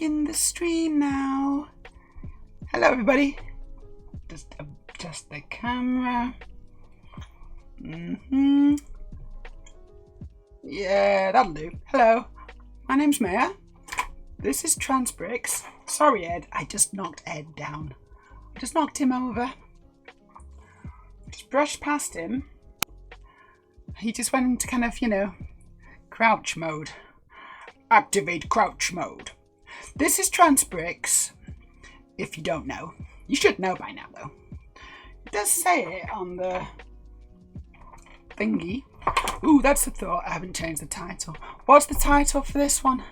in the stream now. Hello, everybody. Just adjust the camera. Yeah, that'll do. Hello, my name's Meja. This is Transbricks. Sorry, Ed. I just knocked Ed down. I just knocked him over. Just brushed past him. He just went into kind of, crouch mode. Activate crouch mode. This is Transbricks. If you don't know. You should know by now, though. It does say it on the thingy. Ooh, that's the thought. I haven't changed the title. What's the title for this one?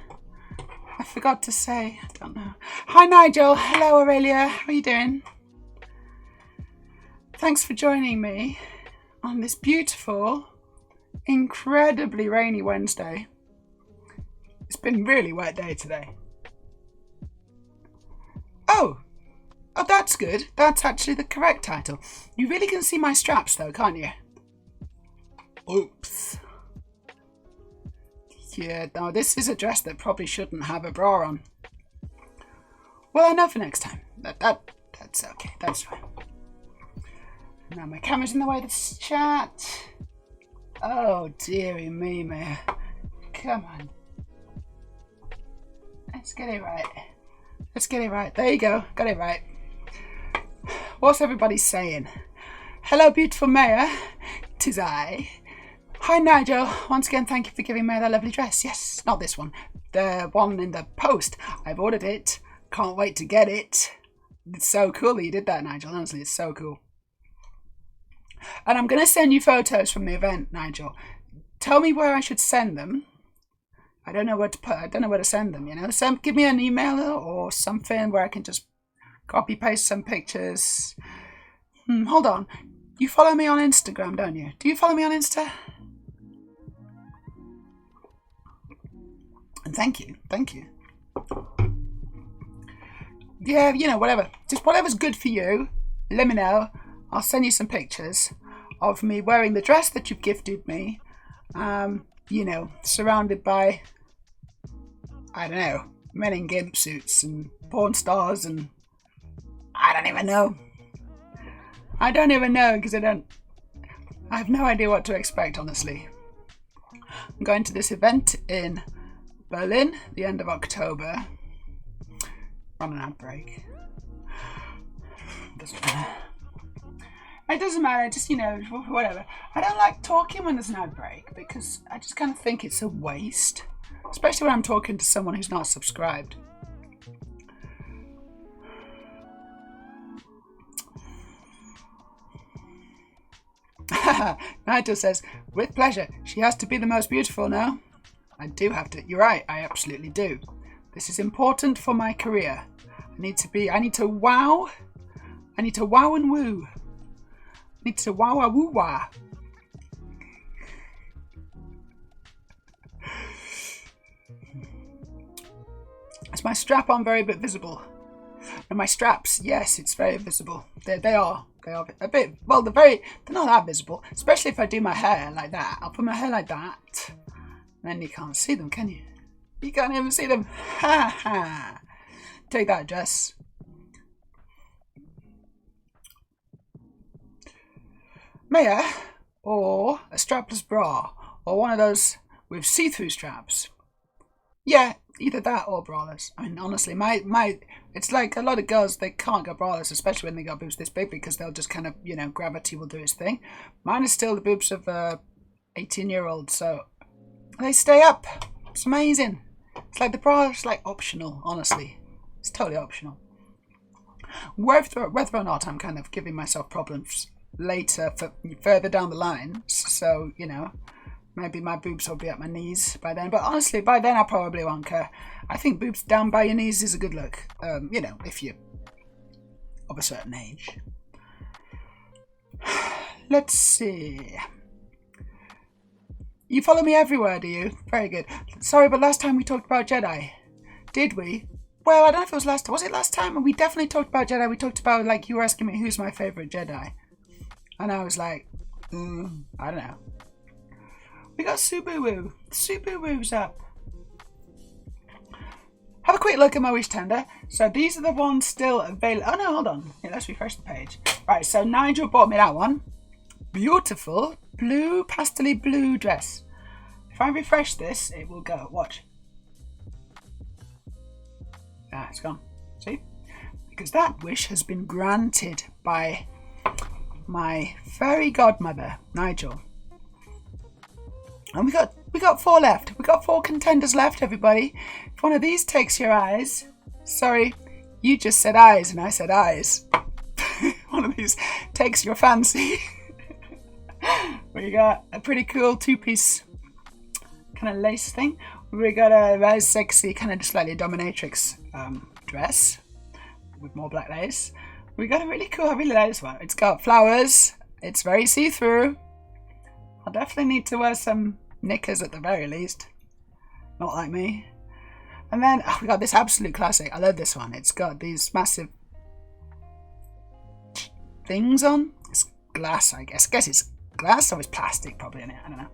I forgot to say. I don't know. Hi, Nigel. Hello, Aurelia. How are you doing? Thanks for joining me on this beautiful, incredibly rainy Wednesday. It's been a really wet day today. Oh, that's good. That's actually the correct title. You really can see my straps though, can't you? Oops. Yeah, no, this is a dress that probably shouldn't have a bra on. Well, I know for next time. That's okay. That's fine. Now my camera's in the way of this chat. Oh, dearie me, Meja. Come on. Let's get it right. Let's get it right. There you go. Got it right. What's everybody saying? Hello, beautiful Meja. 'Tis I. Hi, Nigel. Once again, thank you for giving me that lovely dress. Yes, not this one. The one in the post. I've ordered it. Can't wait to get it. It's so cool that you did that, Nigel. Honestly, it's so cool. And I'm going to send you photos from the event, Nigel. Tell me where I should send them. I don't know where to put. I don't know where to send them, give me an email or something where I can just copy paste some pictures. Hold on. You follow me on Instagram, don't you? Do you follow me on Insta? And thank you. Yeah, whatever. Just whatever's good for you. Let me know. I'll send you some pictures of me wearing the dress that you've gifted me. Surrounded by, I don't know, men in gimp suits and porn stars and I don't even know. I don't even know because I have no idea what to expect, honestly. I'm going to this event in Berlin, the end of October. On an ad break. Doesn't matter. It doesn't matter, just, whatever. I don't like talking when there's an ad break because I just kind of think it's a waste. Especially when I'm talking to someone who's not subscribed. Nigel says, with pleasure. She has to be the most beautiful now. I do have to. You're right, I absolutely do. This is important for my career. I need to wow. I need to wow and woo. I need to wow woo wah. Is my strap on very bit visible? And my straps, yes, it's very visible. They are a bit, well, they're not that visible, especially if I do my hair like that. I'll put my hair like that, and then you can't see them, can you? You can't even see them. Ha ha. Take that, Jess. Meja, or a strapless bra, or one of those with see-through straps. Yeah, either that or braless. I mean, honestly, it's like a lot of girls, they can't go braless, especially when they got boobs this big, because they'll just kind of, gravity will do its thing. Mine is still the boobs of a 18-year-old, so they stay up. It's amazing. It's like the bra is like optional, honestly. It's totally optional. Whether or not I'm kind of giving myself problems later, further down the line, so, maybe my boobs will be at my knees by then. But honestly, by then I probably won't care. I think boobs down by your knees is a good look. If you're of a certain age. Let's see. You follow me everywhere, do you? Very good. Sorry, but last time we talked about Jedi. Did we? Well, I don't know if it was last time. Was it last time? We definitely talked about Jedi. We talked about, you were asking me who's my favourite Jedi. And I was like, I don't know. We got Subaru. Subaru's up. have a quick look at my wish tender. So these are the ones still available. Oh no, hold on. Yeah, let's refresh the page. Right, so Nigel bought me that one. Beautiful blue, pastel blue dress. If I refresh this, it will go. Watch. Ah, it's gone. See? Because that wish has been granted by my fairy godmother, Nigel. And we got 4 left. We got 4 contenders left, everybody. If one of these takes your eyes, sorry, you just said eyes and I said eyes. One of these takes your fancy. We got a pretty cool 2-piece kind of lace thing. We got a very sexy kind of slightly dominatrix dress with more black lace. We got a really cool, I really like this one. It's got flowers. It's very see-through. I'll definitely need to wear some knickers at the very least. Not like me. And then we got this absolute classic. I love this one. It's got these massive things on. It's glass, I guess. I guess it's glass or it's plastic probably in it. I don't know.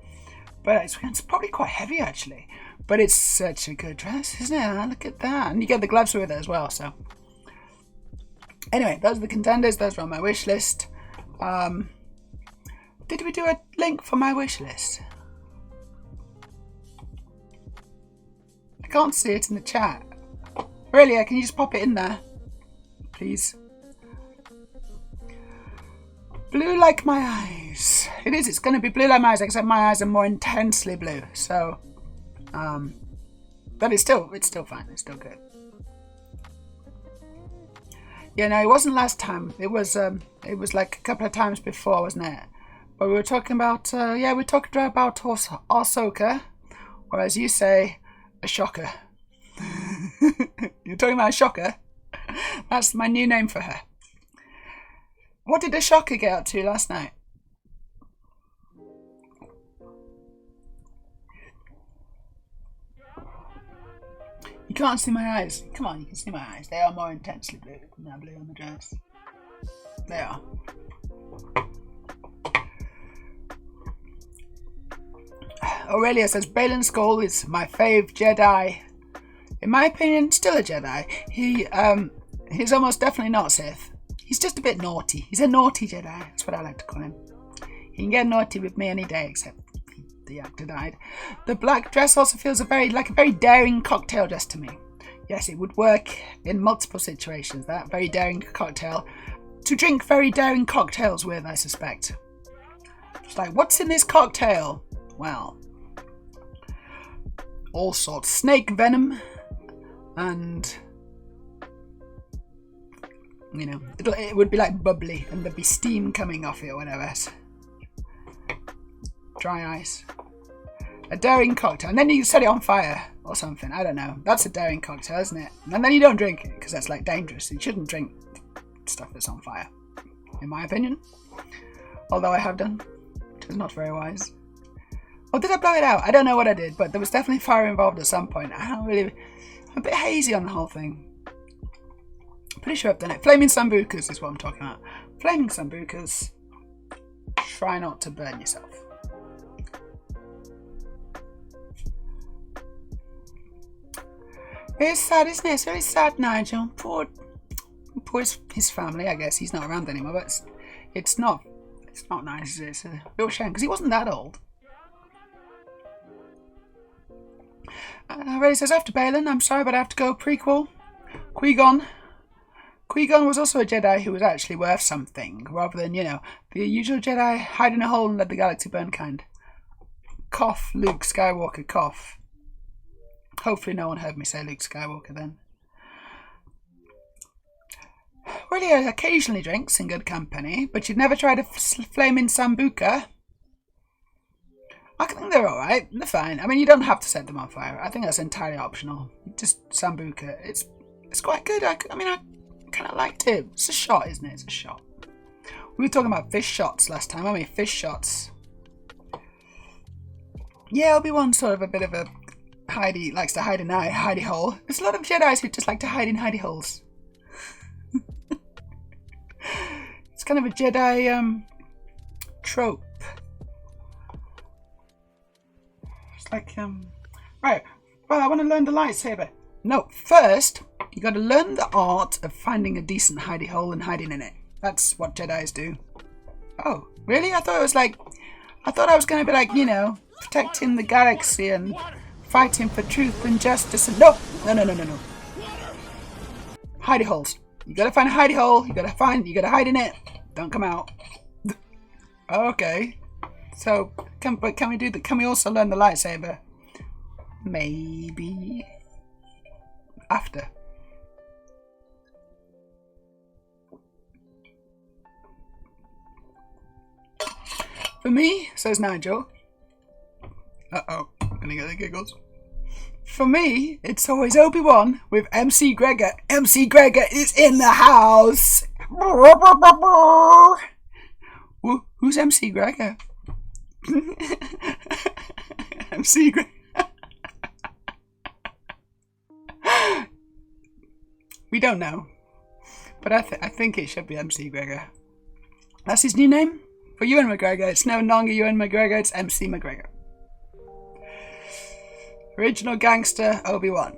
But it's probably quite heavy actually. But it's such a good dress, isn't it? Look at that. And you get the gloves with it as well. So anyway, those are the contenders. Those are on my wish list. Did we do a link for my wish list? I can't see it in the chat. Aurelia, can you just pop it in there? Please. Blue like my eyes. It is, it's going to be blue like my eyes, except my eyes are more intensely blue. So, but it's still fine. It's still good. Yeah, no, it wasn't last time. It was like a couple of times before, wasn't it? But we were talking about, yeah, we talked about Ahsoka, or as you say, a shocker. You're talking about a shocker? That's my new name for her. What did Ahsoka get up to last night? You can't see my eyes. Come on, you can see my eyes. They are more intensely blue than that blue on the dress. They are. Aurelia says, Baylan Skoll is my fave Jedi. In my opinion, still a Jedi. He's almost definitely not Sith. He's just a bit naughty. He's a naughty Jedi. That's what I like to call him. He can get naughty with me any day, except the actor died. The black dress also feels like a very daring cocktail dress to me. Yes, it would work in multiple situations. That very daring cocktail. To drink very daring cocktails with, I suspect. It's like, what's in this cocktail? Well, all sorts. Snake venom and, you know, it would be like bubbly and there'd be steam coming off it or whatever. Dry ice. A daring cocktail. And then you set it on fire or something. I don't know. That's a daring cocktail, isn't it? And then you don't drink it because that's like dangerous. You shouldn't drink stuff that's on fire, in my opinion. Although I have done, which is not very wise. Or did I blow it out? I don't know what I did, but there was definitely fire involved at some point. I'm a bit hazy on the whole thing. Pretty sure I've done it. Flaming Sambucas is what I'm talking about. Flaming Sambucas. Try not to burn yourself. It's sad, isn't it? It's very sad, Nigel. Poor his family, I guess. He's not around anymore, but it's not nice. It's a real shame, because he wasn't that old. Ray says, after Baylan, I'm sorry, but I have to go. Prequel. Qui-Gon was also a Jedi who was actually worth something, rather than, you know, the usual Jedi hide in a hole and let the galaxy burn kind. Cough, Luke Skywalker, cough. Hopefully no one heard me say Luke Skywalker then. Really occasionally drinks in good company, but you've never tried a flaming Sambuca? I think they're alright. They're fine. I mean, you don't have to set them on fire. I think that's entirely optional. Just Sambuca. It's quite good. I mean, I kind of liked it. It's a shot, isn't it? It's a shot. We were talking about fish shots last time. I mean, fish shots. Yeah, Obi-Wan's sort of a bit of a hidey, likes to hide in a hidey hole. There's a lot of Jedis who just like to hide in hidey holes. It's kind of a Jedi trope. It's like, right, well, I want to learn the lightsaber. No, first, you got to learn the art of finding a decent hidey hole and hiding in it. That's what Jedis do. Oh, really? I thought I was going to be like, you know, protecting the galaxy and fighting for truth and justice and... No. Hidey holes. You got to find a hidey hole. You got to hide in it. Don't come out. Okay. So, can we also learn the lightsaber? Maybe after. For me, says Nigel. Uh-oh, I'm gonna get the giggles. For me, it's always Obi-Wan with MC Gregor. MC Gregor is in the house. Who's MC Gregor? MC Gregor. We don't know, but I think it should be MC Gregor. That's his new name for Ewan McGregor. It's no longer Ewan McGregor. It's MC McGregor. Original gangster Obi-Wan.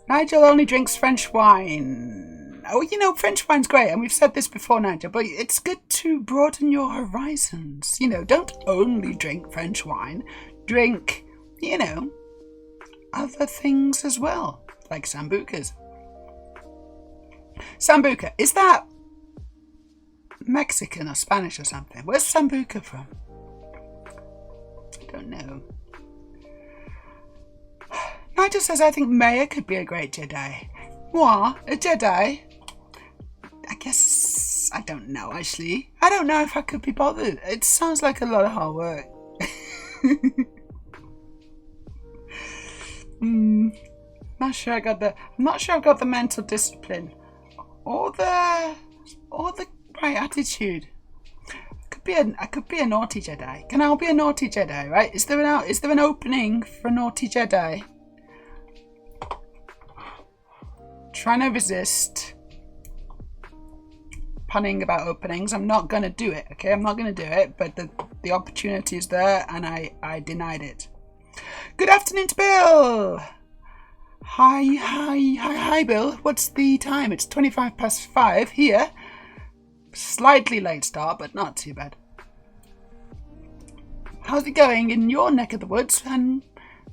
Nigel only drinks French wine. Oh, you know, French wine's great, and we've said this before, Nigel, but it's good to broaden your horizons. You know, don't only drink French wine. Drink, you know, other things as well, like sambucas. Sambuca, is that Mexican or Spanish or something? Where's sambuca from? I don't know. Nigel says, I think Meja could be a great Jedi. What? A Jedi? I guess, I don't know, actually. I don't know if I could be bothered. It sounds like a lot of hard work. I'm not sure I've got the mental discipline or the right attitude. I could be a naughty Jedi. Can I be a naughty Jedi, right? Is there an opening for a naughty Jedi? Trying to resist punning about openings. I'm not gonna do it, okay? I'm not gonna do it, but the opportunity is there and I denied it. Good afternoon to Bill! Hi, Bill. What's the time? It's 5:25 here. Slightly late start, but not too bad. How's it going in your neck of the woods and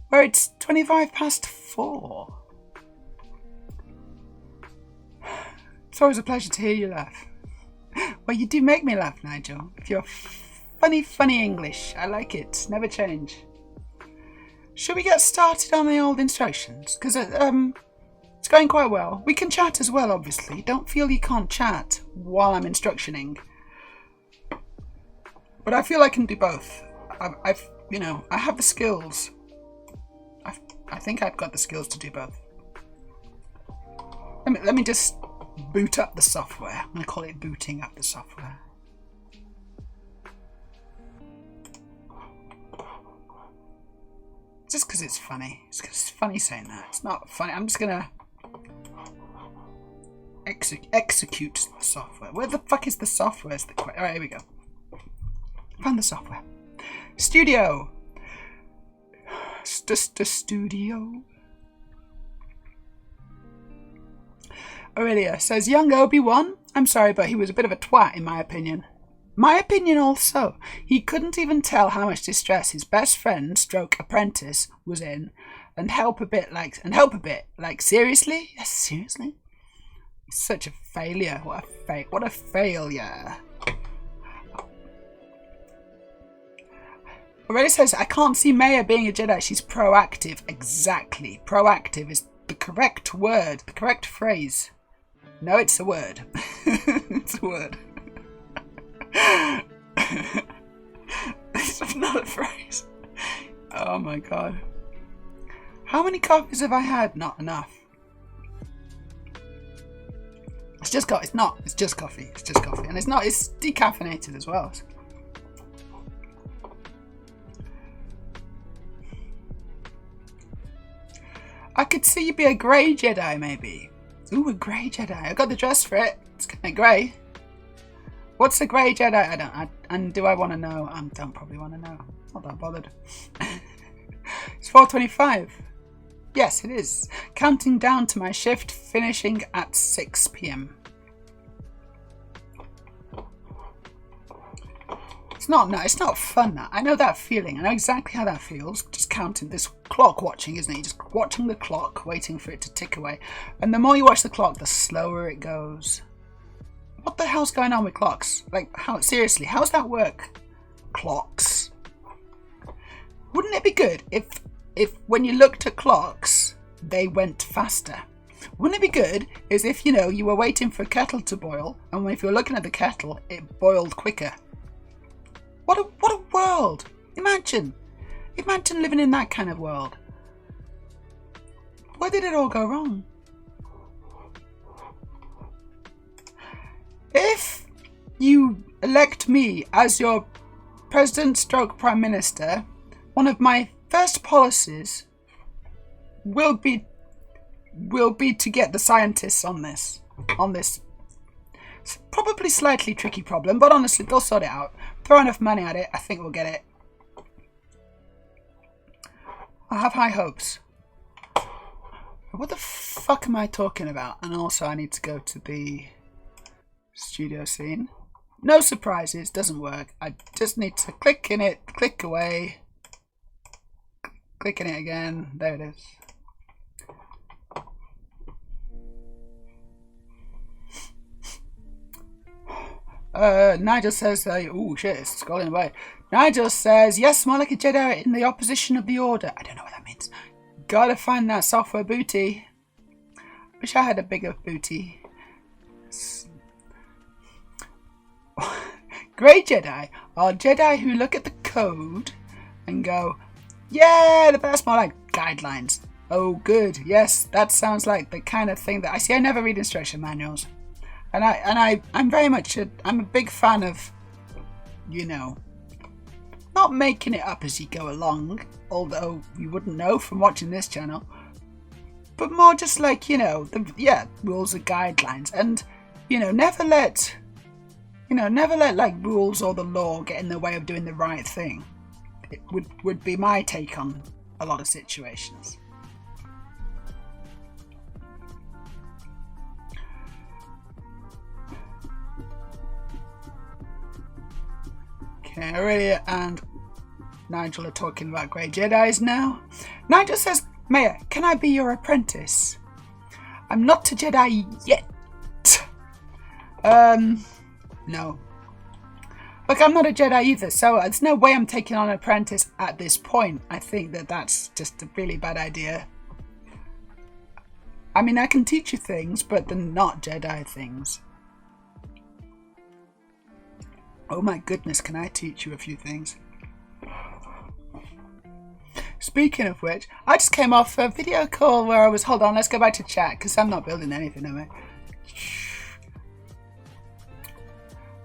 where it's 4:25? It's always a pleasure to hear you laugh. Well, you do make me laugh, Nigel. With your funny English. I like it. Never change. Should we get started on the old instructions? Because it's going quite well. We can chat as well, obviously. Don't feel you can't chat while I'm instructioning. But I feel I can do both. I have the skills. I think I've got the skills to do both. Let me just boot up the software. I'm going to call it booting up the software. Just because it's funny. It's funny saying that. It's not funny. I'm just going to execute the software. Where the fuck is the software? Alright, here we go. Found the software. Studio. Studio. Aurelia says, young Obi-Wan? I'm sorry, but he was a bit of a twat in my opinion. My opinion also. He couldn't even tell how much distress his best friend stroke apprentice was in and help a bit. Like, seriously? Yes, seriously? He's such a failure. What a failure. Aurelia says, I can't see Meja being a Jedi. She's proactive. Exactly. Proactive is the correct word, the correct phrase. No, it's a word. It's a word. It's not a phrase. Oh my god. How many coffees have I had? Not enough. It's just coffee. It's just coffee. It's coffee. And it's decaffeinated as well. I could see you be a grey Jedi, maybe. Ooh, a grey Jedi. I got the dress for it. It's kind of grey. What's a grey Jedi? And do I want to know? I don't probably want to know. Not that bothered. It's 4:25. Yes, it is. Counting down to my shift finishing at 6 p.m. It's not fun. I know that feeling. I know exactly how that feels. Just counting this clock watching, isn't it? You're just watching the clock, waiting for it to tick away. And the more you watch the clock, the slower it goes. What the hell's going on with clocks? Like, seriously, how's that work? Clocks. Wouldn't it be good if when you looked at clocks, they went faster? Wouldn't it be good if, you were waiting for a kettle to boil, and if you were looking at the kettle, it boiled quicker? What a world! Imagine living in that kind of world. Where did it all go wrong? If you elect me as your president stroke prime minister, one of my first policies will be to get the scientists on this. It's probably slightly tricky problem, but honestly, they'll sort it out. Throw enough money at it, I think we'll get it. I have high hopes. What the fuck am I talking about? And also, I need to go to the studio scene. No surprises, doesn't work. I just need to click in it, click away. Click in it again. There it is. Nigel says, oh shit, it's scrolling away. Nigel says, yes, more like a Jedi in the opposition of the Order. I don't know what that means. Gotta find that software booty. Wish I had a bigger booty. Grey Jedi are Jedi who look at the code and go, yeah, the best, more like guidelines. Oh, good. Yes, that sounds like the kind of thing that I see. I never read instruction manuals. And I'm very much I'm a big fan of, not making it up as you go along, although you wouldn't know from watching this channel, but more just like, rules or guidelines, and, never let like rules or the law get in the way of doing the right thing. It would be my take on a lot of situations. Okay, Aurelia and Nigel are talking about Grey Jedis now. Nigel says, Meja, can I be your apprentice? I'm not a Jedi yet. No. Look, I'm not a Jedi either, so there's no way I'm taking on an apprentice at this point. I think that's just a really bad idea. I mean, I can teach you things, but they're not Jedi things. Oh my goodness, can I teach you a few things? Speaking of which, I just came off a video call where I was... Hold on, let's go back to chat, because I'm not building anything, am I?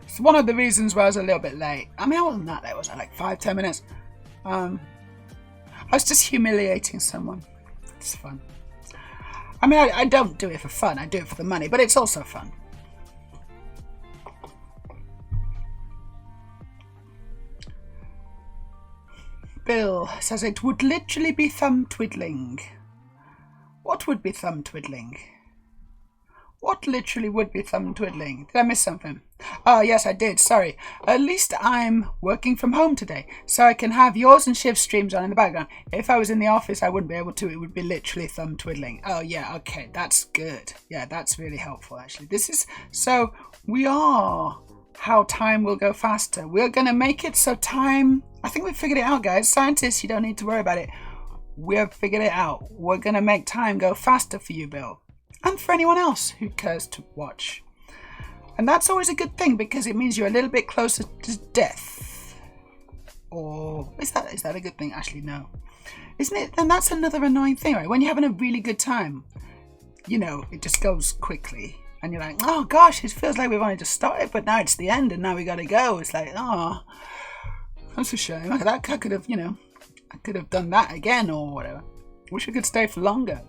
It's one of the reasons why I was a little bit late. I mean, I wasn't that late, was I? Like 5-10 minutes. I was just humiliating someone. It's fun. I mean, I don't do it for fun. I do it for the money, but it's also fun. Bill says it would literally be thumb twiddling. What would be thumb twiddling? What literally would be thumb twiddling? Did I miss something? Oh, yes, I did. Sorry. At least I'm working from home today, so I can have yours and Shiv's streams on in the background. If I was in the office, I wouldn't be able to. It would be literally thumb twiddling. Oh, yeah, okay. That's good. Yeah, that's really helpful, actually. So we are how time will go faster. We're going to make it so time... I think we've figured it out, guys. Scientists, you don't need to worry about it. We've figured it out. We're going to make time go faster for you, Bill. And for anyone else who cares to watch. And that's always a good thing, because it means you're a little bit closer to death. Or is that a good thing? Actually, no. Isn't it? And that's another annoying thing, right? When you're having a really good time, it just goes quickly. And you're like, oh gosh, it feels like we've only just started, but now it's the end and now we got to go. It's like, oh... That's a shame. I could have, I could have done that again or whatever. Wish I could stay for longer.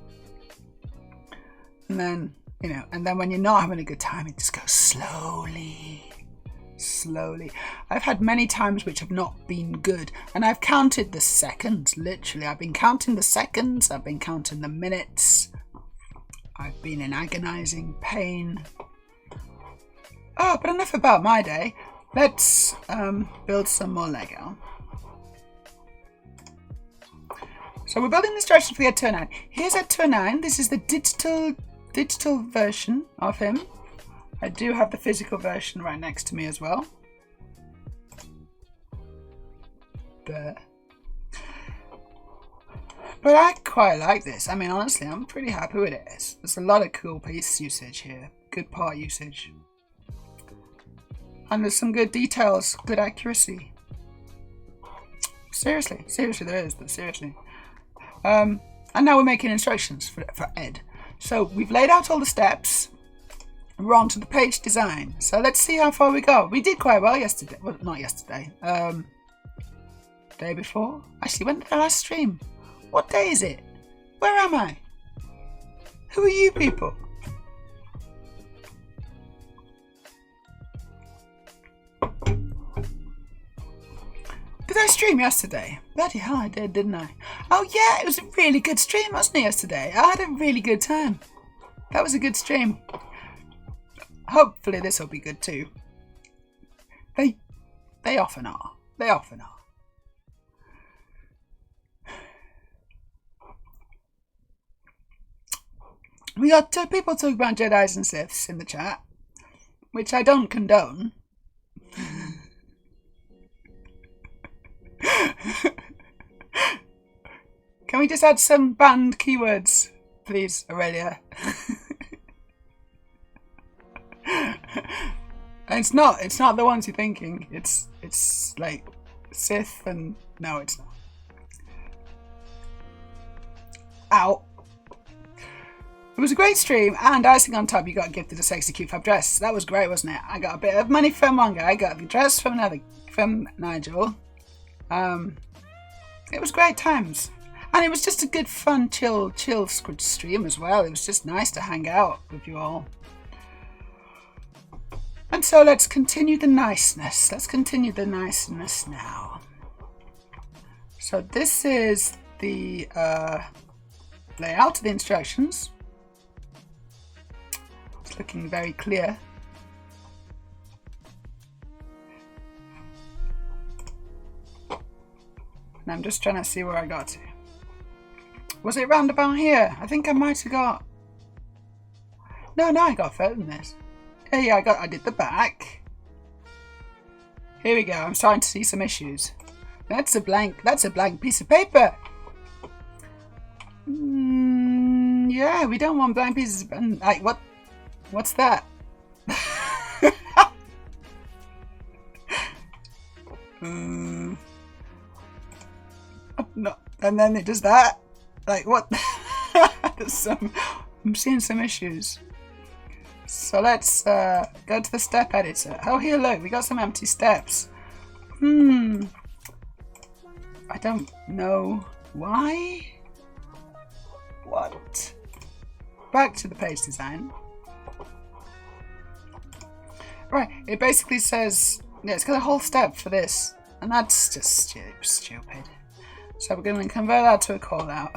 And then, and then when you're not having a good time, it just goes slowly. slowly. I've had many times which have not been good, and I've counted the seconds, literally. I've been counting the seconds, I've been counting the minutes. I've been in agonizing pain. Oh, but enough about my day. Let's build some more Lego. So we're building instructions for the ED209. Here's ED209. This is the digital version of him. I do have the physical version right next to me as well. There. But I quite like this. I mean, honestly, I'm pretty happy with it. There's a lot of cool piece usage here. Good part usage. And there's some good details, good accuracy. Seriously there is, but seriously. And now we're making instructions for Ed. So we've laid out all the steps. We're on to the page design. So let's see how far we go. We did quite well yesterday. Well, not yesterday. Day before. Actually, when did I last stream? What day is it? Where am I? Who are you people? Did I stream yesterday? Bloody hell, I did, didn't I? Oh yeah, it was a really good stream, wasn't it, yesterday? I had a really good time. That was a good stream. Hopefully this will be good too. They often are. They often are. We got two people talking about Jedis and Siths in the chat, which I don't condone. Can we just add some banned keywords, please, Aurelia? It's not the ones you're thinking. It's like Sith and no, it's not. Ow. It was a great stream, and icing on top, you got gifted a sexy cute fab dress. That was great, wasn't it? I got a bit of money from one guy, I got the dress from Nigel. It was great times. And it was just a good, fun, chill stream as well. It was just nice to hang out with you all. And so let's continue the niceness. Let's continue the niceness now. So this is the layout of the instructions. It's looking very clear. And I'm just trying to see where I got to. Was it round about here? I think I might have got... No, I got further than this. Yeah, I did the back. Here we go. I'm starting to see some issues. That's a blank piece of paper. Yeah, we don't want blank pieces of... Like, what's that? No, and then it does that. Like, what? I'm seeing some issues. So let's go to the step editor. Oh, here, look, we got some empty steps. I don't know why. What? Back to the page design. Right, it basically says, yeah, it's got a whole step for this, and that's just stupid. So we're going to convert that to a call out.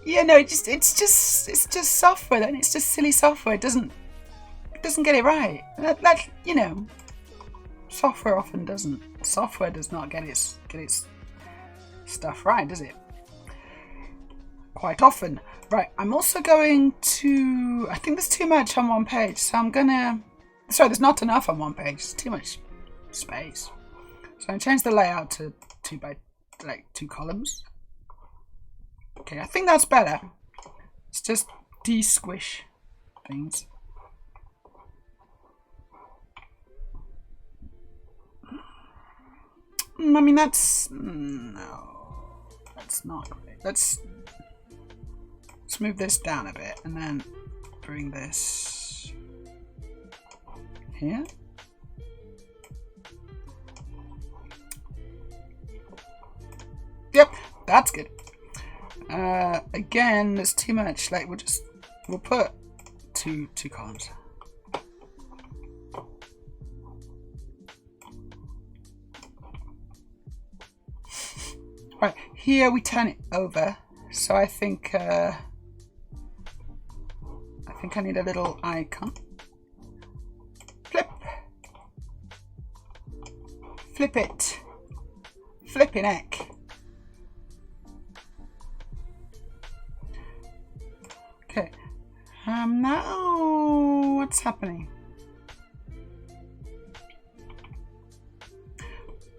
Yeah, no, it's just software. Then it's just silly software. It doesn't get it right. That you know, software often doesn't. Software does not get its stuff right, does it? Quite often. Right. I'm also going to. I think there's too much on one page, so I'm gonna. Sorry, there's not enough on one page. It's too much space. So I'm change the layout to 2 columns. Okay, I think that's better. It's just de-squish things. I mean, that's... No, that's not great. Let's move this down a bit and then bring this here. Yep, that's good. Again, there's too much. Like we'll put two columns. Right, here we turn it over. So I think I need a little icon. Flip. Flip it. Flipping heck. Okay. Now what's happening?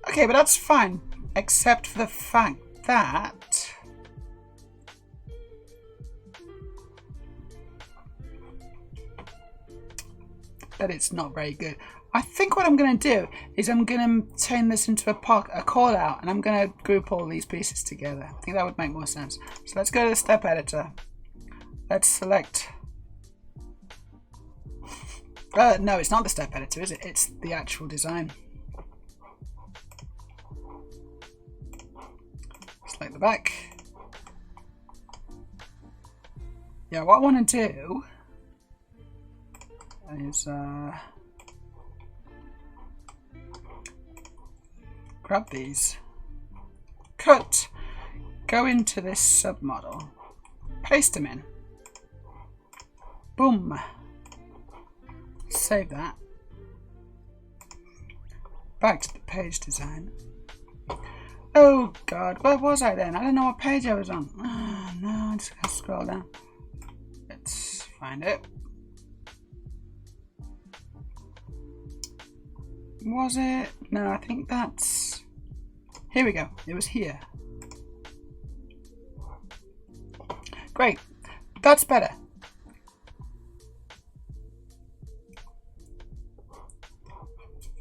Okay, but that's fine, except for the fact that it's not very good. I think what I'm going to do is I'm going to turn this into a call out, and I'm going to group all these pieces together. I think that would make more sense. So let's go to the step editor. Let's select. No, it's not the step editor, is it? It's the actual design. Select the back. Yeah, what I want to do is grab these, cut, go into this submodel, paste them in, boom, save that, back to the page design. Oh god, where was I then? I don't know what page I was on. Oh, no, I just gotta scroll down. Let's find it. Was it? No, I think that's... Here we go. It was here. Great. That's better.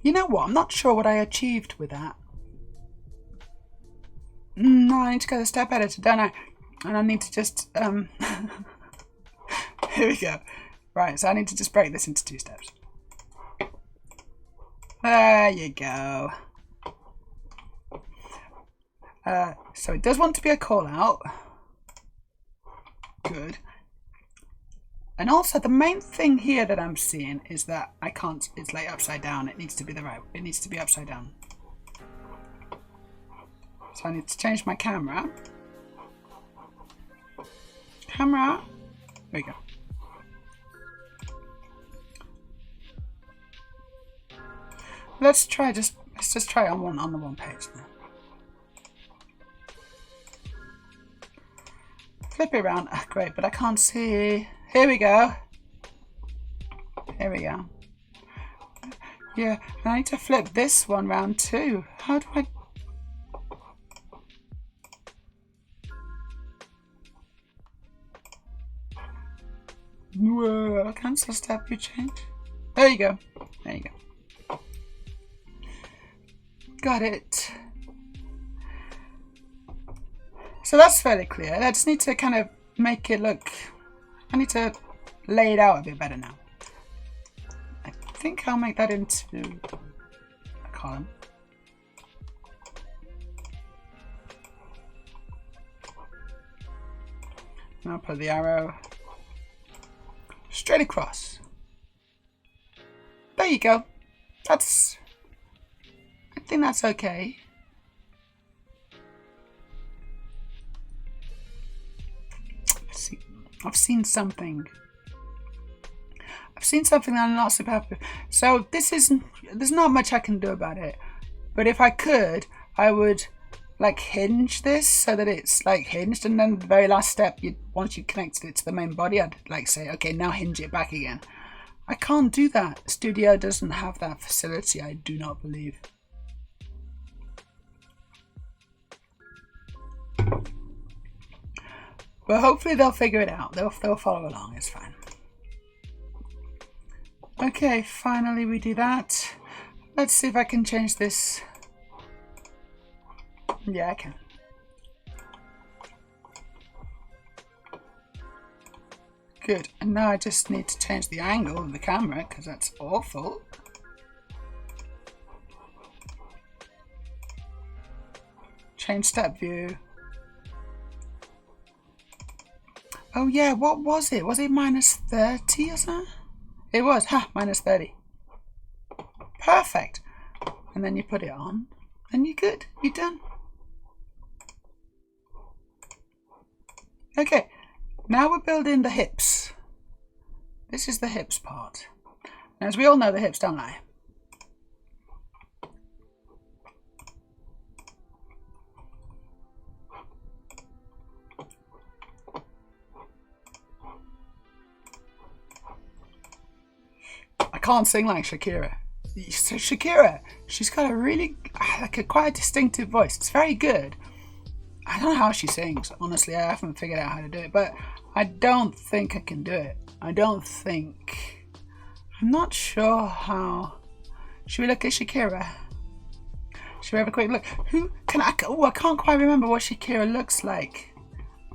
You know what? I'm not sure what I achieved with that. No, I need to go to the step editor, don't I? And I need to just... Here we go. Right, so I need to just break this into 2 steps. There you go. So it does want to be a call out. Good. And also the main thing here that I'm seeing is that I can't, it's like upside down. It needs to be it needs to be upside down. So I need to change my camera. Camera. There we go. Let's just try on the one page now. Flip it around. Ah, great, but I can't see. Here we go. Here we go. Yeah, and I need to flip this one round too. How do I? Whoa, cancel step, you change. There you go. There you go. Got it. So that's fairly clear. I just need to kind of make it look... I need to lay it out a bit better now. I think I'll make that into a column. And I'll put the arrow straight across. There you go. I think that's okay. I've seen something that I'm not super happy with. So there's not much I can do about it. But if I could, I would like hinge this so that it's like hinged, and then the very last step, once you connected it to the main body, I'd like say, okay, now hinge it back again. I can't do that. Studio doesn't have that facility, I do not believe. But hopefully they'll figure it out. They'll follow along. It's fine. Okay, finally we do that. Let's see if I can change this. Yeah, I can. Good. And now I just need to change the angle of the camera because that's awful. Change step view. Oh yeah, what was it? Was it minus 30 or something? It was, minus 30. Perfect. And then you put it on, and you're good. You're done. Okay, now we're building the hips. This is the hips part. Now, as we all know, the hips don't lie. I can't sing like Shakira. So Shakira, she's got a really, like a quite distinctive voice. It's very good. I don't know how she sings. Honestly, I haven't figured out how to do it, but I don't think I can do it. I'm not sure how. Should we look at Shakira? Should we have a quick look? I can't quite remember what Shakira looks like.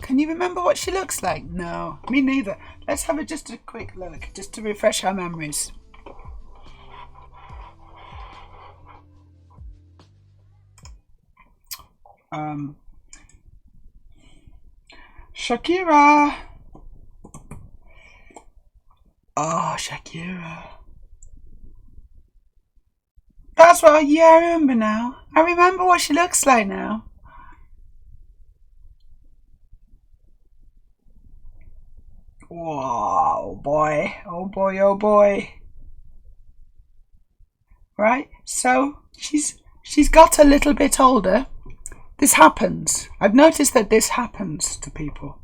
Can you remember what she looks like? No, me neither. Let's have just a quick look, just to refresh our memories. Shakira. Oh, Shakira. That's what, yeah, I remember now. I remember what she looks like now. Whoa, boy. Oh boy, oh boy. Right, so she's got a little bit older. This happens. I've noticed that this happens to people.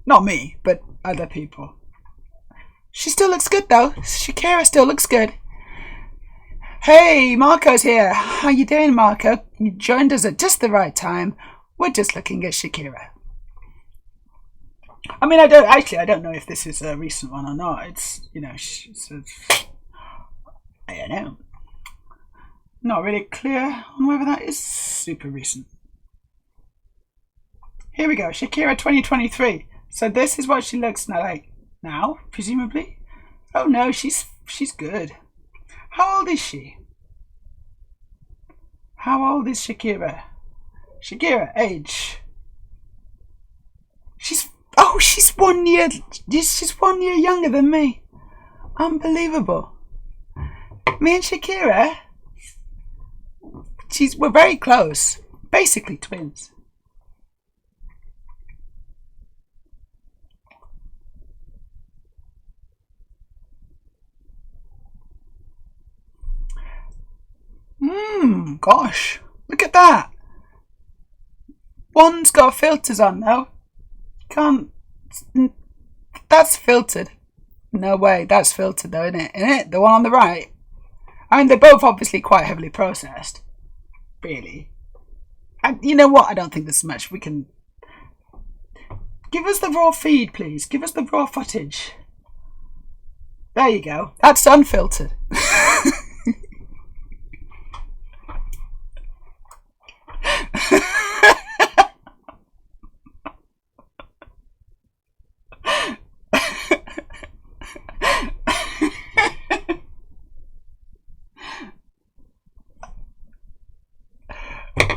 Not me, but other people. She still looks good though. Shakira still looks good. Hey, Marco's here. How you doing, Marco? You joined us at just the right time. We're just looking at Shakira. I mean, I don't know if this is a recent one or not. It's, you know, I don't know. Not really clear on whether that is super recent. Here we go, Shakira 2023. So this is what she looks like now, presumably. Oh no, she's good. How old is she? How old is Shakira? Shakira, age. She's 1 year. She's 1 year younger than me. Unbelievable. Me and Shakira, we're very close. Basically twins. Gosh, look at that. One's got filters on though. That's filtered. No way, that's filtered though, isn't it? The one on the right. I mean, they're both obviously quite heavily processed. Really. And you know what? I don't think there's much we can. Give us the raw feed, please. Give us the raw footage. There you go. That's unfiltered.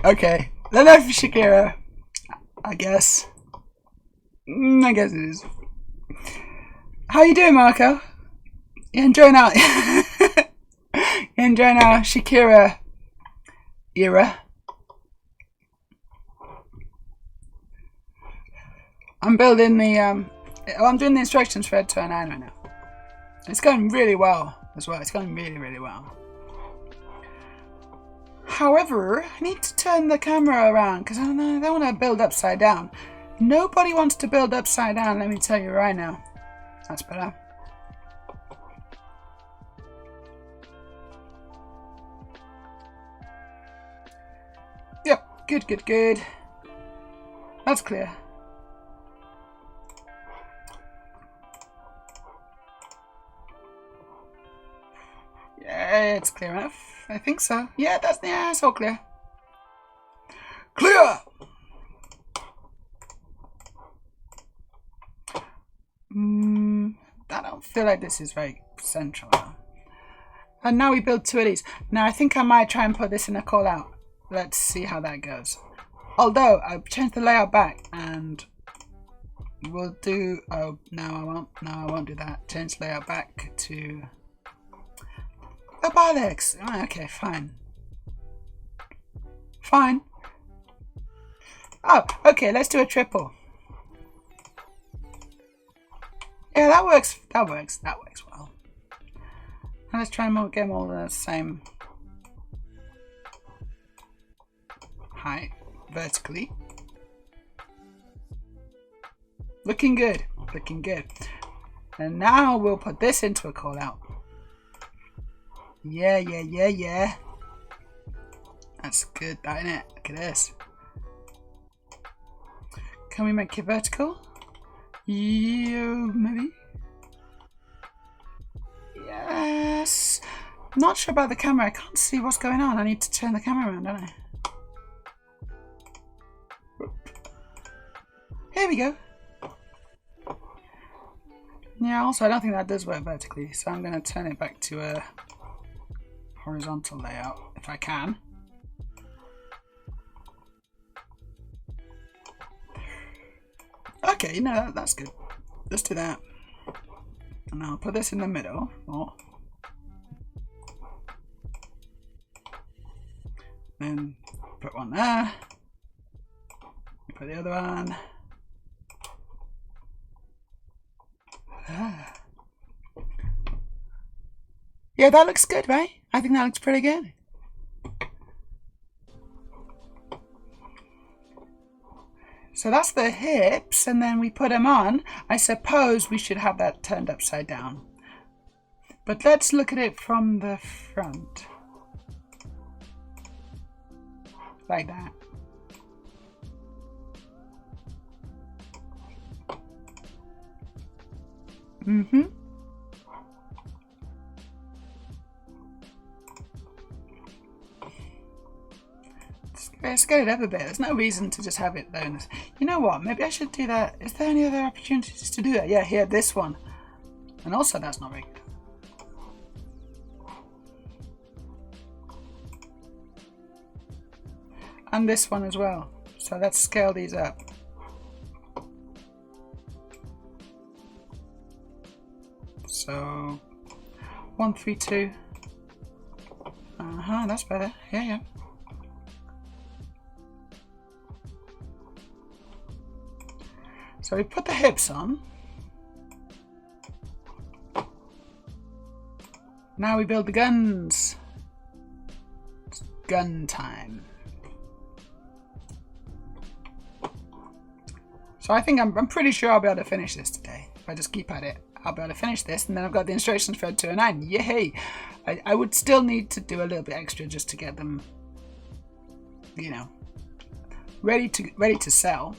Okay, let that for Shakira. I guess. I guess it is. How you doing, Marco? You enjoying our Shakira era? I'm building the I'm doing the instructions for ED209 right now. It's going really well as well. It's going really, really well. However, I need to turn the camera around because I don't want to build upside down. Nobody wants to build upside down, let me tell you right now. That's better. Yep, good. That's clear. Yeah, it's clear enough. I think so. Yeah, it's all clear. Clear! I don't feel like this is very central now. And now we build two of these. Now I think I might try and put this in a call out. Let's see how that goes. Although I've changed the layout back and we'll do. Oh, no, I won't. No, I won't do that. Change layout back to. Oh, bollocks! Okay, fine. Oh, okay, let's do a triple. Yeah, that works. That works well. And let's try and get them all the same height vertically. Looking good. Looking good. And now we'll put this into a call out. Yeah. That's good, isn't it? Look at this. Can we make it vertical? Yeah, maybe. Yes. Not sure about the camera. I can't see what's going on. I need to turn the camera around, don't I? Here we go. Yeah, also I don't think that does work vertically, so I'm going to turn it back to a horizontal layout if I can. Okay, no, that's good. Let's do that. And I'll put this in the middle. Oh. Then put one there. Put the other one. Yeah, that looks good, right? I think that looks pretty good. So that's the hips, and then we put them on. I suppose we should have that turned upside down. But let's look at it from the front. Like that. Mm-hmm. Let's get it up a bit. There's no reason to just have it there. You know what? Maybe I should do that. Is there any other opportunities to do that? Yeah, here, this one. And also, that's not very good. And this one as well. So let's scale these up. So 132. That's better. Yeah. So we put the hips on. Now we build the guns. It's gun time. So I think I'm pretty sure I'll be able to finish this today. If I just keep at it, I'll be able to finish this, and then I've got the instructions for ED209. Yay! I would still need to do a little bit extra just to get them, you know, ready to sell.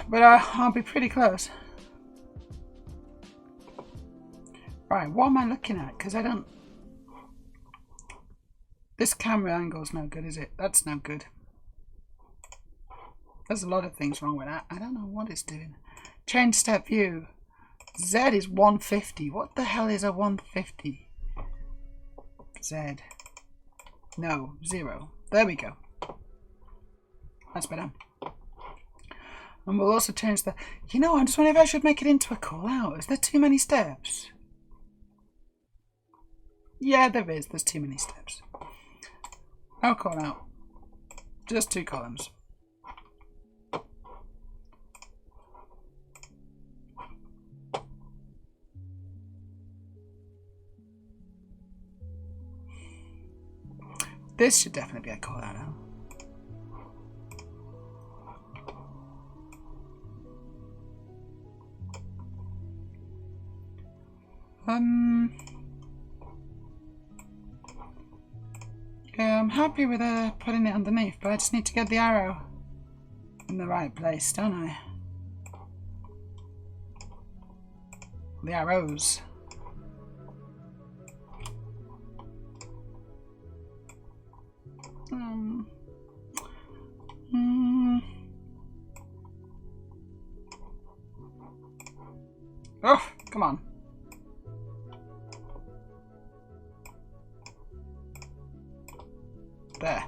But I'll be pretty close. Right, what am I looking at? Because I don't... This camera angle's no good, is it? That's no good. There's a lot of things wrong with that. I don't know what it's doing. Change step view. Z is 150. What the hell is a 150? Z. No, 0. There we go. That's better. And we'll also change the... You know, I'm just wondering if I should make it into a call out. Is there too many steps? Yeah, there is. There's too many steps. No call out. Just 2 columns. This should definitely be a call out now. Yeah, I'm happy with putting it underneath, but I just need to get the arrow in the right place, don't I? The arrows. Oh, come on. There.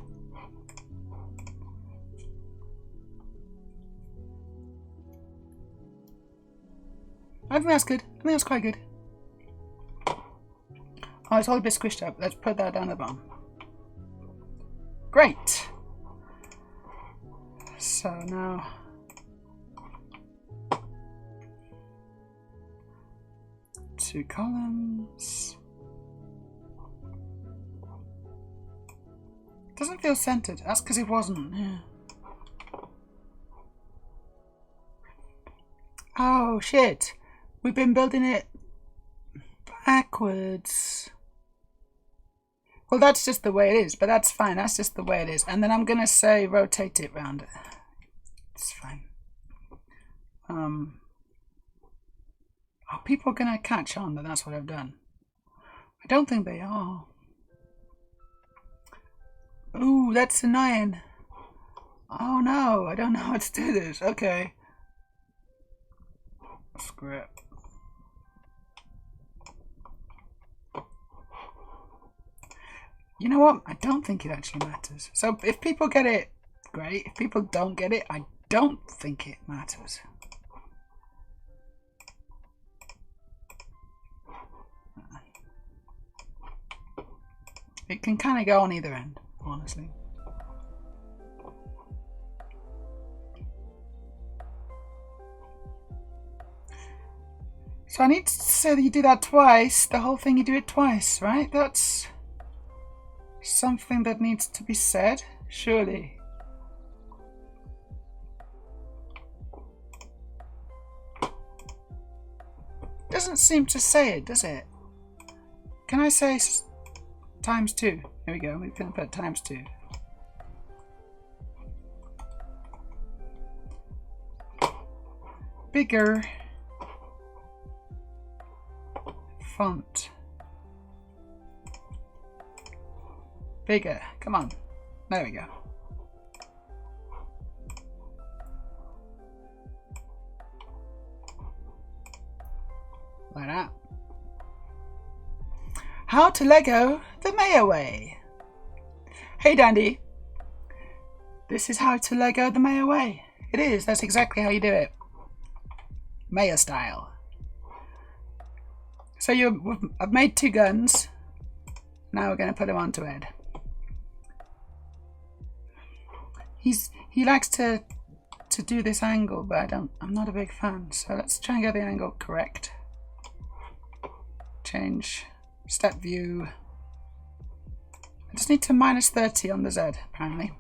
I think that's good. I think that's quite good. Oh, it's all a bit squished up. Let's put that down the bottom. Great. So now 2 columns. Doesn't feel centered. That's because it wasn't. Yeah. Oh shit! We've been building it backwards. Well, that's just the way it is, but that's fine. That's just the way it is. And then I'm gonna say rotate it round. It's fine. Are people gonna catch on that that's what I've done? I don't think they are. Ooh, that's annoying. Oh no, I don't know how to do this. Okay. Screw it. You know what? I don't think it actually matters. So if people get it, great. If people don't get it, I don't think it matters. It can kind of go on either end, honestly. So I need to say that you do that twice. The whole thing, you do it twice, right? That's something that needs to be said, surely. Doesn't seem to say it, does it? Can I say times 2? Here we go. We can put times 2. Bigger font. Bigger. Come on. There we go. Like that. How to Lego the Meja way. Hey Dandy. This is how to Lego the Meja way. It is. That's exactly how you do it. Meja style. So I've made 2 guns. Now we're going to put them onto Ed. He likes to do this angle, but I'm not a big fan. So let's try and get the angle correct. Change step view. I just need to -30 on the Z apparently.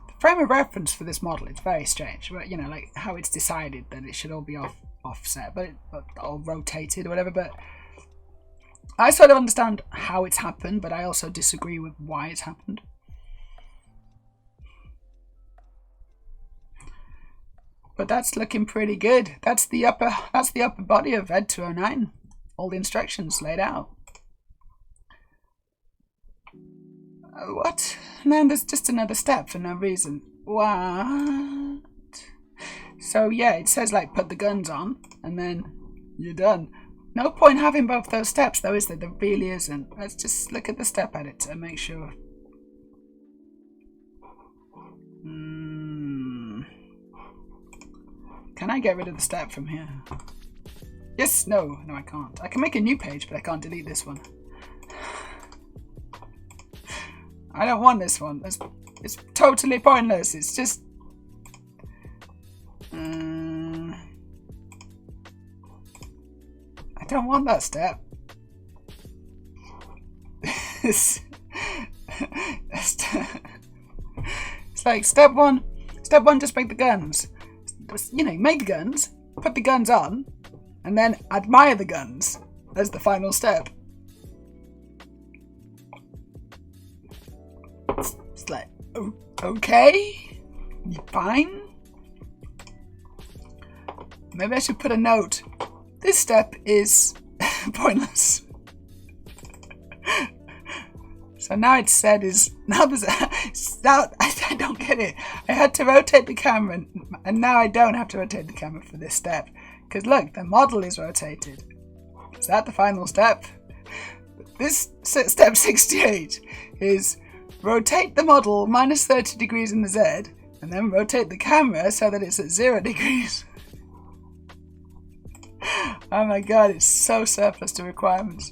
The frame of reference for this model is very strange, but you know, like how it's decided that it should all be offset, but or rotated or whatever. But I sort of understand how it's happened, but I also disagree with why it's happened. But that's looking pretty good. That's the upper body of ED209. All the instructions laid out. What? No, there's just another step for no reason. What? So yeah, it says like put the guns on and then you're done. No point having both those steps though, is there? There really isn't. Let's just look at the step editor and make sure. Can I get rid of the step from here? Yes, no, I can't. I can make a new page, but I can't delete this one. I don't want this one. It's totally pointless. It's just... I don't want that step. It's like step one, just make the guns. You know, make the guns, put the guns on, and then admire the guns as the final step. It's like, okay, fine. Maybe I should put a note. This step is pointless. So now it's said is, now there's I don't get it. I had to rotate the camera and now I don't have to rotate the camera for this step. Because look, the model is rotated. Is that the final step? This step 68 is rotate the model -30 degrees in the Z and then rotate the camera so that it's at 0 degrees. Oh my god, it's so surplus to requirements.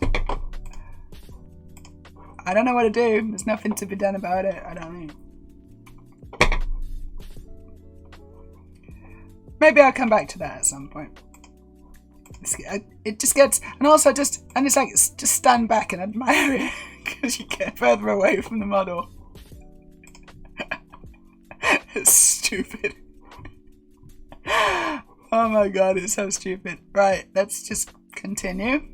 I don't know what to do. There's nothing to be done about it. I don't know. Maybe I'll come back to that at some point. It just gets, and also just, and it's like, just stand back and admire it because you get further away from the model. It's stupid. Oh my god, it's so stupid. Right, let's just continue.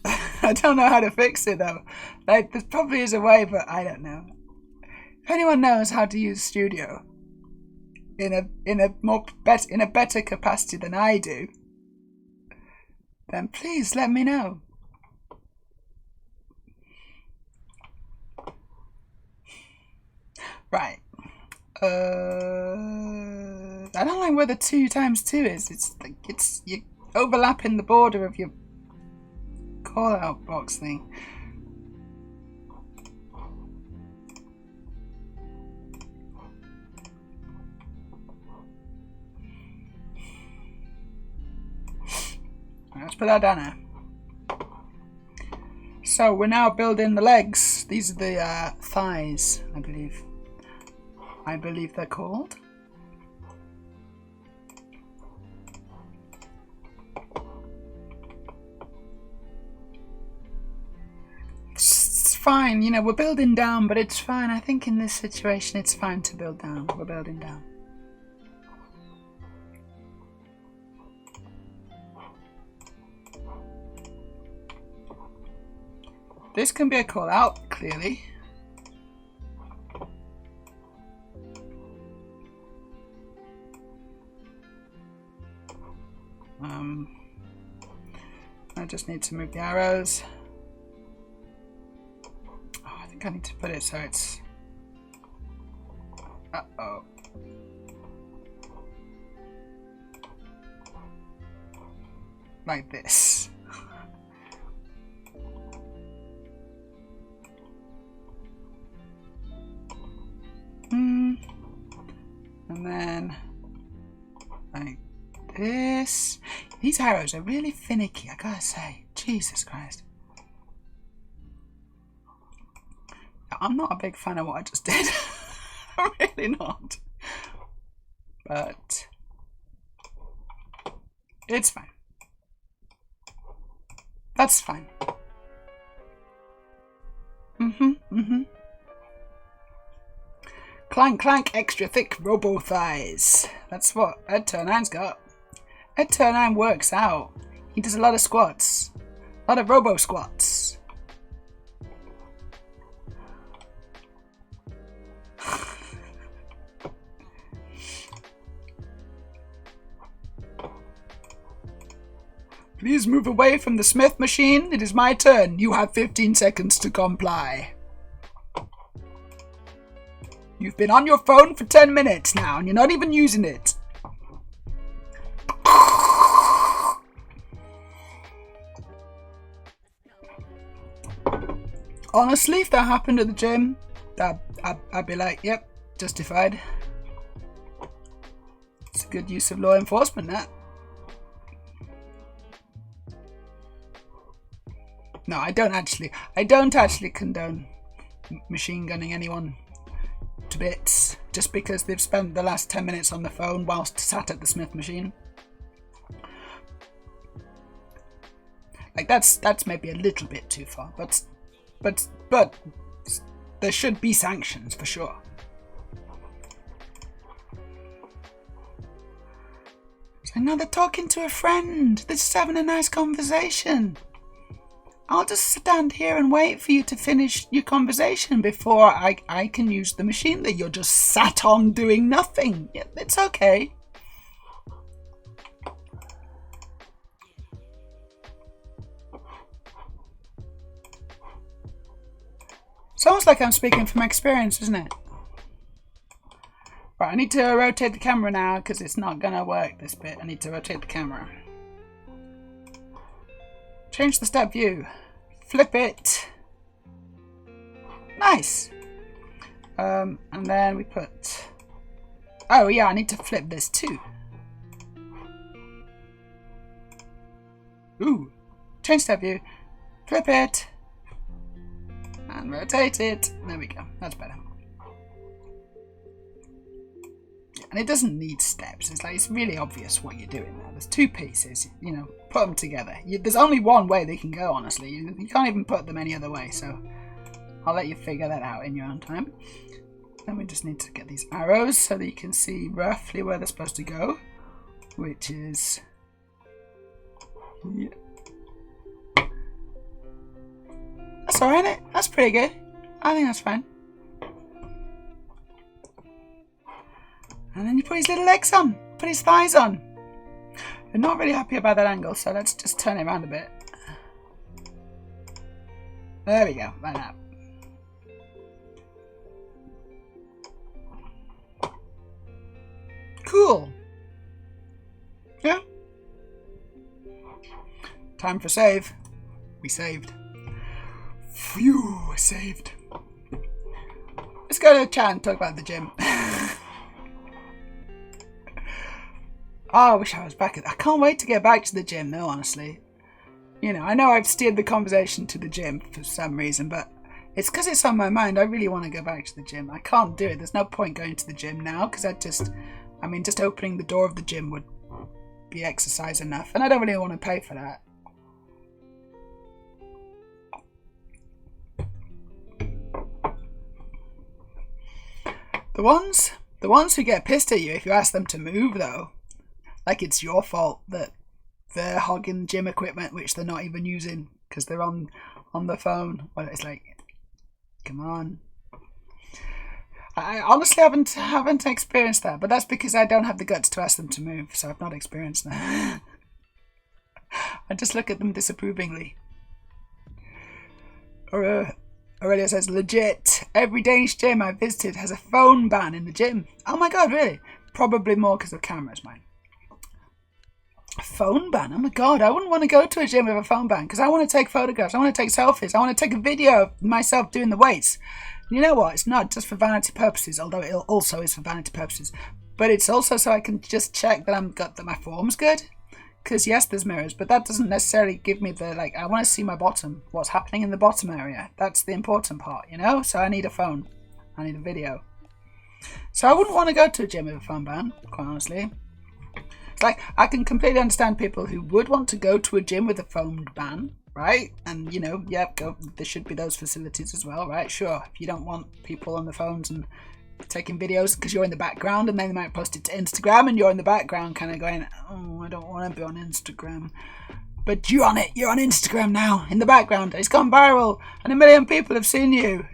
I don't know how to fix it though. Like, there probably is a way, but I don't know. If anyone knows how to use Studio in a better capacity than I do, then please let me know. Right. I don't like where the 2 times 2 is. It's like you're overlapping the border of your call out box thing. Let's put that down there. So we're now building the legs. These are the thighs, I believe. I believe they're called. It's fine, you know, we're building down, but it's fine. I think in this situation it's fine to build down. We're building down. This can be a call out, clearly. I just need to move the arrows. Oh, I think I need to put it so it's... Uh-oh. Like this. And then like this. These arrows are really finicky, I gotta say. Jesus Christ. I'm not a big fan of what I just did. I'm really not. But it's fine. That's fine. Clank, clank, extra thick robo thighs. That's what ED209's got. ED209 works out. He does a lot of squats. A lot of robo squats. Please move away from the Smith machine. It is my turn. You have 15 seconds to comply. You've been on your phone for 10 minutes now, and you're not even using it. Honestly, if that happened at the gym, I'd be like, yep, justified. It's a good use of law enforcement, that. No, I don't actually condone machine gunning anyone to bits just because they've spent the last 10 minutes on the phone whilst sat at the Smith machine. Like that's maybe a little bit too far, but there should be sanctions for sure. So now they're talking to a friend. They're just having a nice conversation. I'll just stand here and wait for you to finish your conversation before I can use the machine that you're just sat on doing nothing. Yeah, it's okay. It's almost like I'm speaking from experience, isn't it? Right, I need to rotate the camera now because it's not going to work this bit. I need to rotate the camera. Change the step view. Flip it. Nice. And then we put... Oh yeah, I need to flip this too. Ooh. Change step view. Flip it. And rotate it. There we go. That's better. And it doesn't need steps. It's like, it's really obvious what you're doing there. There's two pieces, you know, put them together. There's only one way they can go, honestly. You can't even put them any other way, so I'll let you figure that out in your own time. Then we just need to get these arrows so that you can see roughly where they're supposed to go, which is... yeah. That's alright, isn't it? That's pretty good. I think that's fine. And then you put his little legs on, put his thighs on. You're not really happy about that angle, so let's just turn it around a bit. There we go, like that. Cool. Yeah. Time for save. We saved. Phew, saved. Let's go to the chat and talk about the gym. Oh, I wish I was back. I can't wait to get back to the gym, though, honestly. You know, I know I've steered the conversation to the gym for some reason, but it's because it's on my mind. I really want to go back to the gym. I can't do it. There's no point going to the gym now, because just opening the door of the gym would be exercise enough, and I don't really want to pay for that. The ones who get pissed at you if you ask them to move, though, like it's your fault that they're hogging gym equipment which they're not even using because they're on the phone. Well, it's like, come on. I honestly haven't experienced that, but that's because I don't have the guts to ask them to move, so I've not experienced that. I just look at them disapprovingly. Aurelia says, legit, every Danish gym I've visited has a phone ban in the gym. Oh my god, really? Probably more because of cameras, mine. A phone ban? Oh my god, I wouldn't want to go to a gym with a phone ban because I want to take photographs, I want to take selfies, I want to take a video of myself doing the weights. You know what? It's not just for vanity purposes, although it also is for vanity purposes, but it's also so I can just check that my form's good. Because yes, there's mirrors, but that doesn't necessarily give me the, like, I want to see my bottom, what's happening in the bottom area. That's the important part, you know? So I need a phone. I need a video. So I wouldn't want to go to a gym with a phone ban, quite honestly. It's like, I can completely understand people who would want to go to a gym with a phone ban, right? And, you know, yeah, there should be those facilities as well, right? Sure, if you don't want people on the phones and taking videos because you're in the background, and then they might post it to Instagram and you're in the background kind of going, oh, I don't want to be on Instagram. But you're on it. You're on Instagram now in the background. It's gone viral and 1 million people have seen you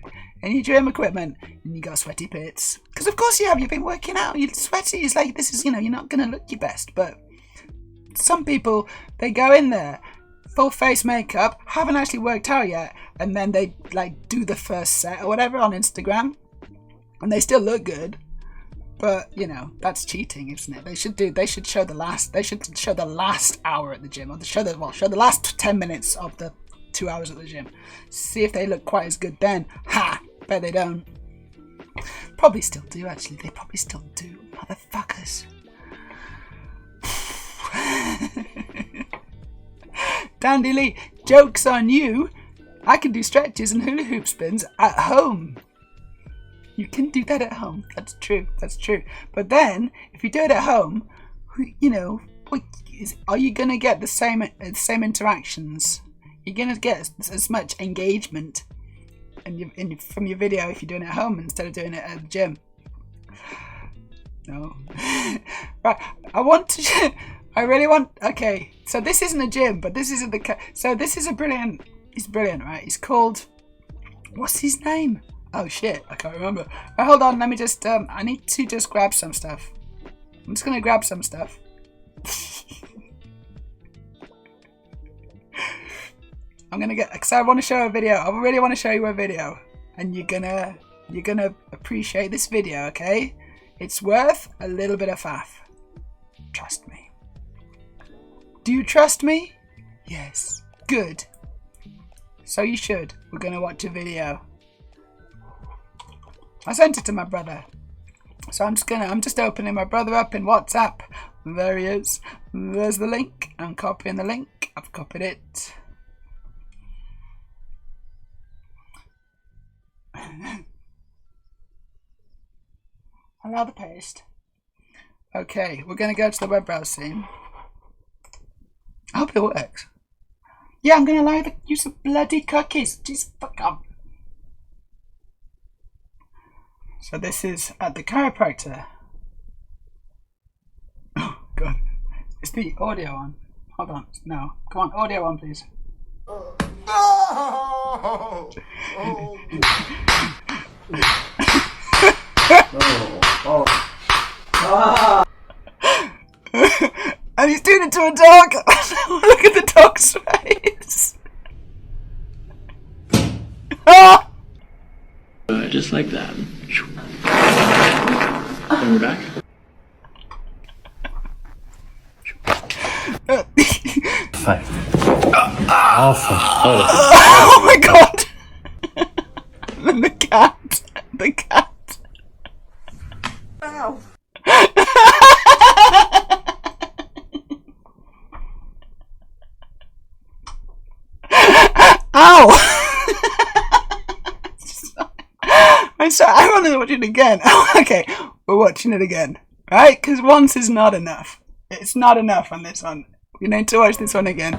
in your gym equipment and you got sweaty pits. Because of course you have. You've been working out. You're sweaty. It's like, this is, you know, you're not going to look your best. But some people, they go in there, full face makeup, haven't actually worked out yet, and then they like do the first set or whatever on Instagram. And they still look good, but you know that's cheating, isn't it? They should show the last hour at the gym, or show the last 10 minutes of the 2 hours at the gym. See if they look quite as good then. Ha! Bet they don't. Probably still do, actually. They probably still do, motherfuckers. Dandy Lee, joke's on you. I can do stretches and hula hoop spins at home. You can do that at home. That's true. That's true. But then, if you do it at home, you know, are you going to get the same interactions? You're going to get as much engagement from your video if you're doing it at home instead of doing it at the gym. No. Right. I really want. Okay. So this isn't a gym, but this isn't so this is a brilliant. He's brilliant, right? He's called. What's his name? Oh shit, I can't remember. Right, hold on, let me just, I need to just grab some stuff. I'm just gonna grab some stuff. I'm gonna because I want to show a video. I really want to show you a video. And you're gonna appreciate this video, okay? It's worth a little bit of faff. Trust me. Do you trust me? Yes. Good. So you should. We're gonna watch a video. I sent it to my brother. So I'm just opening my brother up in WhatsApp. There he is. There's the link. I'm copying the link. I've copied it. Allow the paste. Okay, we're gonna go to the web browser scene. I hope it works. Yeah, I'm gonna use the bloody cookies. Jeez, fuck up. So this is at the chiropractor. Oh god. Is the audio on? Hold on. No. Come on, audio on please. And he's doing it to a dog. Look at the dog's face. Just like that. And we're back. Fine. Awful. Oh my god. And the cat. The cat. Ow. Ow! I'm sorry, I want to watch it again. Oh, okay, we're watching it again. Right? Because once is not enough. It's not enough on this one. We need to watch this one again.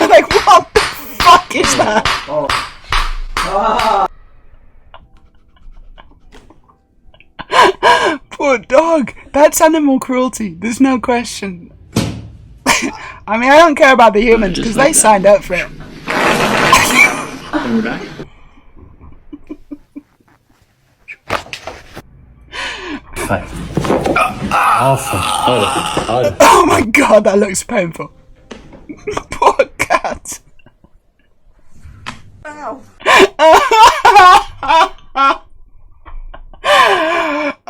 Like, what the fuck is that? Poor dog. That's animal cruelty. There's no question. I mean, I don't care about the humans because they signed up for it. And we're back. Fine. Awful. Oh my god, that looks painful. Poor cat. Ow.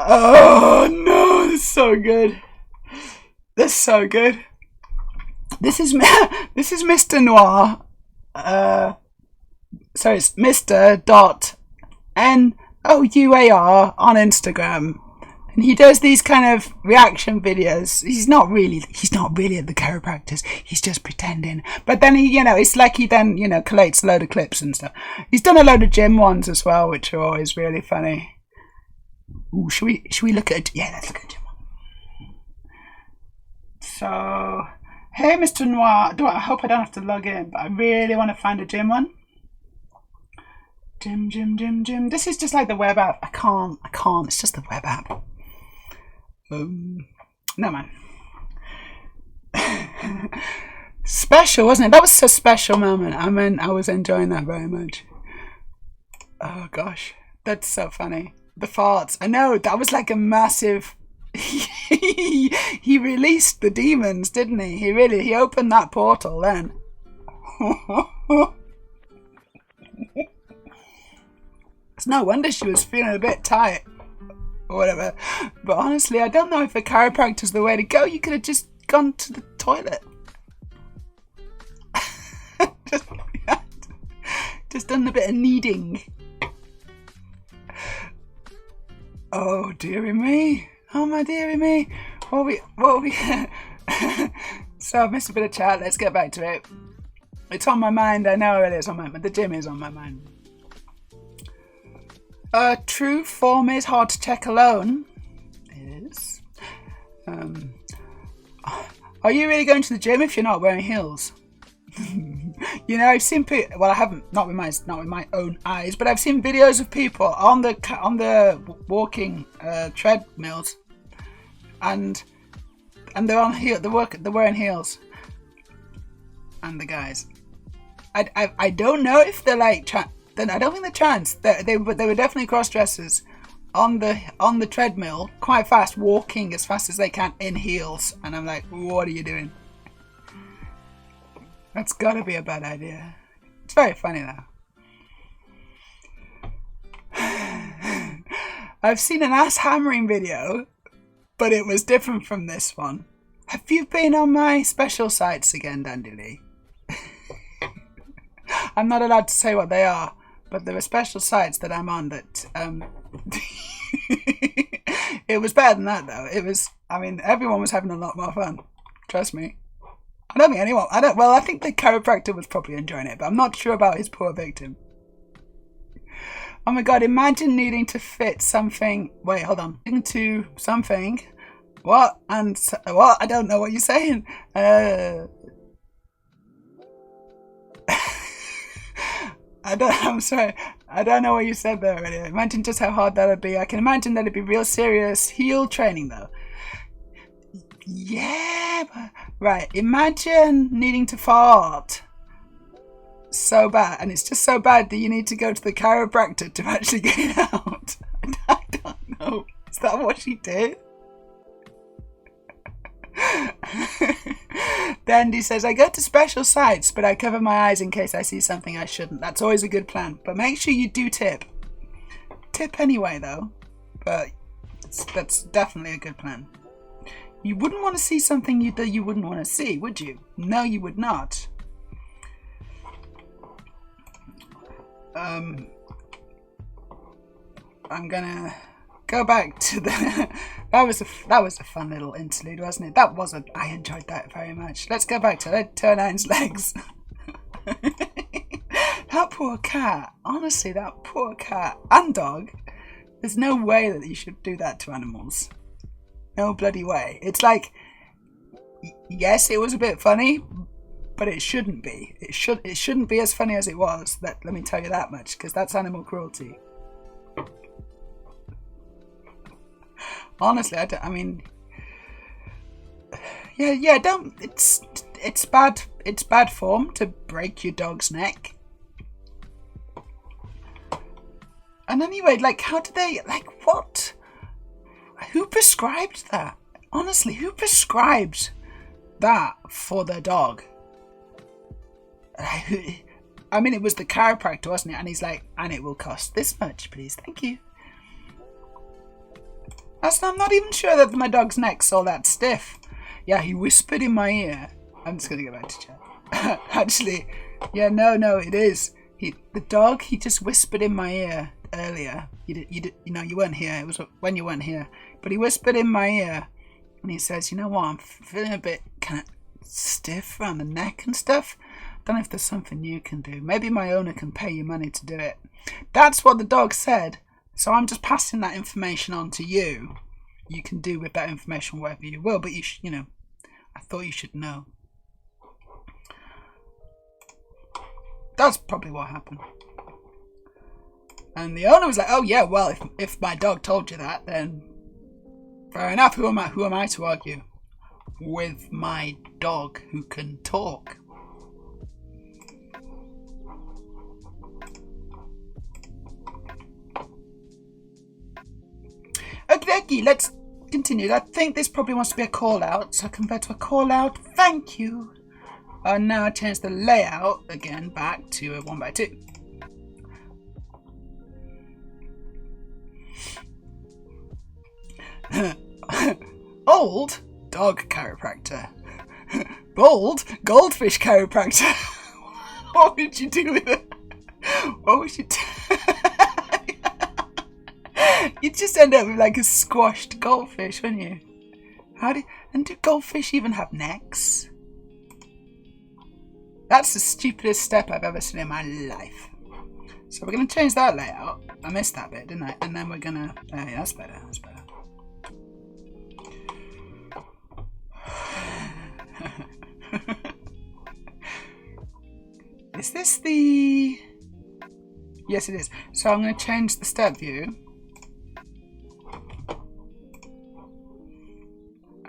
Oh no, this is so good. This is so good. This is Mr. Noir. So it's Mr.NOUAR on Instagram. And he does these kind of reaction videos. He's not really at the chiropractors. He's just pretending. But then he, it's like he then, collates a load of clips and stuff. He's done a load of gym ones as well, which are always really funny. Ooh, should we look at it? Yeah, let's look at a gym one. So, hey, Mr. Noir. I hope I don't have to log in, but I really want to find a gym one. Gym. This is just like the web app. I can't. It's just the web app. No, man. Special, wasn't it? That was a special moment. I mean, I was enjoying that very much. Oh, gosh. That's so funny. The farts. I know, that was like a massive... he released the demons, didn't he? He opened that portal then. It's no wonder she was feeling a bit tight. Or whatever. But honestly, I don't know if a chiropractor's the way to go. You could have just gone to the toilet. just done a bit of kneading. Oh dearie me. Oh my dearie me. What are we So I've missed a bit of chat. Let's get back to it. It's on my mind. I know it is on my mind. The gym is on my mind. True form is hard to check alone. It is. Are you really going to the gym if you're not wearing heels? I've seen people. Well, I haven't, not with my own eyes, but I've seen videos of people on the walking treadmills, and they're on heel. They're wearing heels. And the guys, I don't know if they're like. Then I don't think they're trans. They were definitely cross-dressers on the treadmill, quite fast, walking as fast as they can in heels. And I'm like, what are you doing? That's gotta be a bad idea. It's very funny though. I've seen an ass hammering video, but it was different from this one. Have you been on my special sites again, Dandy Lee? I'm not allowed to say what they are. But there are special sites that I'm on that, it was better than that though. Everyone was having a lot more fun. Trust me. I don't think anyone. Well, I think the chiropractor was probably enjoying it, but I'm not sure about his poor victim. Oh my god! Imagine needing to fit something. Wait, hold on. Into something. What? And what? I don't know what you're saying. I'm sorry. I don't know what you said there already. Imagine just how hard that would be. I can imagine that it'd be real serious heel training though. Yeah, but, right. Imagine needing to fart so bad, and it's just so bad that you need to go to the chiropractor to actually get it out. I don't know. Is that what she did? Then he says, I go to special sites, but I cover my eyes in case I see something I shouldn't. That's always a good plan. But make sure you do tip. Tip anyway, though. But that's definitely a good plan. You wouldn't want to see something that you wouldn't want to see, would you? No, you would not. I'm gonna go back to the. that was a fun little interlude, wasn't it? I enjoyed that very much. Let's go back to ED209's legs. That poor cat. Honestly, that poor cat and dog. There's no way that you should do that to animals. No bloody way. It's like, yes, it was a bit funny, but it shouldn't be. It shouldn't be as funny as it was. Let me tell you that much, because that's animal cruelty. Honestly, don't. It's bad form to break your dog's neck. And anyway, like, how did they, like, what? Who prescribed that? Honestly, who prescribed that for their dog? I mean, it was the chiropractor, wasn't it? And he's like, and it will cost this much, please. Thank you. I'm not even sure that my dog's neck's all that stiff. Yeah, he whispered in my ear. I'm just going to go back to chat. Actually, yeah, no, it is. The dog, he just whispered in my ear earlier. You weren't here. It was when you weren't here. But he whispered in my ear. And he says, you know what, I'm feeling a bit kind of stiff around the neck and stuff. Don't know if there's something you can do. Maybe my owner can pay you money to do it. That's what the dog said. So I'm just passing that information on to you. You can do with that information whatever you will, but I thought you should know. That's probably what happened. And the owner was like, "Oh yeah, well, if my dog told you that, then fair enough. Who am I to argue with my dog who can talk?" Okay, let's continue. I think this probably wants to be a call out, so I convert to a call out. Thank you. Now I change the layout again back to a 1x2. Old dog chiropractor. Bold goldfish chiropractor. What would you do with it? What would you do? You'd just end up with like a squashed goldfish, wouldn't you? Do goldfish even have necks? That's the stupidest step I've ever seen in my life. So we're going to change that layout. I missed that bit, didn't I? And then we're going to... yeah, that's better. That's better. Is this the... Yes, it is. So I'm going to change the step view.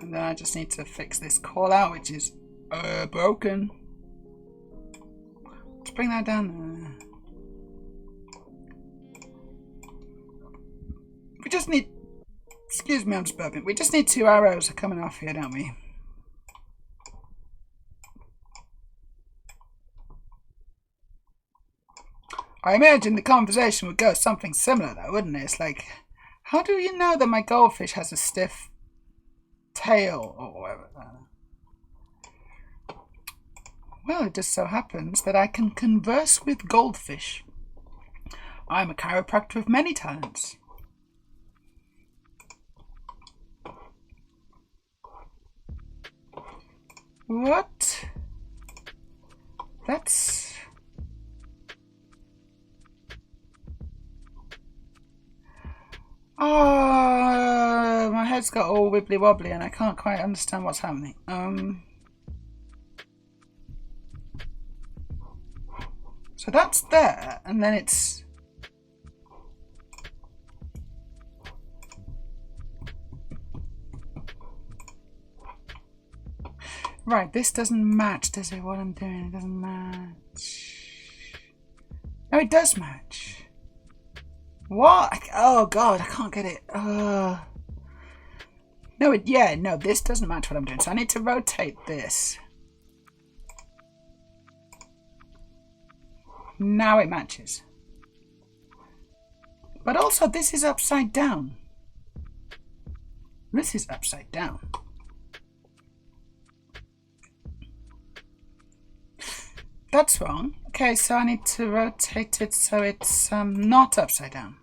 And then I just need to fix this call out, which is broken. Let's bring that down there. We just need... Excuse me, I'm just burping. We just need 2 arrows coming off here, don't we? I imagine the conversation would go something similar though, wouldn't it? It's like, how do you know that my goldfish has a stiff tail or whatever? Well, it just so happens that I can converse with goldfish. I'm a chiropractor of many talents. What? Let's... Oh, my head's got all wibbly wobbly and I can't quite understand what's happening. So that's there, and then it's... Right, this doesn't match, does it? What I'm doing, it doesn't match. No, it does match. What? Oh god, I can't get it. No, no, this doesn't match what I'm doing. So I need to rotate this. Now it matches. But also, this is upside down. This is upside down. That's wrong. Okay, so I need to rotate it so it's not upside down.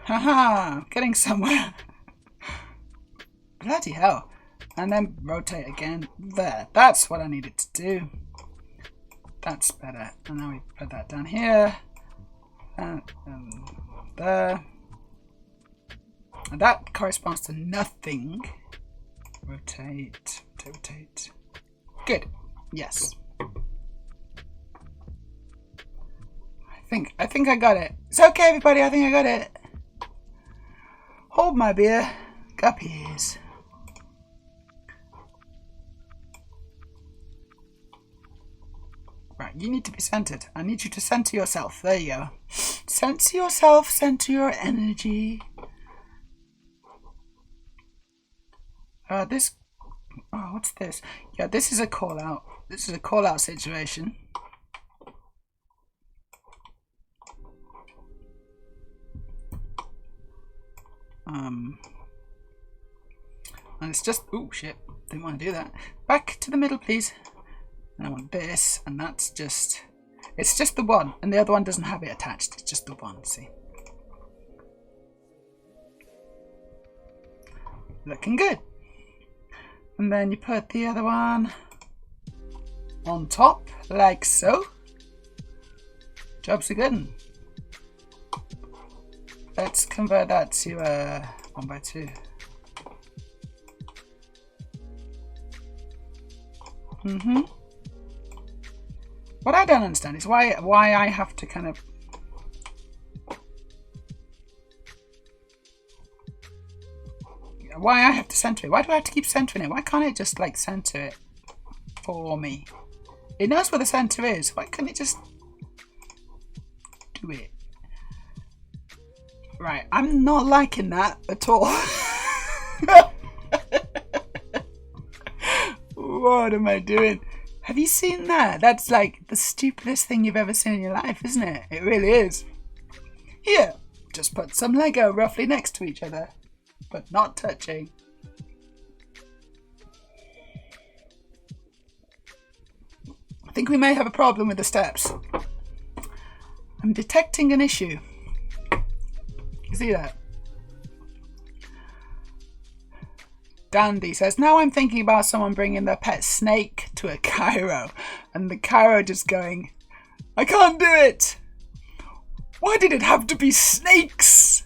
Haha, getting somewhere. Bloody hell. And then rotate again. There, that's what I needed to do. That's better. And now we put that down here. And there. And that corresponds to nothing. Rotate, rotate. Good. Yes. I think I got it. It's okay, everybody. I think I got it. Hold my beer. Guppies. Right, you need to be centered. I need you to center yourself. There you go. Center yourself. Center your energy. This... Oh, what's this? Yeah, this is a call out. This is a call out situation. And it's just... Oh, shit. Didn't want to do that. Back to the middle, please. And I want this, and that's just... It's just the one, and the other one doesn't have it attached. It's just the one, see? Looking good. And then you put the other one on top, like so. Job's a good one. Let's convert that to 1x2. What I don't understand is why I have to kind of... Why I have to center it? Why do I have to keep centering it? Why can't it just like center it for me? It knows where the center is. Why can't it just do it? Right, I'm not liking that at all. What am I doing? Have you seen that? That's like the stupidest thing you've ever seen in your life, isn't it? It really is. Here, just put some Lego roughly next to each other, but not touching. I think we may have a problem with the steps. I'm detecting an issue. You see that? Dandy says, now I'm thinking about someone bringing their pet snake to a chiro and the chiro just going, I can't do it. Why did it have to be snakes?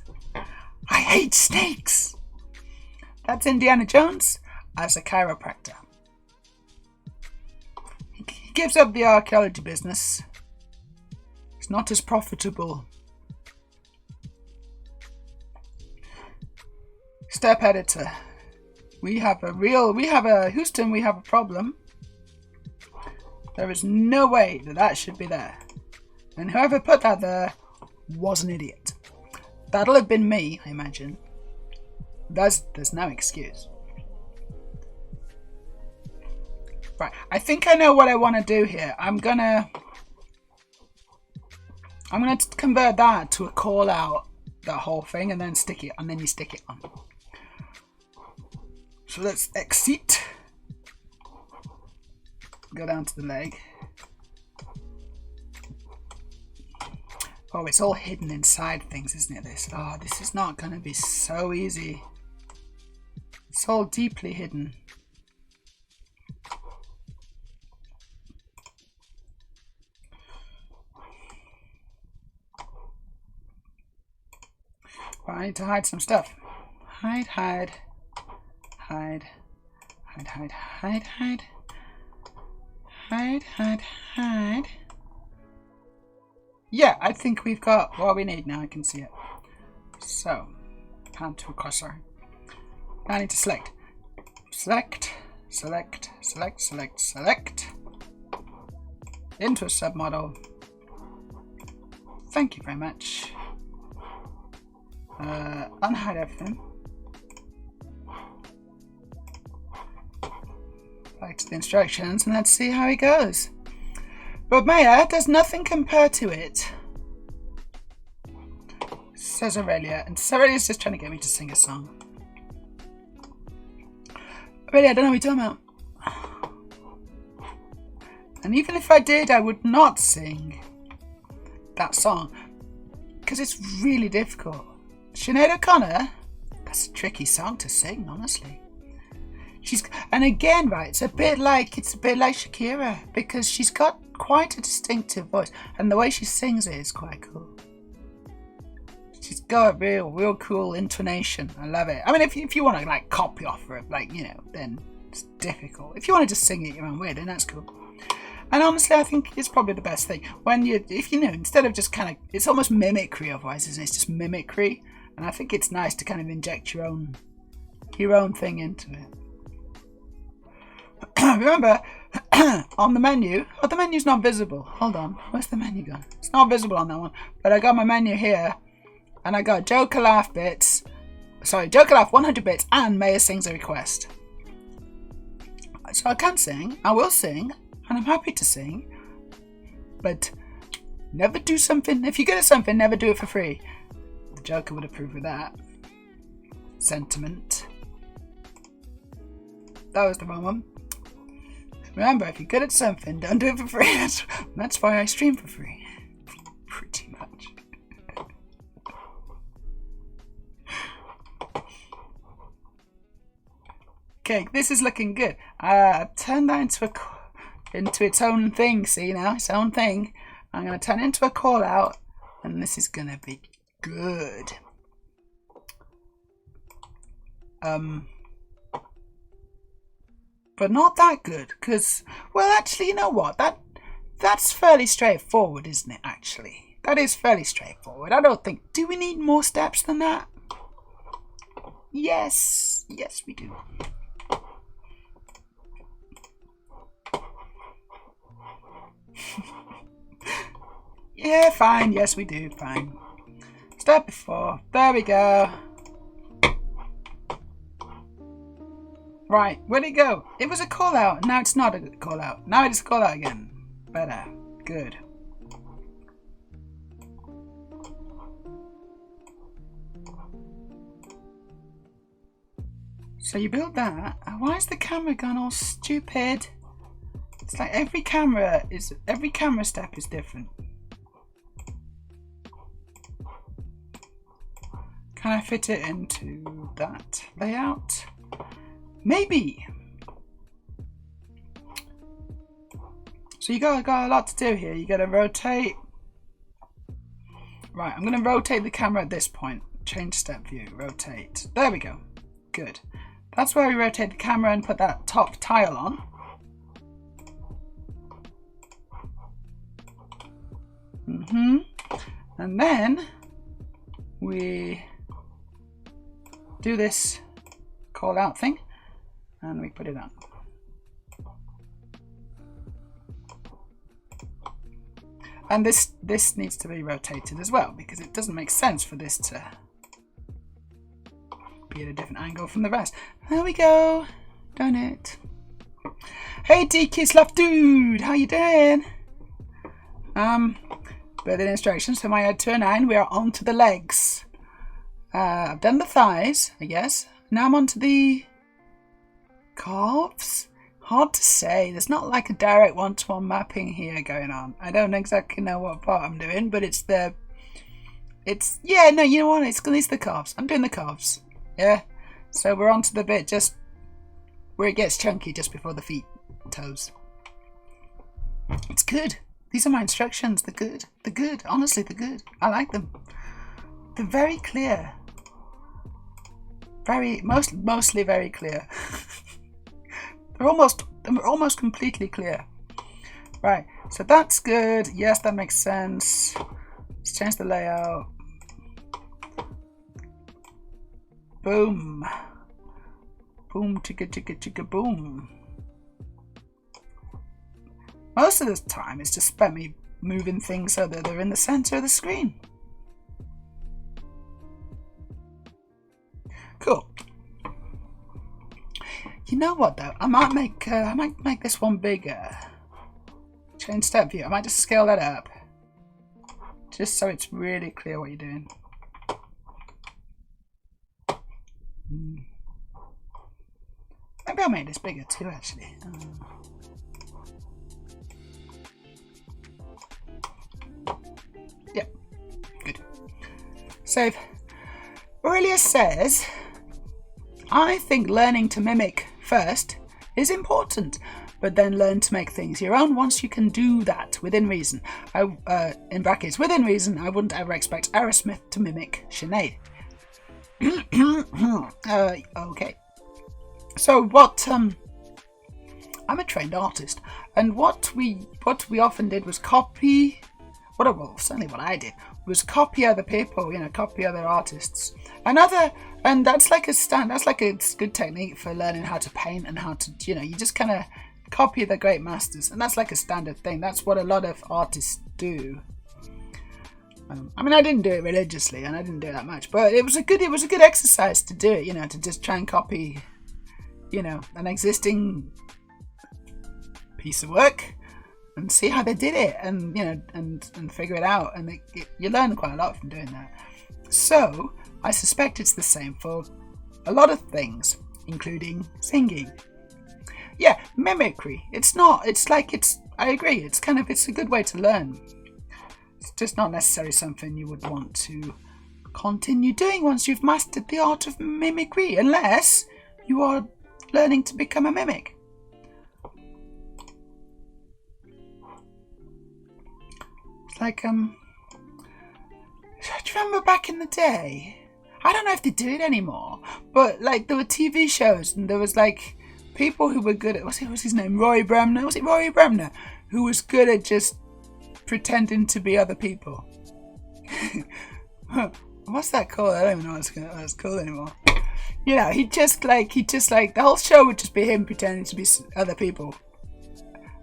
I hate snakes. That's Indiana Jones as a chiropractor. He gives up the archaeology business. It's not as profitable. Step editor. Houston, we have a problem. There is no way that should be there. And whoever put that there was an idiot. That'll have been me, I imagine. There's no excuse. Right, I think I know what I want to do here. I'm gonna convert that to a call out, that whole thing, and then stick it, and then you stick it on. So let's exit. Go down to the leg. Oh, it's all hidden inside things, isn't it, this? Oh, this is not going to be so easy. It's all deeply hidden. Well, I need to hide some stuff. Hide, hide, hide, hide, hide, hide, hide, hide, hide, hide. Yeah, I think we've got what we need now. I can see it. So, pan to across. Sorry. I need to select. Select, select, select, select, select. Into a submodel. Thank you very much. Unhide everything. Back to the instructions and let's see how it goes. But Meja does nothing compare to it, says Aurelia. And Aurelia's just trying to get me to sing a song. Aurelia, I don't know what you're talking about. And even if I did, I would not sing that song because it's really difficult. Sinead O'Connor, that's a tricky song to sing, honestly. And again, right, it's a bit like Shakira because she's got quite a distinctive voice, and the way she sings it is quite cool. She's got a real cool intonation. I love it. I mean, if you want to like copy off her, like, you know, then it's difficult. If you want to just sing it your own way, then that's cool. And honestly, I think it's probably the best thing when if you know, instead of just kind of, it's almost mimicry otherwise, isn't it? It's just mimicry, and I think it's nice to kind of inject your own thing into it. Remember, on the menu, the menu's not visible. Hold on, where's the menu gone? It's not visible on that one, but I got my menu here, and I got Joker Laugh bits. Sorry, Joker Laugh 100 bits, and Meja sings a request. So I can sing, I will sing, and I'm happy to sing, but never do something. If you're good at something, never do it for free. The Joker would approve of that. Sentiment. That was the wrong one. Remember, if you're good at something, don't do it for free. That's why I stream for free. Pretty much. Okay, this is looking good. Turn that into its own thing. See now, its own thing. I'm going to turn it into a call out, and this is going to be good. But not that good, because, well, actually, you know what? That's fairly straightforward, isn't it, actually? That is fairly straightforward. I don't think... Do we need more steps than that? Yes. Yes, we do. Yeah, fine. Yes, we do. Fine. Step before. There we go. Right, where'd it go? It was a call out. Now it's not a call out. Now it's a call out again. Better. Good. So you build that. Why is the camera gone all stupid? It's like every camera step is different. Can I fit it into that layout? Maybe. So you got a lot to do here. You got to rotate. Right, I'm going to rotate the camera at this point. Change step view. Rotate. There we go. Good. That's where we rotate the camera and put that top tile on. And then we do this call out thing. And we put it on. And this needs to be rotated as well, because it doesn't make sense for this to be at a different angle from the rest. There we go. Done it. Hey DK Sluff Dude, how you doing? Building instructions for my ED209. We are on to the legs. I've done the thighs, I guess. Now I'm on to the calves? Hard to say. There's not like a direct one-to-one mapping here going on. I don't exactly know what part I'm doing, but yeah, no, you know what? It's the calves. I'm doing the calves. Yeah. So we're on to the bit just where it gets chunky just before the feet, toes. It's good. These are my instructions. They're good. They're good. Honestly, they're good. I like them. They're very clear. mostly very clear. they're almost completely clear. Right, so that's good. Yes, that makes sense. Let's change the layout. Boom. Boom, chicka, chicka, chicka, boom. Most of the time, it's just spent me moving things so that they're in the center of the screen. Cool. You know what though? I might make this one bigger. Change step view. I might just scale that up, just so it's really clear what you're doing. Maybe I'll make this bigger too, actually. Yeah, good. Save. Aurelia says, I think learning to mimic first is important, but then learn to make things your own once you can do that within reason. In brackets, within reason, I wouldn't ever expect Aerosmith to mimic Sinead. Okay. So what? I'm a trained artist, and what we often did was copy. Certainly what I did was copy other people, copy other artists, and that's like a good technique for learning how to paint and how to, you just kind of copy the great masters, and that's like a standard thing. That's what a lot of artists do. I mean, I didn't do it religiously, and I didn't do it that much, but it was a good exercise to do it. To just try and copy, an existing piece of work and see how they did it, and and figure it out, and you learn quite a lot from doing that. So I suspect it's the same for a lot of things, including singing. Yeah, mimicry. I agree. It's a good way to learn. It's just not necessarily something you would want to continue doing once you've mastered the art of mimicry, unless you are learning to become a mimic. It's like, do you remember back in the day? I don't know if they do it anymore, but like there were TV shows and there was like people who were good at, what's his name? Roy Bremner? Was it Roy Bremner? Who was good at just pretending to be other people. What's that called? I don't even know what it's called anymore. He just like the whole show would just be him pretending to be other people,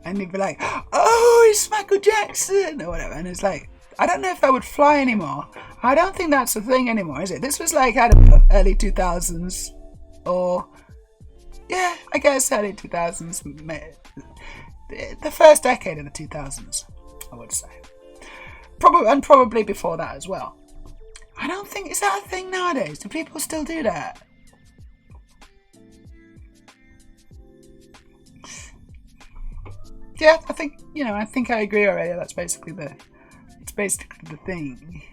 and he'd be like, "Oh, it's Michael Jackson" or whatever, and it's like, I don't know if that would fly anymore. I don't think that's a thing anymore, is it? This was like, I don't know, early 2000s, or yeah, I guess early 2000s, the first decade of the 2000s, I would say. Probably before that as well. I don't think, is that a thing nowadays? Do people still do that? Yeah, I think I agree already. That's basically the thing.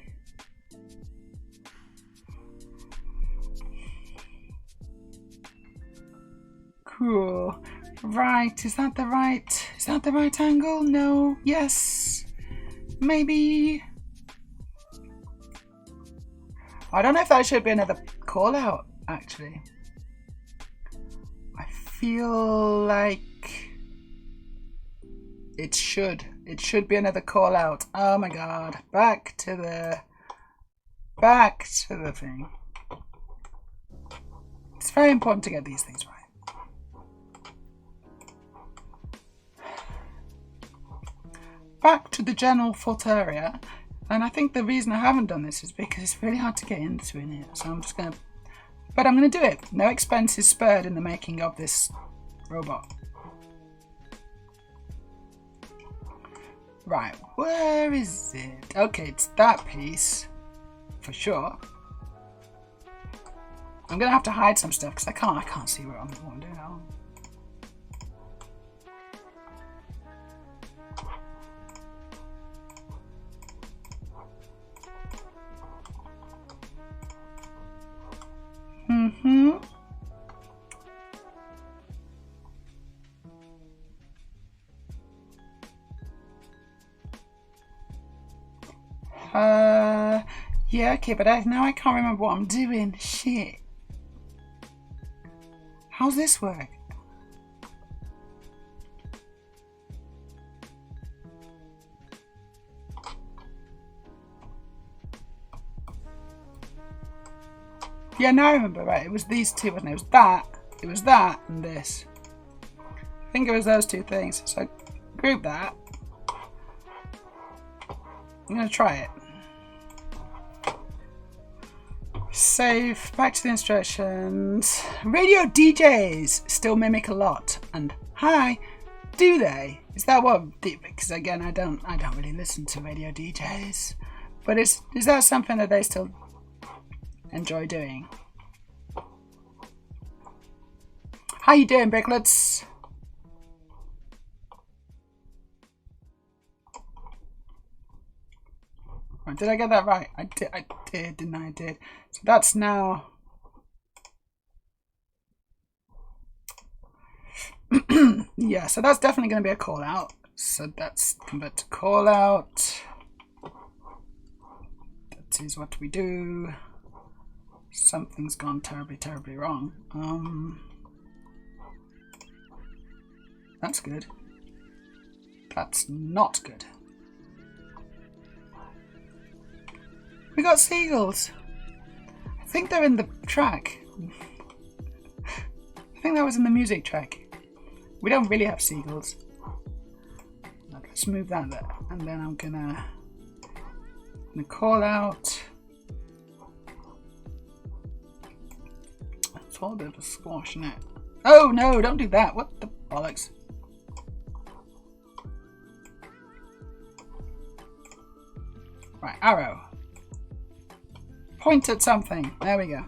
Cool. Right, is that the right angle? No. Yes. Maybe. I don't know if that should be another call out, actually. I feel like it should be another call out. Oh my god. Back to the thing. It's very important to get these things right. Back to the general foot area, and I think the reason I haven't done this is because it's really hard to get into in here, so I'm gonna do it. No expense is spared in the making of this robot. Right, where is it? Okay, it's that piece for sure. I'm gonna have to hide some stuff because I can't see what I'm doing now. Yeah, okay, but now I can't remember what I'm doing. Shit. How's this work? Yeah, now I remember, right, it was these two, wasn't it? It was that, and this. I think it was those two things. So group that. I'm gonna try it. Save, back to the instructions. Radio DJs still mimic a lot. And hi, do they? Is that what? Because again, I don't really listen to radio DJs. But is that something that they still enjoy doing? How you doing, Bricklets? Right, did I get that right? I did, didn't I? I did. So that's now. Yeah, so that's definitely going to be a call out. So that's convert to call out. That is what we do. Something's gone terribly, terribly wrong. That's good. That's not good. We got seagulls. I think they're in the track. I think that was in the music track. We don't really have seagulls. Let's move that there. And then I'm gonna call out. It's all a bit of a squash, isn't it? Oh no, don't do that. What the bollocks? Right, arrow. Point at something. There we go.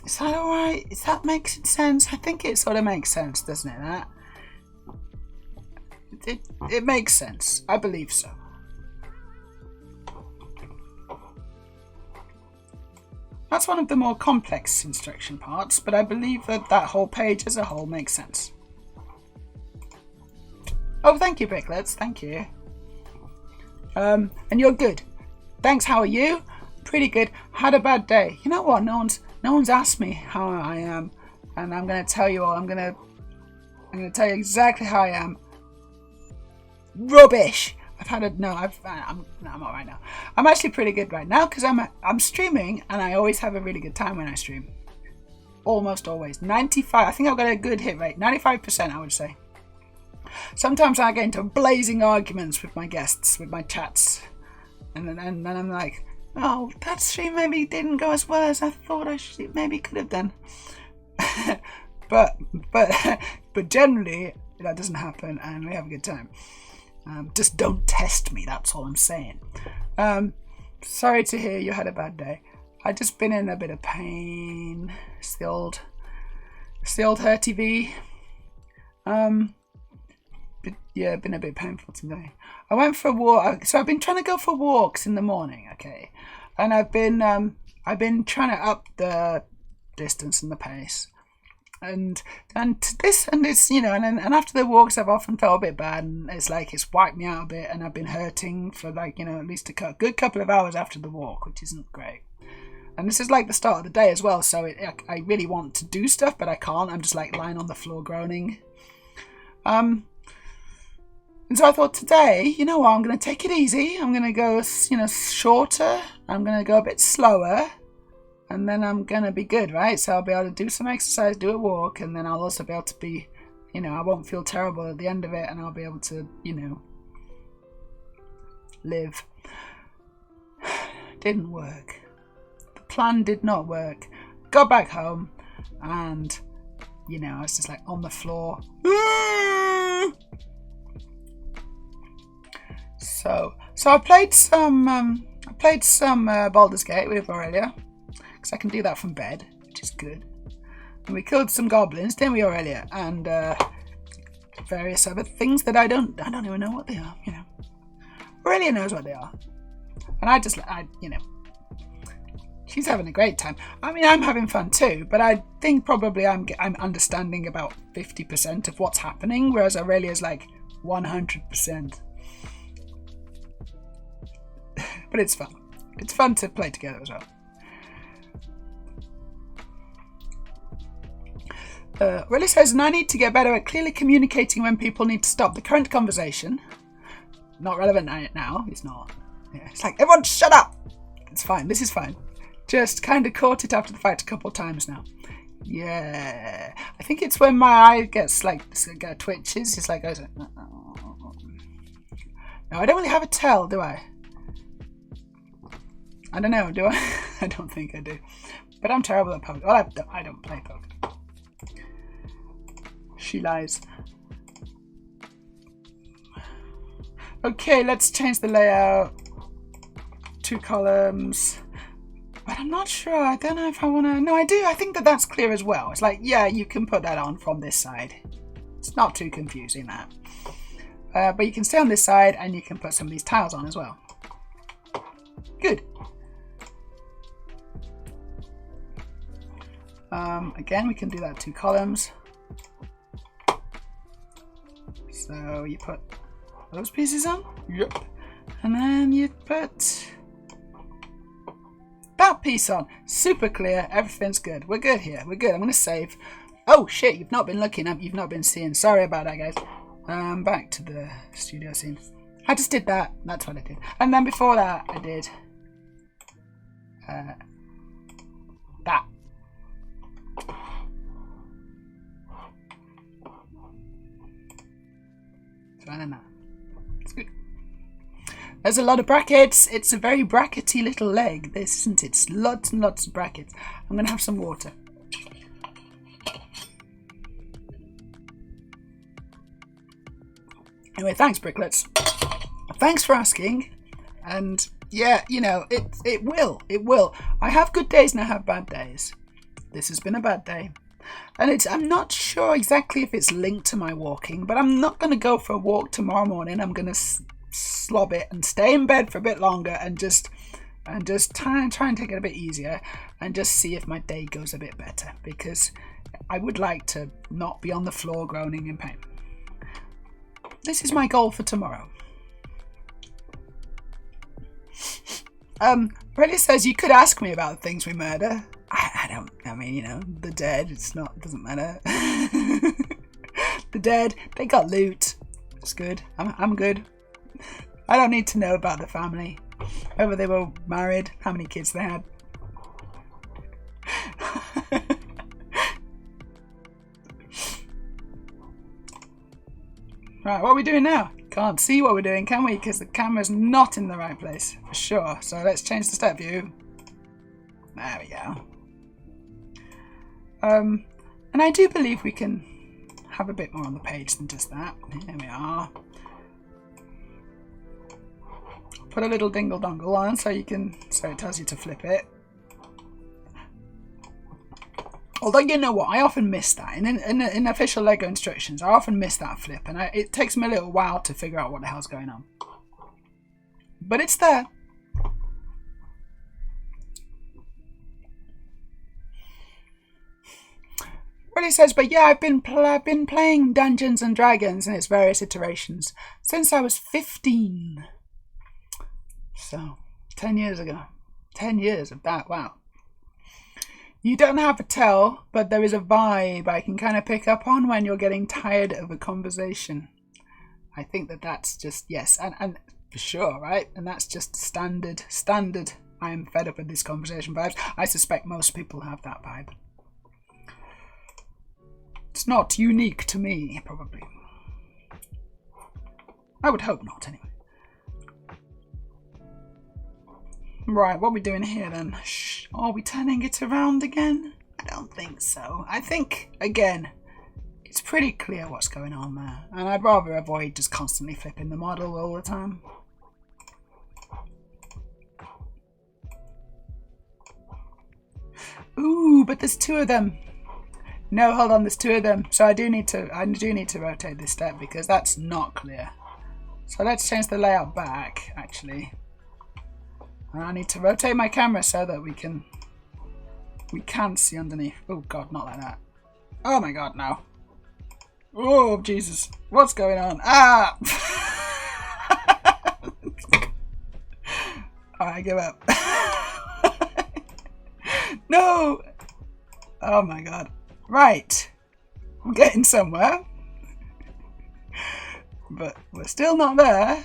Is that alright? Is that making sense? I think it sort of makes sense, doesn't it? That it makes sense. I believe so. That's one of the more complex instruction parts, but I believe that that whole page as a whole makes sense. Oh, thank you, Bricklets. Thank you. And you're good. Thanks. How are you? Pretty good. Had a bad day. You know what? No one's asked me how I am, and I'm gonna tell you all. I'm gonna tell you exactly how I am. Rubbish. I'm all right now. I'm actually pretty good right now because I'm streaming, and I always have a really good time when I stream. Almost always. 95. I think I've got a good hit rate. 95%, I would say. Sometimes I get into blazing arguments with my guests, with my chats, and then I'm like, oh, that stream maybe didn't go as well as I thought it maybe could have done. but generally that doesn't happen, and we have a good time. Just don't test me. That's all I'm saying. Sorry to hear you had a bad day. I've just been in a bit of pain. It's the old hurty V. Yeah, been a bit painful today. I went for a walk. So I've been trying to go for walks in the morning, okay? And I've been trying to up the distance and the pace. And this, you know, and after the walks I've often felt a bit bad, and it's like it's wiped me out a bit, and I've been hurting for like, you know, at least a good couple of hours after the walk, which isn't great. And this is like the start of the day as well, so I really want to do stuff, but I can't. I'm just like lying on the floor groaning. And so I thought today, you know what, I'm going to take it easy. I'm going to go, you know, shorter. I'm going to go a bit slower. And then I'm going to be good, right? So I'll be able to do some exercise, do a walk. And then I'll also be able to be, you know, I won't feel terrible at the end of it. And I'll be able to, you know, live. Didn't work. The plan did not work. Got back home. And, you know, I was just like on the floor. So I played some Baldur's Gate with Aurelia, because I can do that from bed, which is good. And we killed some goblins, didn't we, Aurelia? And various other things that I don't even know what they are. You know, Aurelia knows what they are, and you know, she's having a great time. I mean, I'm having fun too, but I think probably I'm understanding about 50% of what's happening, whereas Aurelia's like 100%. But it's fun. It's fun to play together as well. Really says, and I need to get better at clearly communicating when people need to stop the current conversation. Not relevant now. It's not. Yeah, it's like, everyone shut up! It's fine. This is fine. Just kind of caught it after the fact a couple times now. Yeah. I think it's when my eye gets like twitches. It's like, goes. No, I don't really have a tell, do I? I don't know, do I? I don't think I do. But I'm terrible at poker. Well, I don't play poker. She lies. Okay, let's change the layout. 2 columns. But I'm not sure. I don't know if I want to... No, I do. I think that that's clear as well. It's like, yeah, you can put that on from this side. It's not too confusing, that. But you can stay on this side and you can put some of these tiles on as well. Good. Again, we can do that 2 columns. So you put those pieces on. Yep. And then you put that piece on. Super clear. Everything's good. We're good here. We're good. I'm going to save. Oh, shit. You've not been looking up. You've not been seeing. Sorry about that, guys. Back to the studio scene. I just did that. That's what I did. And then before that, I did that. So I don't know. It's good. There's a lot of brackets. It's a very brackety little leg. This isn't it? It's lots and lots of brackets. I'm going to have some water. Anyway, thanks, Bricklets. Thanks for asking. And yeah, you know, it will. I have good days and I have bad days. This has been a bad day. And I'm not sure exactly if it's linked to my walking, but I'm not going to go for a walk tomorrow morning. I'm going to slob it and stay in bed for a bit longer and just try and take it a bit easier and just see if my day goes a bit better, because I would like to not be on the floor groaning in pain. This is my goal for tomorrow. Reddit says you could ask me about things we murder. I mean, you know, the dead, it doesn't matter. The dead, they got loot. It's good. I'm good. I don't need to know about the family. Whether they were married, how many kids they had. Right, what are we doing now? Can't see what we're doing, can we? Because the camera's not in the right place, for sure. So let's change the step view. There we go. And I do believe we can have a bit more on the page than just that. There we are. Put a little dingle dongle on so it tells you to flip it. Although, you know what, I often miss that. In official LEGO instructions, I often miss that flip, and it takes me a little while to figure out what the hell's going on. But it's there. Really says, but yeah, I've been playing Dungeons and Dragons in its various iterations since I was 15. So, 10 years ago. 10 years of that, wow. You don't have a tell, but there is a vibe I can kind of pick up on when you're getting tired of a conversation. I think that's just, yes, and for sure, right? And that's just standard, I am fed up with this conversation vibes. I suspect most people have that vibe. It's not unique to me, probably. I would hope not, anyway. Right, what are we doing here then? Are we turning it around again? I don't think so. I think, again, it's pretty clear what's going on there. And I'd rather avoid just constantly flipping the model all the time. Ooh, but there's 2 of them. No, hold on, there's 2 of them. So I do need to rotate this step because that's not clear. So let's change the layout back, actually. And I need to rotate my camera so that we can see underneath. Oh god, not like that. Oh my god, no. Oh Jesus, what's going on? Ah! I give up. No! Oh my god. Right. I'm getting somewhere. But we're still not there.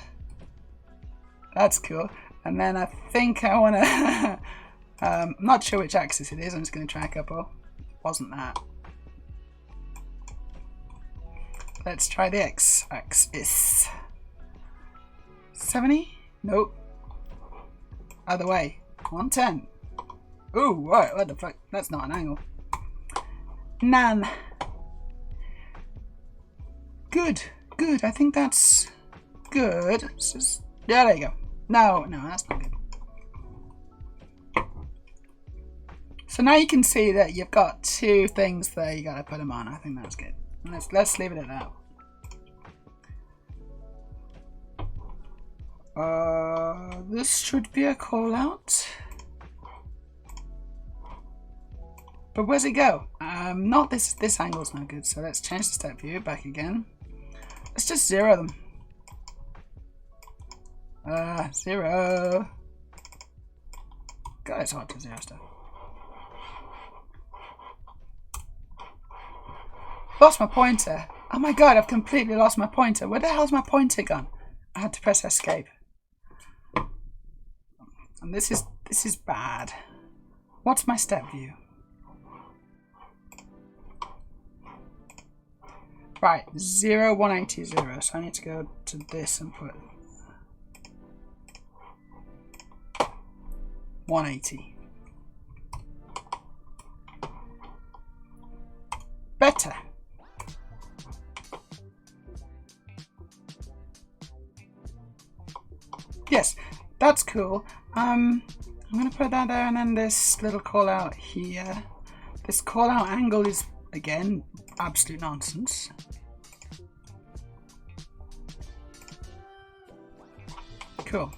That's cool. And then I think I want to... I'm not sure which axis it is. I'm just going to try a couple. Wasn't that. Let's try the x-axis. 70? Nope. Other way. 110. Ooh, right, what the fuck? That's not an angle. Nan. Good, good. I think that's good. Just, yeah, there you go. No, that's not good. So now you can see that you've got two things there. You got to put them on. I think that's good. Let's leave it at that. This should be a call out. But where's it go? Not this angle's no good, so let's change the step view back again. Let's just zero them. 0. God, it's hard to zero stuff. Lost my pointer. Oh my god, I've completely lost my pointer. Where the hell's my pointer gone? I had to press escape. And this is bad. What's my step view? Right, 0, 180, 0. So I need to go to this and put 180. Better. Yes, that's cool. I'm gonna put that there, and then this little call out here. This call out angle is again absolute nonsense. Cool.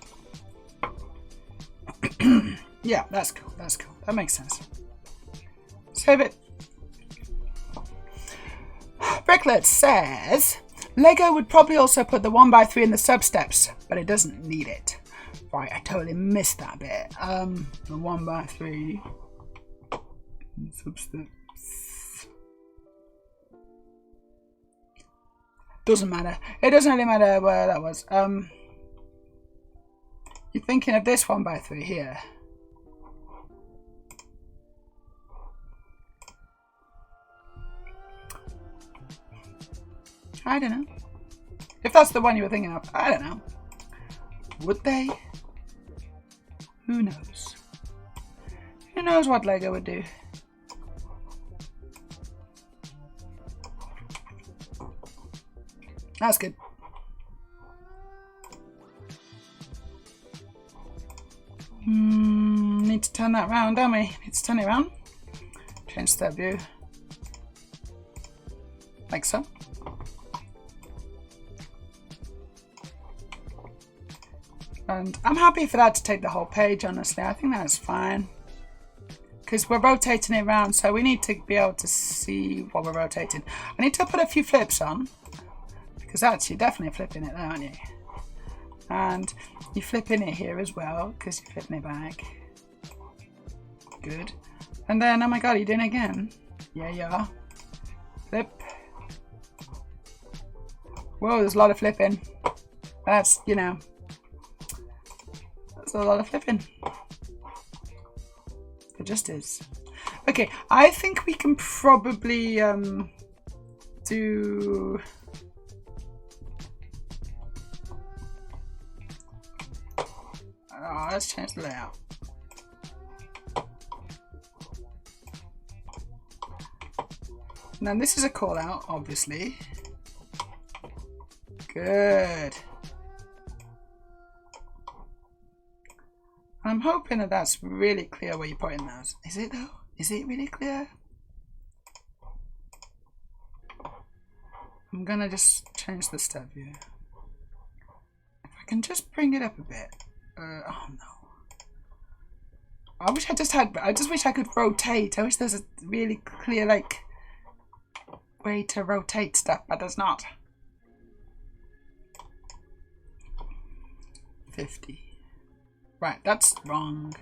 Yeah, that's cool. That's cool. That makes sense. Save it. Bricklet says Lego would probably also put the 1x3 in the sub steps, but it doesn't need it. Right, I totally missed that bit. The 1x3 sub steps. Doesn't matter. It doesn't really matter where that was. You're thinking of this 1x3 here. I don't know. If that's the one you were thinking of, I don't know. Would they? Who knows? Who knows what Lego would do? That's good. Need to turn that round, don't we? Need to turn it around. Change step view. Like so. And I'm happy for that to take the whole page, honestly. I think that's fine. Because we're rotating it around, so we need to be able to see what we're rotating. I need to put a few flips on. Because you're definitely flipping it there, aren't you? And you're flipping it here as well, because you're flipping it back. Good. And then, oh my god, are you doing it again? Yeah, you are. Flip. Whoa, there's a lot of flipping. That's, you know, that's a lot of flipping. It just is. Okay, I think we can probably do... Oh, let's change the layout. Now this is a call out, obviously. Good. I'm hoping that that's really clear where you're putting those. Is it though? Is it really clear? I'm gonna just change the step view. If I can just bring it up a bit. Oh no. I just wish I could rotate. I wish there's a really clear, like, way to rotate stuff, but there's not. 50. Right, that's wrong.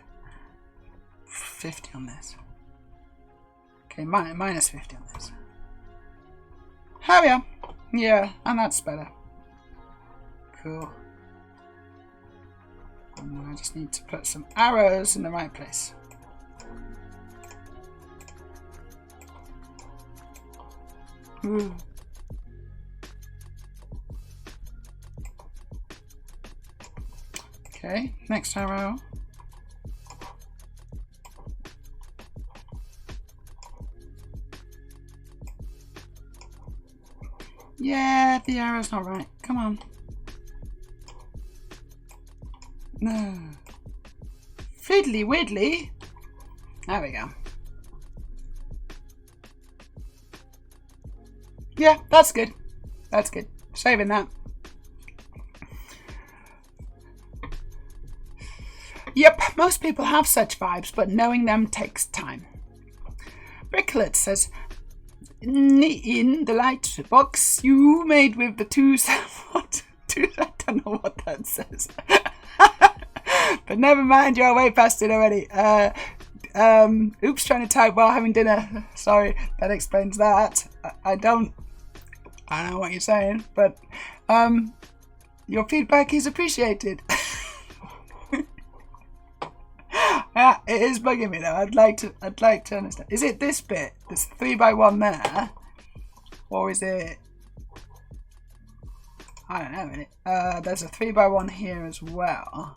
50 on this. Okay, minus 50 on this. Oh yeah. Yeah, and that's better. Cool. And then I just need to put some arrows in the right place. Ooh. Okay, next arrow. Yeah, the arrow's not right. Come on. No. Fiddly widdly. There we go. Yeah, that's good. That's good. Saving that. Yep, most people have such vibes, but knowing them takes time. Bricklet says, in the light box you made with the two... What? I don't know what that says. But never mind, you're way past it already. Oops, trying to type while having dinner. Sorry, that explains that. I don't know what you're saying, but your feedback is appreciated. Yeah, it is bugging me though. I'd like to understand. Is it this bit? This 3x1 there, or is it? I don't know. Really. There's a 3x1 here as well.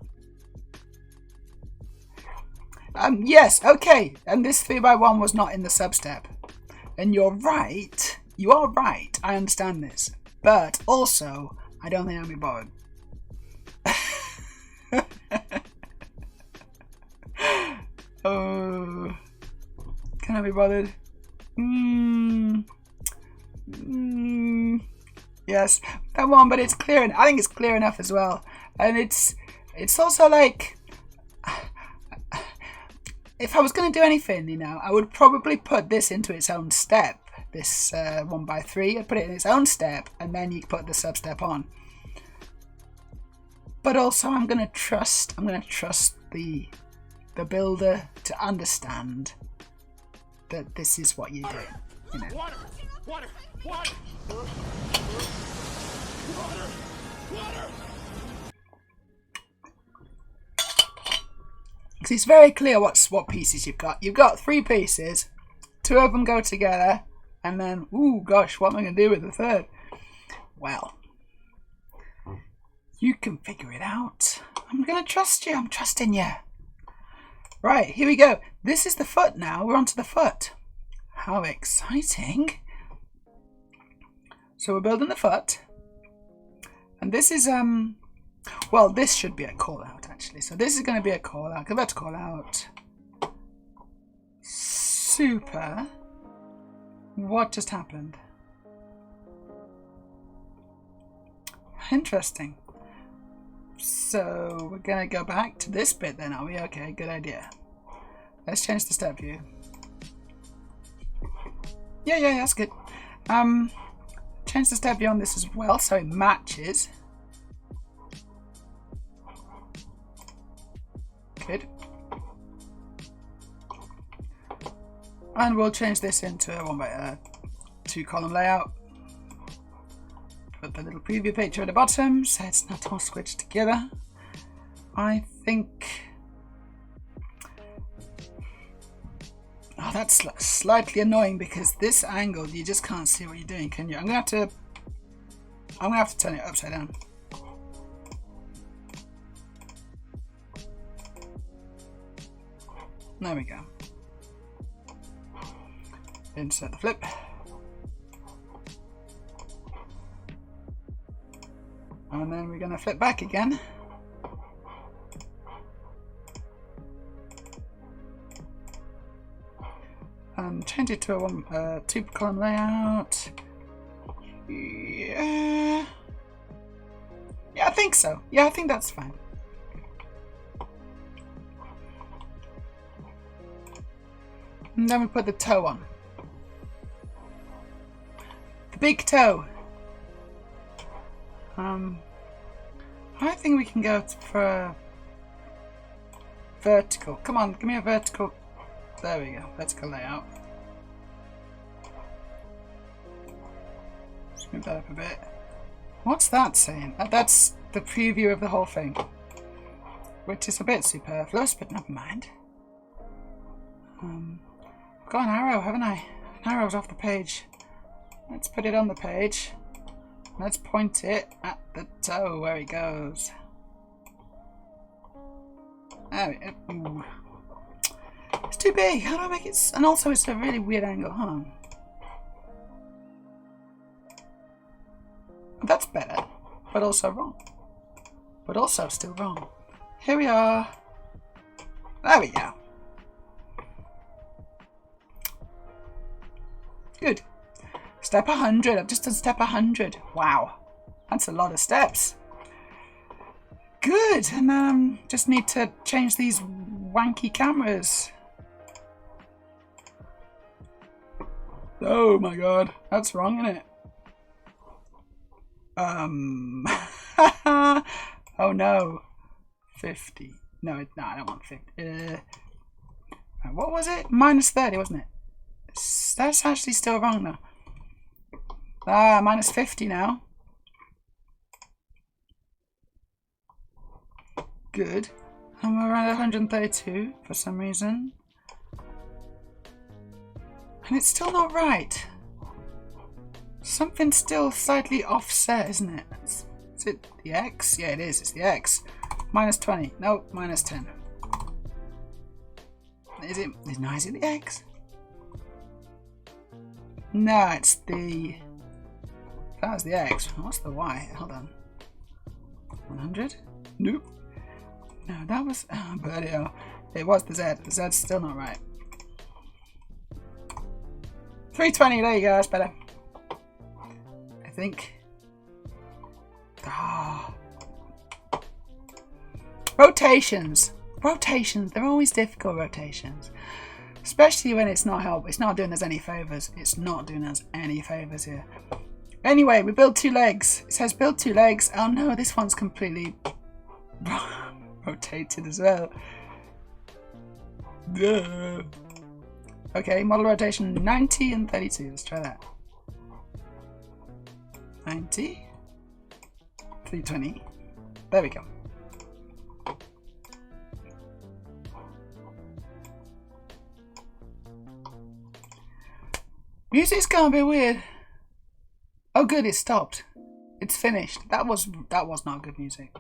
Yes, okay. And this 3x1 was not in the sub-step. And you're right. You are right. I understand this. But also, I don't think I'll be bothered. Oh, can I be bothered? Yes, that one, but it's clear. I think it's clear enough as well. And it's also like, if I was going to do anything, you know, I would probably put this into its own step. This 1x3, I'd put it in its own step, and then you put the sub step on. But also, I'm going to trust the builder to understand that this is what you're doing. You know. Water. Because it's very clear what pieces you've got. You've got 3 pieces, 2 of them go together, and then, ooh, gosh, what am I going to do with the third? Well, you can figure it out. I'm going to trust you. I'm trusting you. Right, here we go. This is the foot now. We're onto the foot. How exciting. So we're building the foot. And this is, well, this should be a call out actually. So this is going to be a call out. Let's call out. Super. What just happened? Interesting. So we're going to go back to this bit then, are we? Okay, good idea. Let's change the step view. Yeah, that's good. Change the step view on this as well so it matches. Good. And we'll change this into a 1x2 column layout. Put the little preview picture at the bottom so it's not all squished together. I think... Oh, that's slightly annoying because this angle you just can't see what you're doing, can you? I'm gonna have to turn it upside down. There we go. Insert the flip. And then we're going to flip back again. And change it to a 2 column layout. Yeah, I think so. Yeah, I think that's fine. And then we put the toe on. The big toe. I think we can go for vertical. Come on, give me a vertical. There we go. Vertical layout. Let's move that up a bit. What's that saying? That's the preview of the whole thing. Which is a bit superfluous, but never mind. I've got an arrow, haven't I? An arrow's off the page. Let's put it on the page. Let's point it at the toe where it goes. Ooh. It's too big. How do I make it? And also, it's a really weird angle, huh? That's better, but also wrong. But also still wrong. Here we are. There we go. Good. Step 100. I've just done step 100. Wow. That's a lot of steps. Good. And just need to change these wanky cameras. Oh my god. That's wrong, isn't it? Oh no. 50. No, I don't want 50. What was it? Minus 30, wasn't it? That's actually still wrong though. Minus 50 now. Good. I'm around 132 for some reason. And it's still not right. Something's still slightly offset, isn't it? Is it the X? Yeah, it is. It's the X. Minus 20. No, minus 10. Is it? No, is it the X? No, it's the... That was the X. What's the Y? Hold on. 100? Nope. No, that was... Oh, bloody hell. It was the Z. The Z's still not right. 320. There you go. That's better. I think. Ah. Rotations. Rotations. They're always difficult rotations. Especially when it's not help. It's not doing us any favours. It's not doing us any favours here. Anyway, we build 2 legs. It says build 2 legs. Oh no, this one's completely rotated as well. Duh. Okay, model rotation 90 and 32. Let's try that. 90. 320. There we go. Music's gonna be weird. Oh good, it stopped. It's finished. That was not good music.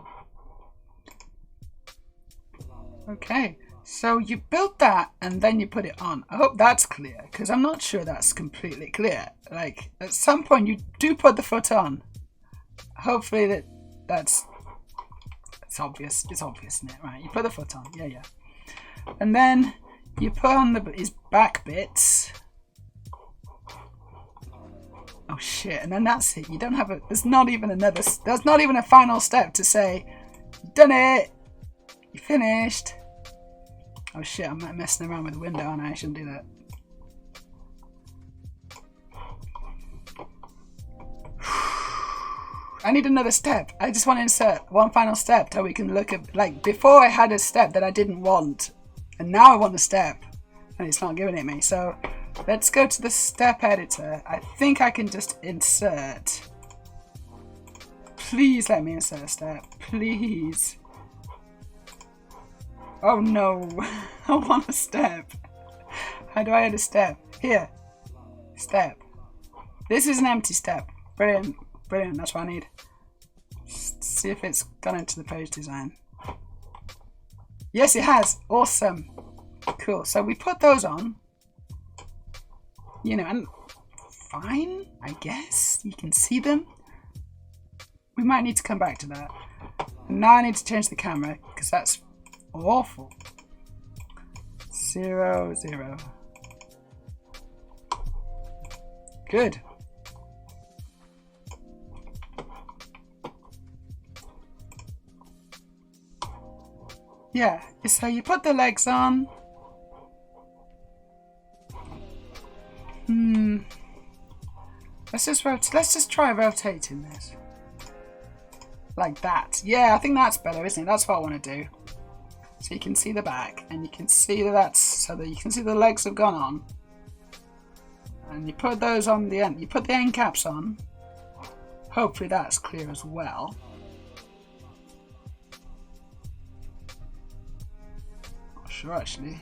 Okay, so you built that and then you put it on. I hope that's clear, because I'm not sure that's completely clear. Like, at some point you do put the foot on. Hopefully that's obvious. It's obvious, isn't it? Right, you put the foot on. Yeah. And then you put on his back bits. Oh shit, and then that's it. You don't have there's not even a final step to say, done it, you finished. Oh shit, I'm messing around with the window and I shouldn't do that. I need another step. I just want to insert one final step so we can look at, like, before I had a step that I didn't want, and now I want a step, and it's not giving it me, so let's go to the step editor. I think I can just insert. Please let me insert a step. Please. Oh no. I want a step. How do I add a step? Here. Step. This is an empty step. Brilliant. Brilliant. That's what I need. See if it's gone into the page design. Yes, it has. Awesome. Cool. So we put those on. You know, and fine, I guess. You can see them. We might need to come back to that. And now I need to change the camera, because that's awful. 0, 0. Good. Yeah, so you put the legs on. Let's just try rotating this. Like that. Yeah, I think that's better, isn't it? That's what I want to do. so you can see the back, and you can see so that you can see the legs have gone on. And you put those on the end. You put the end caps on. Hopefully that's clear as well. Not sure actually.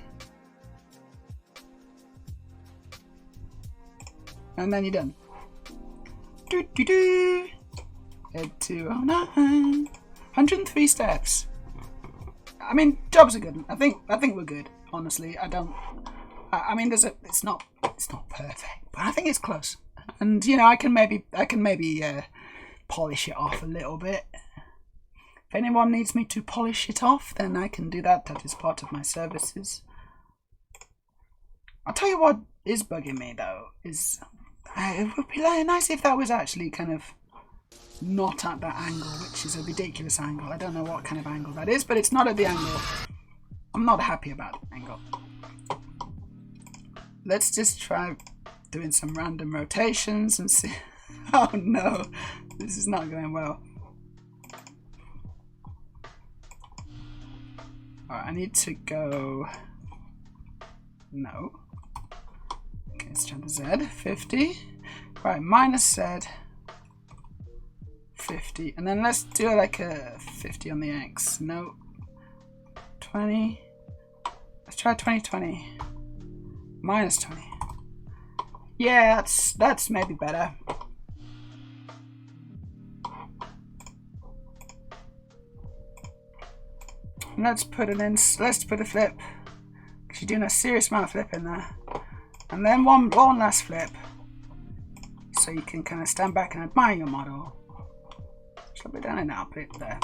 And then you're done. ED209. 103 steps. I mean, jobs are good. I think we're good. Honestly, I mean, it's not perfect, but I think it's close. And you know, I can maybe polish it off a little bit. If anyone needs me to polish it off, then I can do that. That is part of my services. I'll tell you what is bugging me though is it would be nice if that was actually kind of not at that angle, which is a ridiculous angle. I don't know what kind of angle that is, but it's not at the angle. I'm not happy about the angle. Let's just try doing some random rotations and see. Oh no, this is not going well. Alright, I need to go. No. Okay, let's try the Z. 50. Right, minus Z. 50. And then let's do like a 50 on the X. No. 20. Let's try 20. Minus 20. Yeah, that's maybe better. Let's put it in. Let's put a flip. Cause you're doing a serious amount of flip in there. And then one last flip. So you can kind of stand back and admire your model. Slip it down and now put it there.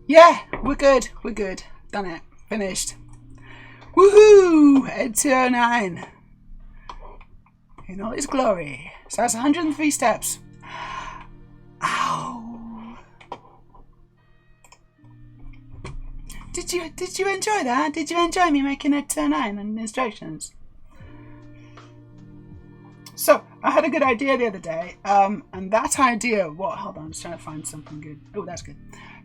Yeah, we're good. We're good. Done it. Finished. Woohoo! ED209. In all its glory. So that's 103 steps. Ow. Did you enjoy that? Did you enjoy me making ED209 and instructions? So I had a good idea the other day, and that idea, hold on, I'm just trying to find something good. Oh, that's good.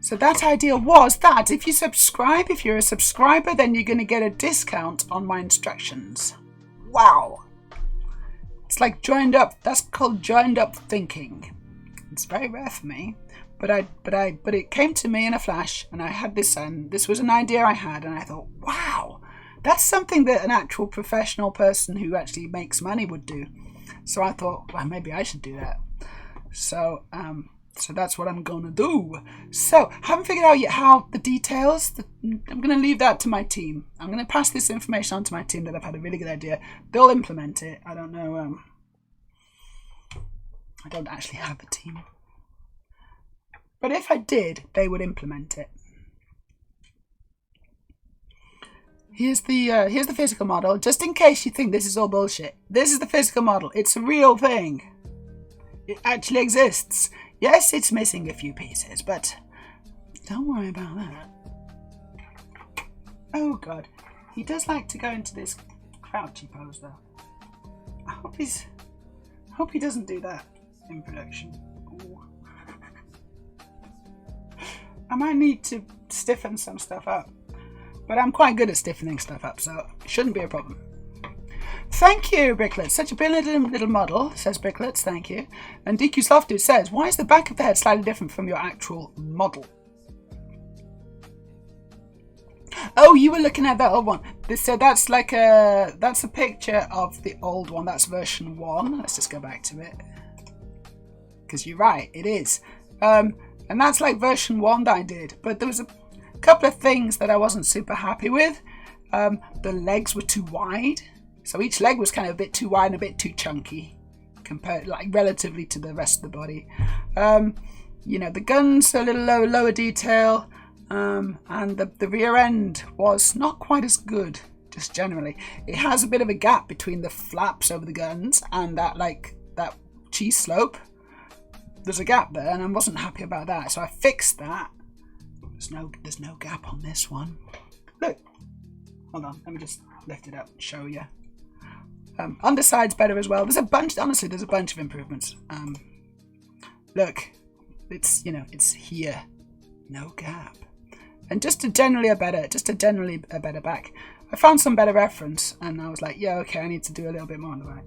So that idea was that if you subscribe, if you're a subscriber, then you're going to get a discount on my instructions. Wow. It's like joined up. That's called joined up thinking. It's very rare for me, but it came to me in a flash, and I had this, and this was an idea I had, and I thought, wow, that's something that an actual professional person who actually makes money would do. So I thought, well, maybe I should do that. So that's what I'm gonna do. So haven't figured out yet how the details. I'm gonna leave that to my team. I'm gonna pass this information on to my team that I've had a really good idea. They'll implement it. I don't know. I don't actually have a team, but if I did, they would implement it. Here's the physical model, just in case you think this is all bullshit. This is the physical model. It's a real thing. It actually exists. Yes, it's missing a few pieces, but don't worry about that. Oh god, he does like to go into this crouchy pose though. I hope he doesn't do that in production. Ooh. I might need to stiffen some stuff up. But I'm quite good at stiffening stuff up, so it shouldn't be a problem. Thank you, Bricklets. Such a brilliant little model, says Bricklets. Thank you. And DQ Softy says, why is the back of the head slightly different from your actual model? Oh, you were looking at that old one. That's a picture of the old one. That's version 1. Let's just go back to it. Because you're right, it is. And that's like version 1 that I did. But there was a couple of things that I wasn't super happy with. The legs were too wide, so each leg was kind of a bit too wide and a bit too chunky compared, like relatively to the rest of the body. You know, the guns are a little lower detail, and the rear end was not quite as good. Just generally, it has a bit of a gap between the flaps over the guns and that cheese slope. There's a gap there, and I wasn't happy about that, so I fixed that. There's no gap on this one. Look, hold on, let me just lift it up and show you. Underside's better as well. There's a bunch of improvements. Look, it's here, no gap. And just a generally a better back. I found some better reference, and I was like, yeah, okay, I need to do a little bit more on the back.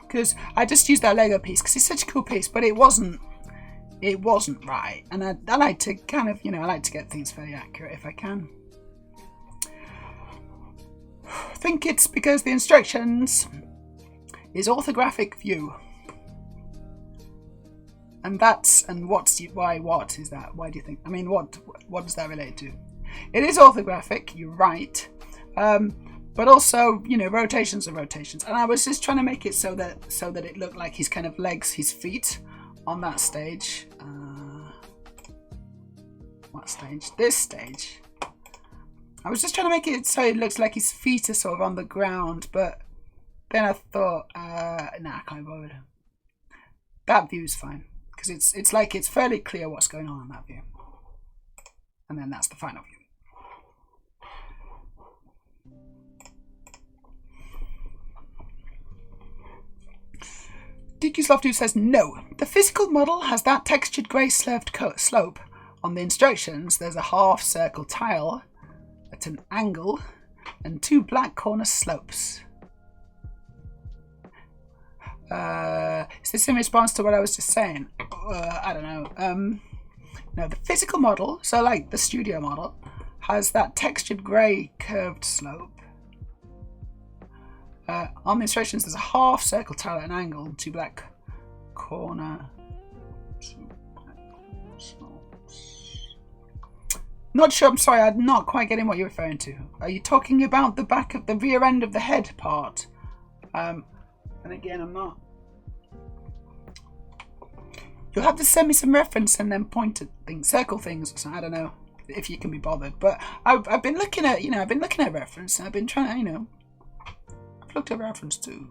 Because I just used that Lego piece because it's such a cool piece, but it wasn't right. And I like to kind of, I like to get things fairly accurate if I can. I think it's because the instructions is orthographic view. And what is that? Why do you think? I mean, what does that relate to? It is orthographic, you're right. But also, rotations are rotations. And I was just trying to make it so that it looked like his kind of legs, his feet on that stage. What stage? This stage. I was just trying to make it so it looks like his feet are sort of on the ground, but then I thought, nah, I can't bother. That view's fine. Because it's fairly clear what's going on in that view. And then that's the final view. DQSlofty says, no, the physical model has that textured grey sloped slope. On the instructions, there's a half circle tile at an angle and 2 black corner slopes. Is this in response to what I was just saying? I don't know. No, the physical model, so like the studio model, has that textured grey curved slope. On the instructions, there's a half circle tile at an angle and 2 black corner slopes. Not sure, I'm sorry, I'm not quite getting what you're referring to. Are you talking about the back of the rear end of the head part? And again, I'm not. You'll have to send me some reference and then point at things, circle things or something. I don't know if you can be bothered. But I've been looking at, I've been looking at reference and I've been trying to, I've looked at reference too.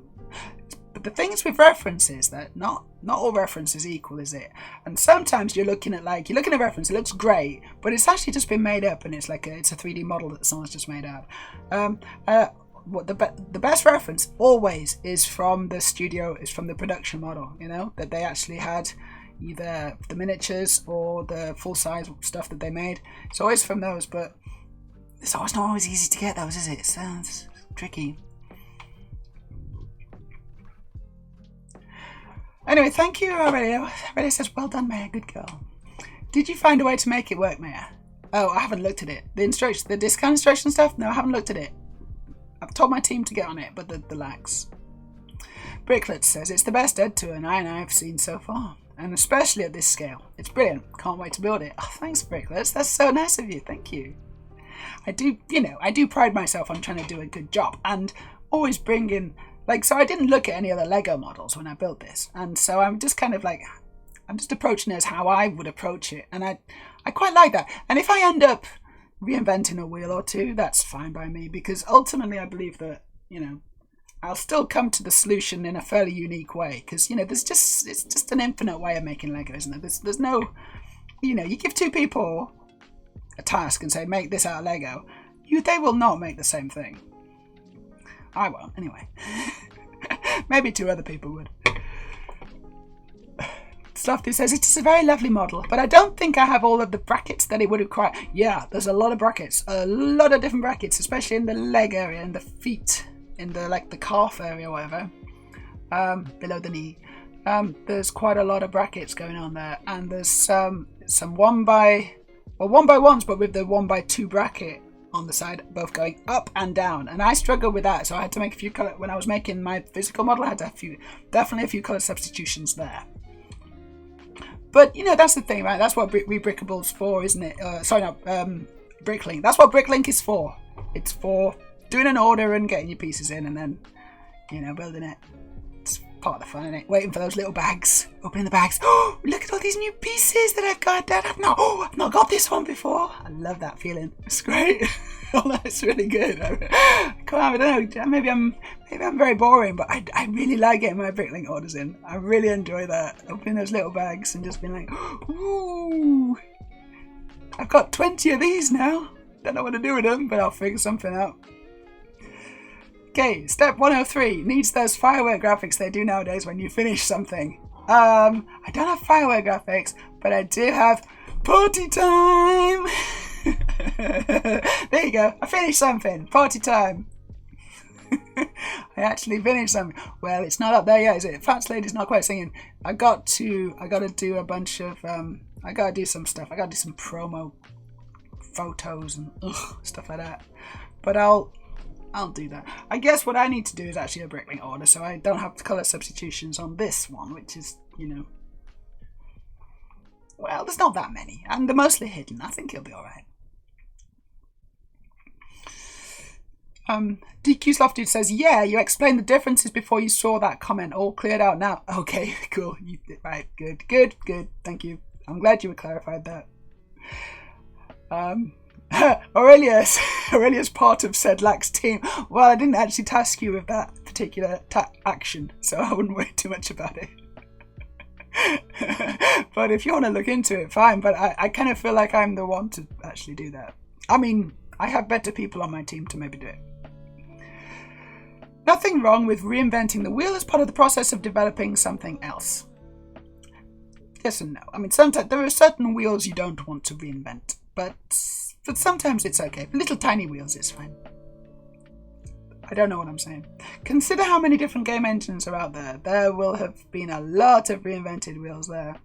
But the things with reference is that not all reference is equal, is it? And sometimes you're looking at reference, it looks great, but it's actually just been made up and it's like it's a 3D model that someone's just made up. What the best reference always is from the studio, is from the production model, that they actually had either the miniatures or the full-size stuff that they made. It's always from those, but it's not always easy to get those, is it? It sounds tricky. Anyway, thank you, Aurelio. Aurelio says, well done, Meja, good girl. Did you find a way to make it work, Meja? Oh, I haven't looked at it. The discount instruction stuff? No, I haven't looked at it. I've told my team to get on it, but the lags. Bricklet says, it's the best ED209 I've seen so far, and especially at this scale. It's brilliant. Can't wait to build it. Oh, thanks, Bricklets. That's so nice of you. Thank you. I do pride myself on trying to do a good job and always bring in, so I didn't look at any other Lego models when I built this, and so I'm just kind of I'm just approaching it as how I would approach it, and I quite like that. And if I end up reinventing a wheel or two, that's fine by me, because ultimately I believe that, I'll still come to the solution in a fairly unique way, because, it's just an infinite way of making Lego, isn't it? There's no, you give two people a task and say, make this out of Lego, they will not make the same thing. I won't, anyway. Maybe 2 other people would. Slofty says, it is a very lovely model, but I don't think I have all of the brackets that it would require. Yeah, there's a lot of brackets, a lot of different brackets, especially in the leg area and the feet, in the calf area or whatever, below the knee. There's quite a lot of brackets going on there, and there's some 1x1s, but with the 1x2 bracket on the side, both going up and down, and I struggled with that, so I had to make a few color. When I was making my physical model, I had to definitely a few color substitutions there. But that's the thing, right? That's what Rebrickable's for, isn't it? Bricklink. That's what Bricklink is for. It's for doing an order and getting your pieces in, and then building it. It's part of the fun, isn't it? Waiting for those little bags, opening the bags. Oh, look at all these new pieces that I've got. I've not got this one before. I love that feeling. It's great. That's really good. I don't know. Maybe I'm very boring, but I really like getting my Bricklink orders in. I really enjoy that. Opening those little bags and just being like, ooh, I've got 20 of these now. Don't know what to do with them, but I'll figure something out. Okay, step 103 needs those firework graphics they do nowadays when you finish something. I don't have firework graphics, but I do have Party time! There you go. I finished something. Party time. I actually finished something. Well, it's not up there yet, is it? Fat Lady's not quite singing. I got to do a bunch of I gotta do some stuff. I gotta do some promo photos and stuff like that. But I'll do that. I guess what I need to do is actually a bricklink order, so I don't have colour substitutions on this one, which is, you know, well, there's not that many, and they're mostly hidden. I think it'll be alright. DQ Lofted says, yeah, you explained the differences before you saw that comment. All cleared out now. Okay, cool. Right, good. Thank you. I'm glad you clarified that. Aurelia's part of said Lax team. Well, I didn't actually task you with that particular action, so I wouldn't worry too much about it. But if you want to look into it, fine. But I kind of feel like I'm the one to actually do that. I mean, I have better people on my team to maybe do it. Nothing wrong with reinventing the wheel as part of the process of developing something else. Yes and no. I mean, sometimes there are certain wheels you don't want to reinvent, but sometimes it's okay. Little tiny wheels is fine. I don't know what I'm saying. Consider how many different game engines are out there. There will have been a lot of reinvented wheels there.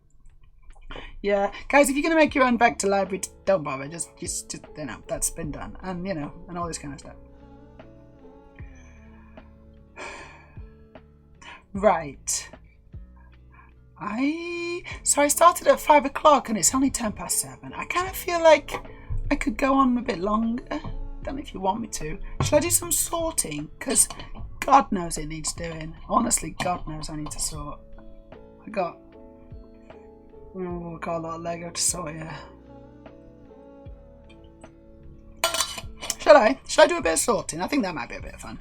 Yeah, guys, if you're going to make your own vector library, don't bother. Just you know, that's been done. And, you know, and all this kind of stuff. Right. So I started at 5 o'clock and it's only 7. I kind of feel like I could go on a bit longer. Don't know if you want me to. Should I do some sorting? Because God knows it needs doing. Honestly, God knows I need to sort. I got a lot of Lego to sort here. Should I do a bit of sorting? I think that might be a bit of fun.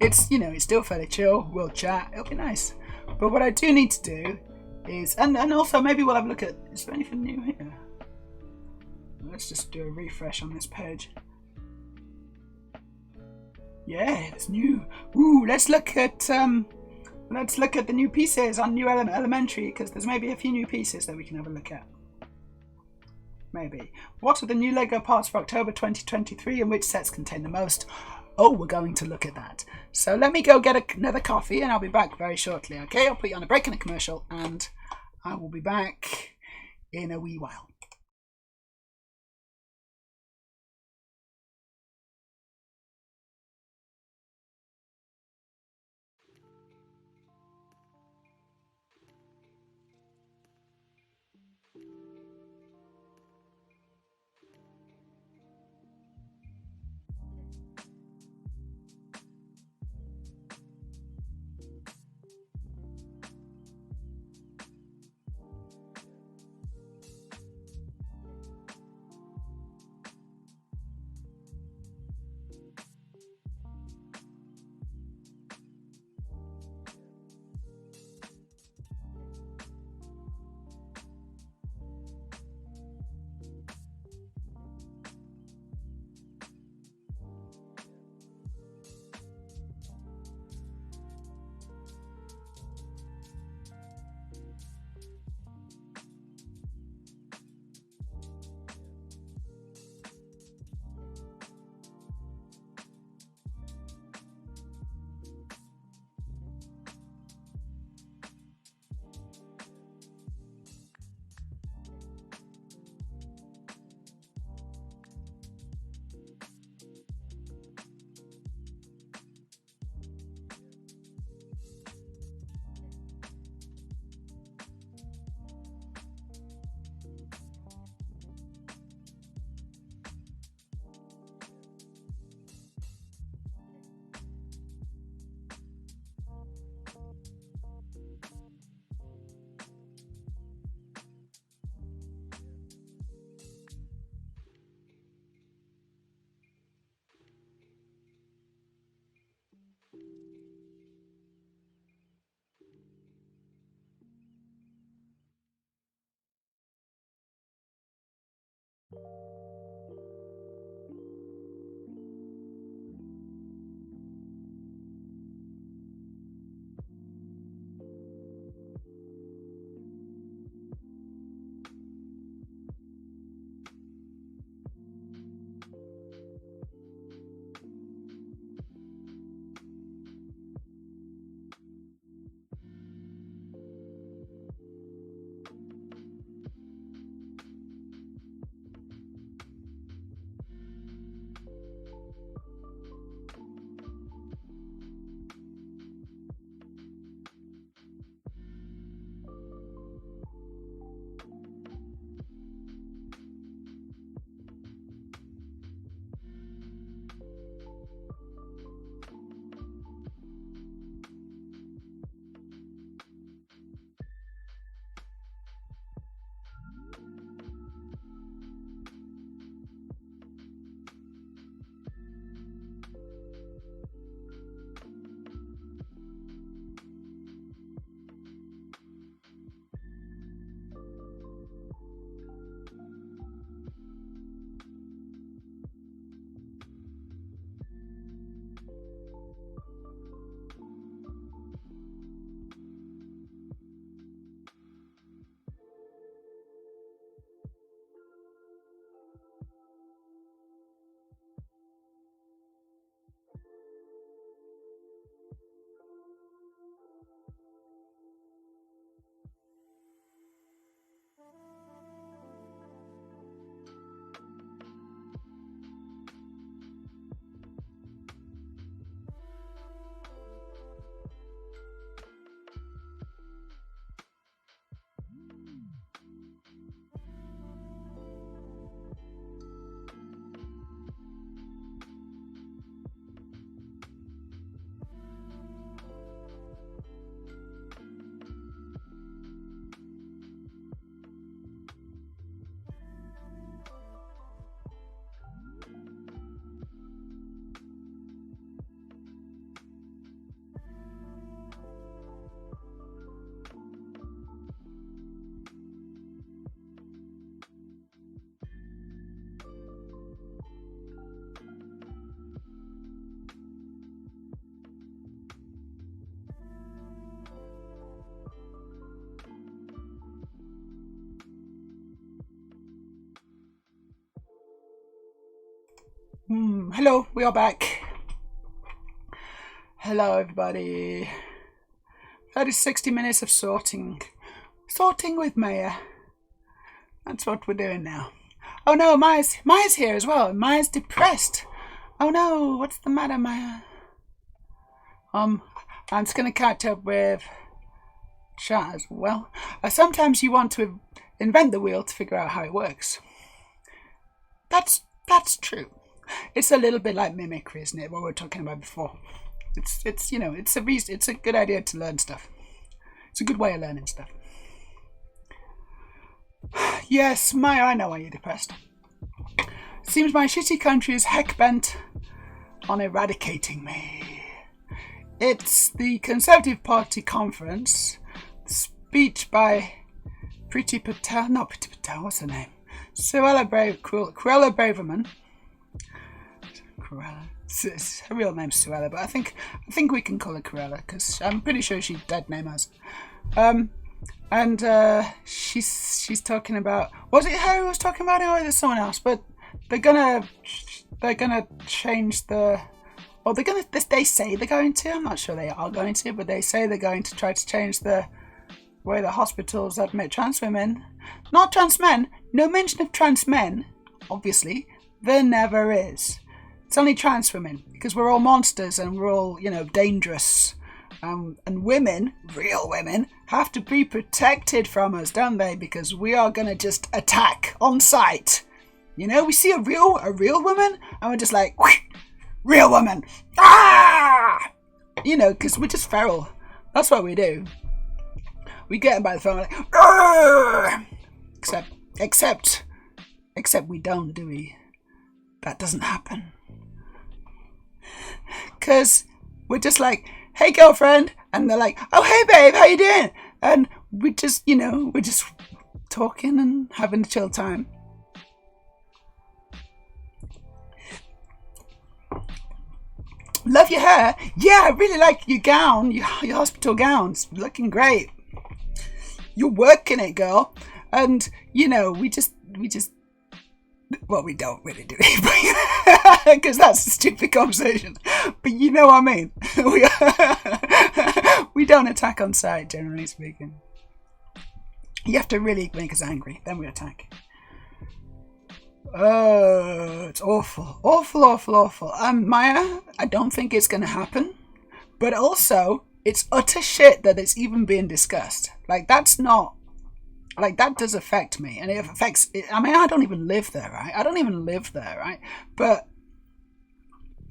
It's, you know, it's still fairly chill. We'll chat. It'll be nice. But what I do need to do is, and also maybe we'll have a look at, is there anything new here? Let's just do a refresh on this page. Yeah, it's new. Ooh, let's look at the new pieces on New Elementary, because there's maybe a few new pieces that we can have a look at. Maybe. What are the new Lego parts for October 2023 and which sets contain the most? Oh, we're going to look at that. So let me go get another coffee and I'll be back very shortly, okay? I'll put you on a break in a commercial and I will be back in a wee while. Hello, we are back. Hello, everybody. That is 60 minutes of sorting. Sorting with Meja. That's what we're doing now. Oh no, Maya's here as well. Maya's depressed. Oh no, what's the matter, Meja? I'm just gonna catch up with chat as well. Sometimes you want to invent the wheel to figure out how it works. That's true. It's a little bit like mimicry, isn't it? What we were talking about before. It's you know, it's a good idea to learn stuff. It's a good way of learning stuff. Yes, Maya, I know why you're depressed. Seems my shitty country is heck bent on eradicating me. It's the Conservative Party conference. Speech by Priti Patel. Not Priti Patel, what's her name? Cruella Braverman. Cruella. Her real name's Cruella, but I think we can call her Cruella because I'm pretty sure she's dead name as. And she's talking about, was it her who was talking about it, or is it someone else? But they're gonna change the, or they say they're going to. I'm not sure they are going to, but they say they're going to try to change the way the hospitals admit trans women, not trans men. No mention of trans men, obviously. There never is. It's only trans women because we're all monsters and we're all, you know, dangerous. And women, real women, have to be protected from us, don't they? Because we are gonna just attack on sight. You know, we see a real woman, and we're just like, real woman, ah! You know, because we're just feral. That's what we do. We get them by the phone, like, argh! Except we don't, do we? That doesn't happen. Because we're just like, hey girlfriend, and they're like, oh hey babe, how you doing? And we just, you know, we're just talking and having a chill time. Love your hair. Yeah, I really like your gown, your hospital gown's looking great. You're working it, girl. And you know, we just well, we don't really do it because that's a stupid conversation. But you know what I mean. We don't attack on sight, generally speaking. You have to really make us angry, then we attack. Oh, it's awful. Awful. Maya, I don't think it's going to happen. But also, it's utter shit that it's even being discussed. Like, that's not... Like, that does affect me. And it affects... I mean, I don't even live there, right? But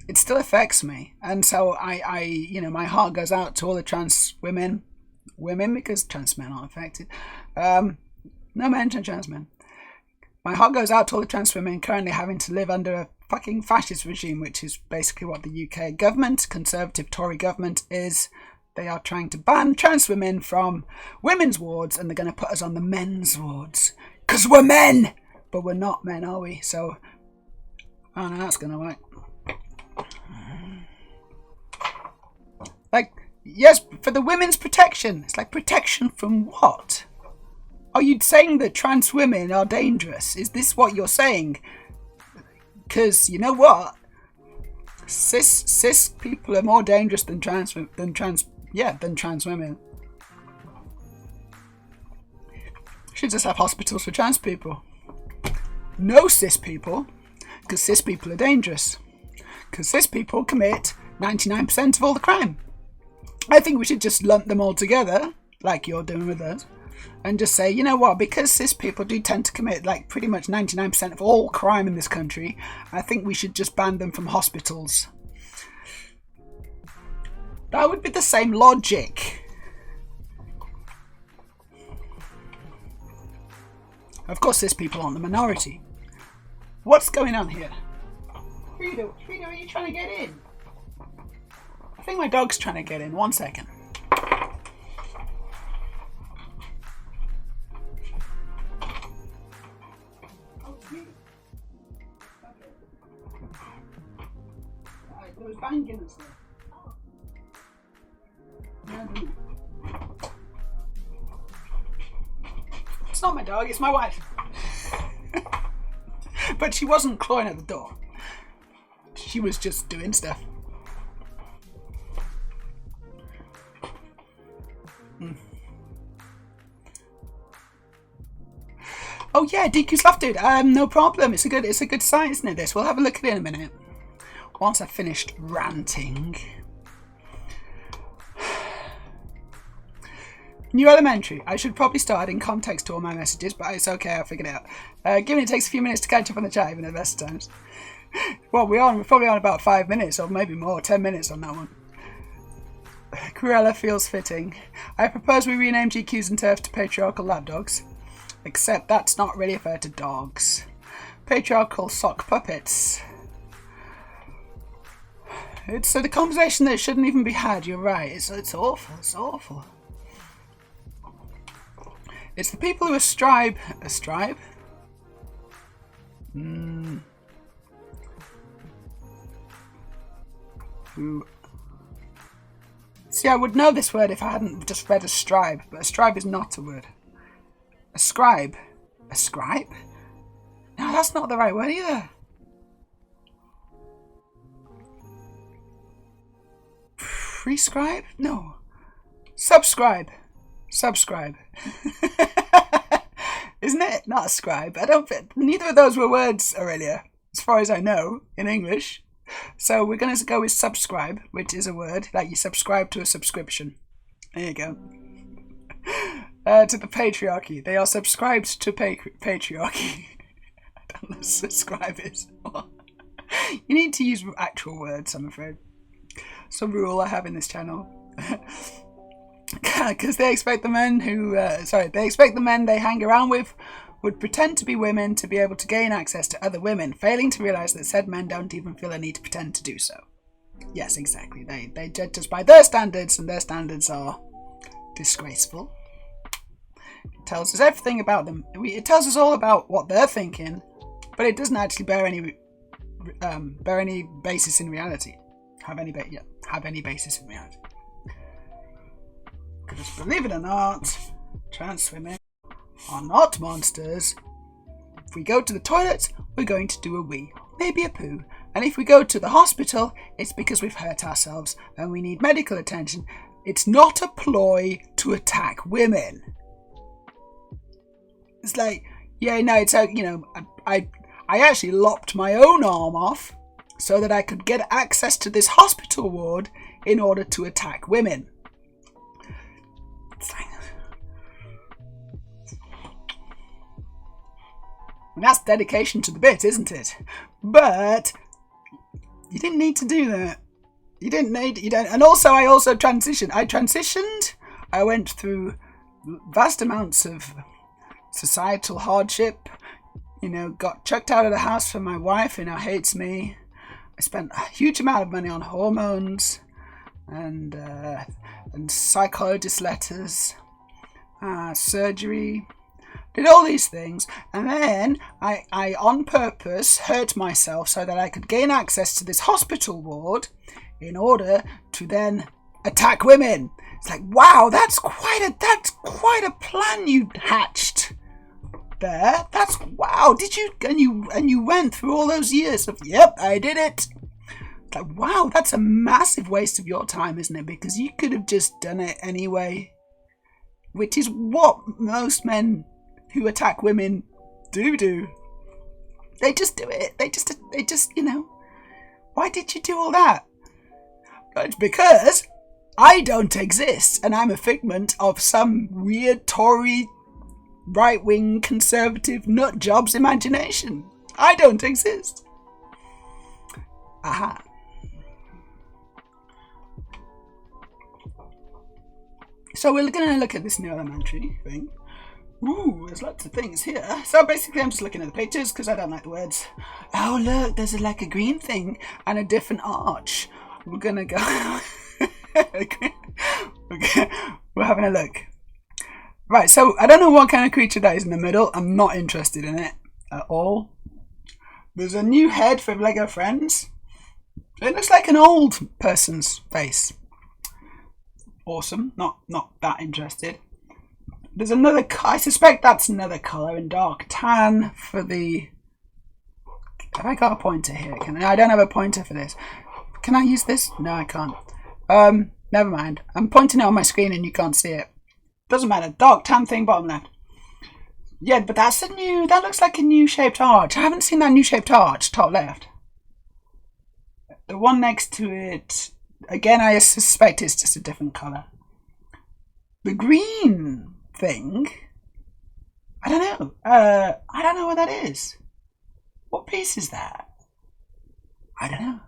it still affects me. And so I you know, my heart goes out to all the trans women, because trans men aren't affected. No mention of trans men. My heart goes out to all the trans women currently having to live under a fucking fascist regime, which is basically what the UK government, Conservative Tory government, is. They are trying to ban trans women from women's wards, and they're going to put us on the men's wards. Because we're men! But we're not men, are we? So, I don't know how that's going to work. Like, yes, for the women's protection. It's like, protection from what? Are you saying that trans women are dangerous? Is this what you're saying? Because, you know what? Cis people are more dangerous than trans women. Should just have hospitals for trans people. No cis people, because cis people are dangerous. Because cis people commit 99% of all the crime. I think we should just lump them all together, like you're doing with us, and just say, you know what, because cis people do tend to commit like pretty much 99% of all crime in this country, I think we should just ban them from hospitals. That would be the same logic. Of course, cis people aren't the minority. What's going on here? Frida, are you trying to get in? I think my dog's trying to get in. 1 second. There was banging and stuff. It's not my dog, it's my wife. But she wasn't clawing at the door. She was just doing stuff. Oh yeah, DQ's left, dude. No problem. It's a good site, isn't it? This. We'll have a look at it in a minute. Once I've finished ranting. New elementary. I should probably start adding context to all my messages, but it's okay. I'll figure it out. Given it takes a few minutes to catch up on the chat, even at the best times. Well, we're probably on about 5 minutes, or maybe more, 10 minutes on that one. Cruella feels fitting. I propose we rename GQs and TERFs to patriarchal lapdogs. Except that's not really fair to dogs. Patriarchal sock puppets. It's the conversation that shouldn't even be had, you're right. It's awful, it's awful. It's the people who ascribe... Ascribe? Who... See, I would know this word if I hadn't just read ascribe, but ascribe is not a word. Ascribe. Ascribe? No, that's not the right word either. Prescribe? No. Subscribe. Subscribe. Isn't it? Not ascribe. I don't fit. Neither of those were words, Aurelia, as far as I know, in English. So we're going to go with subscribe, which is a word, like you subscribe to a subscription. There you go. To the patriarchy. They are subscribed to patriarchy. I don't know what subscribe is. You need to use actual words, I'm afraid. Some rule I have in this channel. Because they expect the men who... they expect the men they hang around with would pretend to be women to be able to gain access to other women, failing to realise that said men don't even feel a need to pretend to do so. Yes, exactly. They judge us by their standards, and their standards are disgraceful. It tells us everything about them. It tells us all about what they're thinking, but it doesn't actually bear any basis in reality. Have any basis in reality. Because believe it or not, trans women are not monsters. If we go to the toilet, we're going to do a wee, maybe a poo. And if we go to the hospital, it's because we've hurt ourselves and we need medical attention. It's not a ploy to attack women. It's like, yeah, no, it's you know, I actually lopped my own arm off so that I could get access to this hospital ward in order to attack women. And that's dedication to the bit, isn't it? But you didn't need to do that. You don't. And also, I transitioned. I went through vast amounts of societal hardship. You know, got chucked out of the house from my wife, who now hates me. I spent a huge amount of money on hormones and psychologist letters, surgery. Did all these things, and then I on purpose hurt myself so that I could gain access to this hospital ward in order to then attack women. It's like, wow, that's quite a plan you hatched there. That's wow. Did you and you went through all those years of yep, I did it. It's like, wow, that's a massive waste of your time, isn't it? Because you could have just done it anyway, which is what most men who attack women do. They just do it. They just, you know. Why did you do all that? It's because I don't exist and I'm a figment of some weird Tory right-wing conservative nutjob's imagination. I don't exist. Aha. So we're going to look at this new elementary thing. Ooh, there's lots of things here. So basically I'm just looking at the pictures because I don't like the words. Oh look, there's like a green thing and a different arch. We're gonna go... We're having a look. Right, so I don't know what kind of creature that is in the middle. I'm not interested in it at all. There's a new head for Lego Friends. It looks like an old person's face. Awesome. Not that interested. There's another, I suspect that's another colour in dark tan for the Have I got a pointer here? I don't have a pointer for this. Can I use this? No, I can't. Never mind. I'm pointing it on my screen and you can't see it. Doesn't matter. Dark tan thing, bottom left. Yeah, but that looks like a new shaped arch. I haven't seen that new shaped arch, top left. The one next to it, again, I suspect it's just a different colour. The green thing, I don't know. I don't know what that is. What piece is that? I don't know.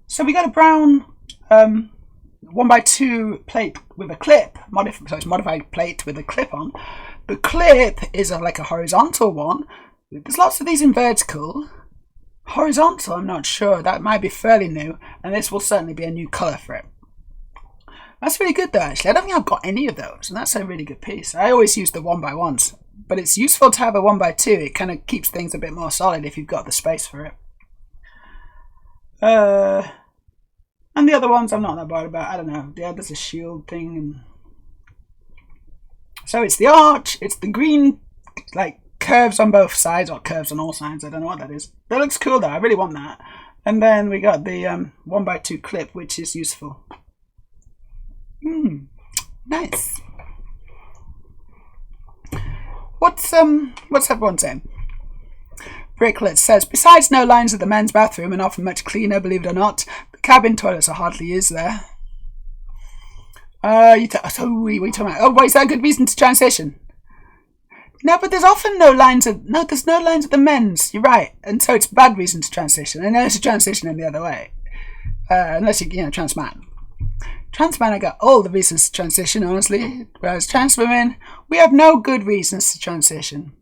So we got a brown 1x2 plate with a clip. So it's modified plate with a clip on. The clip is like a horizontal one. There's lots of these in vertical. Horizontal, I'm not sure. That might be fairly new. And this will certainly be a new colour for it. That's really good though, actually. I don't think I've got any of those. And that's a really good piece. I always use the 1x1s. But it's useful to have a 1x2. It kind of keeps things a bit more solid if you've got the space for it. And the other ones I'm not that bothered about. I don't know. Yeah, there's a shield thing. And so it's the arch. It's the green, like, curves on both sides. Or curves on all sides. I don't know what that is. That looks cool, though. I really want that. And then we got the 1x2 clip, which is useful. Nice. What's everyone saying? Bricklet says, besides no lines at the men's bathroom and often much cleaner, believe it or not, the cabin toilets are hardly used there. What are you talking about? Oh, wait, is that a good reason to transition? No, but there's often there's no lines at the men's. You're right. And so it's a bad reason to transition. And there's a transition in the other way. Unless you trans man. Trans men, I got all the reasons to transition, honestly. Whereas trans women, we have no good reasons to transition.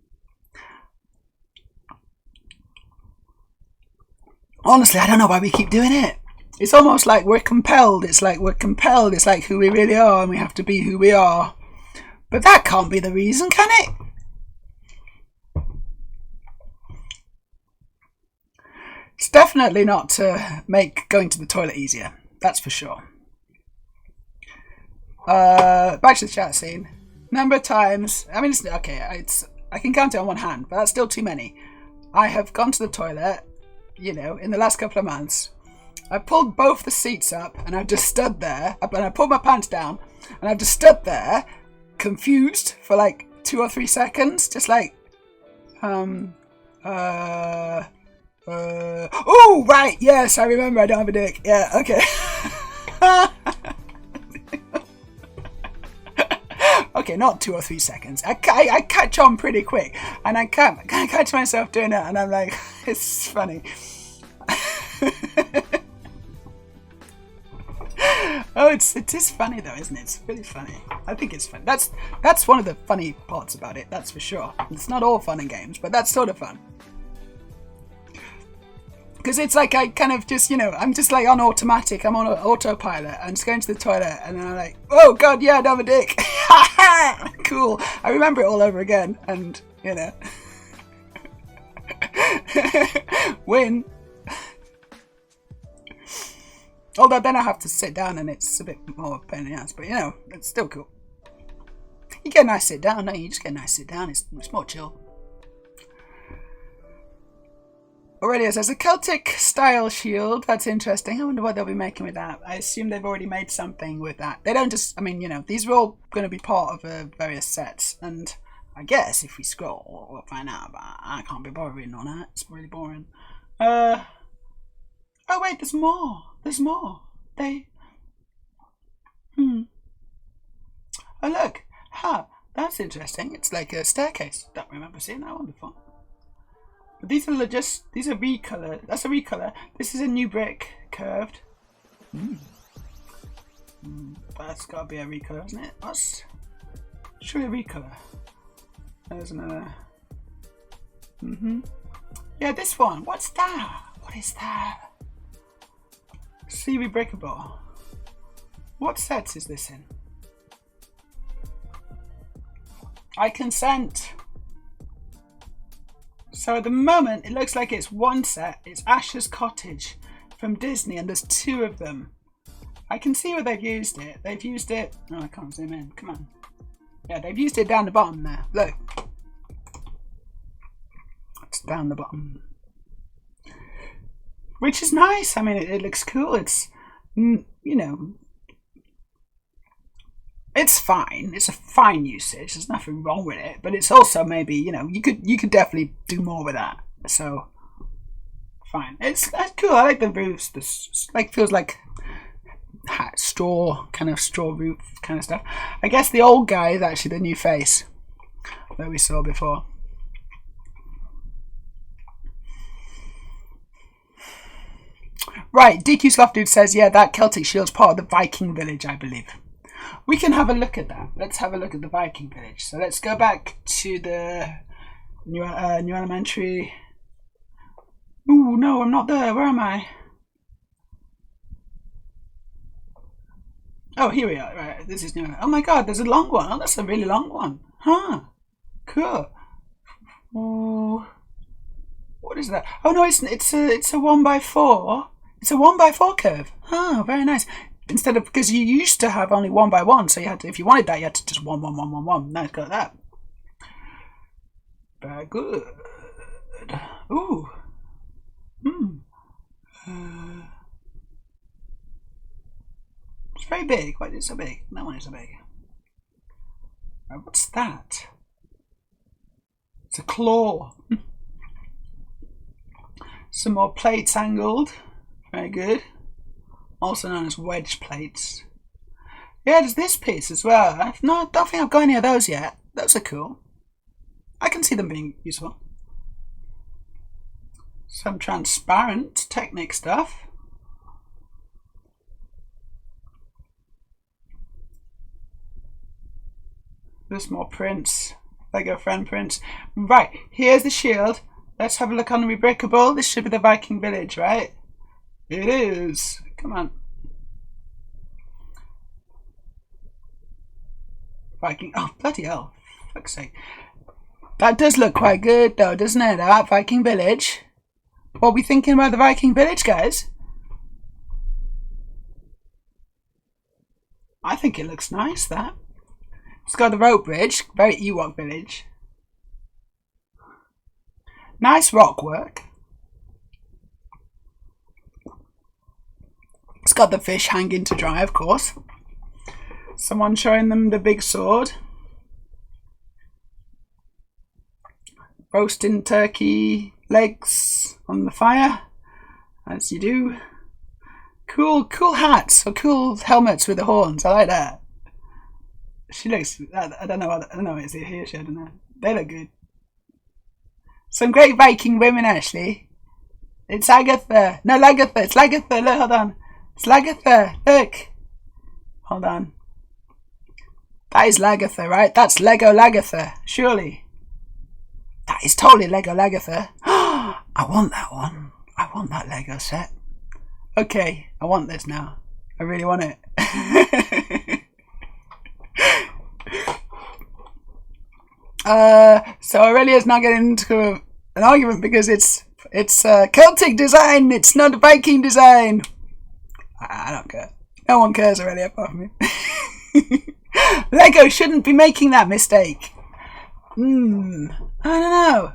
Honestly, I don't know why we keep doing it. It's almost like we're compelled. It's like we're compelled. It's like who we really are and we have to be who we are. But that can't be the reason, can it? It's definitely not to make going to the toilet easier. That's for sure. Back to the chat scene. Number of times. I mean, I can count it on one hand, but that's still too many. I have gone to the toilet, in the last couple of months. I pulled both the seats up, and I've just stood there. And I pulled my pants down, and I've just stood there, confused for like 2 or 3 seconds, just like, oh right, yes, I remember. I don't have a dick. Yeah, okay. Okay, not 2 or 3 seconds. I catch on pretty quick, and I catch myself doing it, and I'm like, it's funny. Oh, it is funny though, isn't it? It's really funny. I think it's fun. That's one of the funny parts about it. That's for sure. It's not all fun and games, but that's sort of fun. Because it's like I kind of just, I'm just like on automatic. I'm on autopilot. I'm just going to the toilet and I'm like, oh God, yeah, I don't have a dick. Cool. I remember it all over again and, win. Although then I have to sit down and it's a bit more pain in the ass. But, it's still cool. You get a nice sit down, don't you? You just get a nice sit down. It's more chill. Aurelius says a Celtic style shield. That's interesting. I wonder what they'll be making with that. I assume they've already made something with that. They don't just, these are all going to be part of various sets. And I guess if we scroll, we'll find out. But I can't be bothered reading all that. It's really boring. Oh wait, there's more. There's more. Oh look. That's interesting. It's like a staircase. Don't remember seeing that one before. But these are recolor. That's a recolor. This is a new brick, curved. That's got to be a recolor, isn't it? That's surely a recolor. There's another. Yeah, this one. What's that? What is that? Seaweed breakable. What sets is this in? I consent. So at the moment, it looks like it's one set. It's Asher's Cottage from Disney, and there's 2 of them. I can see where they've used it. They've used it. Oh, I can't zoom in. Come on. Yeah, they've used it down the bottom there. Look. roofs down the bottom. Which is nice. I mean, it looks cool. It's, you know, it's fine. It's a fine usage. There's nothing wrong with it. But it's also maybe, you know, you could definitely do more with that. So, fine. That's cool. I like the roofs. This like feels like straw roof kind of stuff. I guess the old guy is actually the new face that we saw before. Right, DQ Sloth Dude says, yeah, that Celtic shield's part of the Viking village, I believe. We can have a look at that. Let's have a look at the Viking village. So let's go back to the new elementary. Ooh, no, I'm not there. Where am I? Oh, here we are. Right, this is new. Oh my god, there's a long one. Oh, that's a really long one. Huh. Cool. Oh, what is that? Oh no, it's a 1x4. It's a 1x4 curve. Oh, very nice. Instead of, because you used to have only 1x1, so you had to, if you wanted that, you had to just 1, 1, 1, 1, 1. Now it's got that. Very good. Ooh. It's very big. Why is it so big? That one is so big. Right, what's that? It's a claw. Some more plates angled. Very good. Also known as wedge plates. Yeah, there's this piece as well. I don't think I've got any of those yet. Those are cool. I can see them being useful. Some transparent Technic stuff. There's more prints. Lego friend prints. Right, here's the shield. Let's have a look on the Rebreakable. This should be the Viking village, right? It is. Come on. Viking. Oh, bloody hell. Fuck's sake. That does look quite good, though, doesn't it? That Viking village. What are we thinking about the Viking village, guys? I think it looks nice, that. It's got the rope bridge. Very Ewok village. Nice rock work. It's got the fish hanging to dry, of course. Someone showing them the big sword. Roasting turkey legs on the fire, as you do. Cool hats or cool helmets with the horns. I like that. She looks. I don't know. Is it here? I don't know. They look good. Some great Viking women, actually. It's Agatha. No, Lagatha. It's Lagatha. Look, hold on. It's Lagatha. Look. Hold on. That is Lagatha, right? That's Lego Lagatha. Surely. That is totally Lego Lagatha. I want that one. I want that Lego set. Okay, I want this now. I really want it. So Aurelia's not getting into an argument because it's Celtic design. It's not Viking design. I don't care. No one cares, Aurelia, apart from me. Lego shouldn't be making that mistake. I don't know.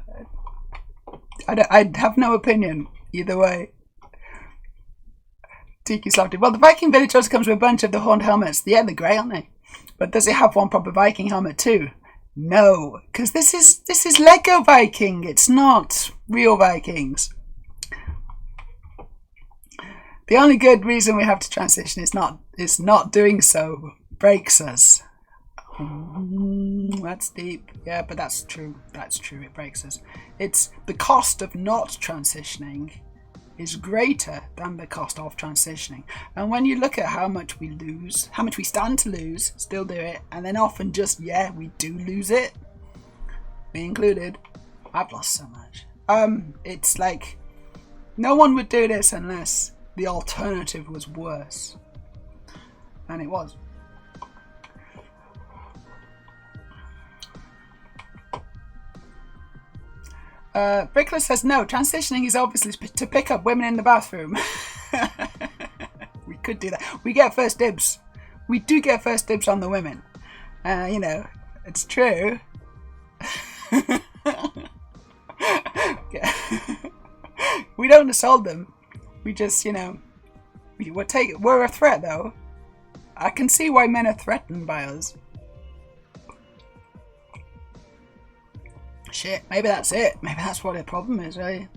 I have no opinion either way. Tiki Slotty. Well, the Viking village also comes with a bunch of the horned helmets. Yeah, they're grey, aren't they? But does it have one proper Viking helmet too? No, because this is Lego Viking. It's not real Vikings. The only good reason we have to transition is not doing so breaks us. That's deep. Yeah, but that's true. That's true. It breaks us. It's the cost of not transitioning is greater than the cost of transitioning. And when you look at how much we lose, how much we stand to lose, still do it, and then often just, yeah, we do lose it. Me included. I've lost so much. It's like, no one would do this unless the alternative was worse. And it was. Brickler says no, transitioning is obviously to pick up women in the bathroom. We could do that. We get first dibs. We do get first dibs on the women. You know, it's true. We don't assault them. We just, you know, we're a threat though. I can see why men are threatened by us. Shit, maybe that's it. Maybe that's what the problem is, really.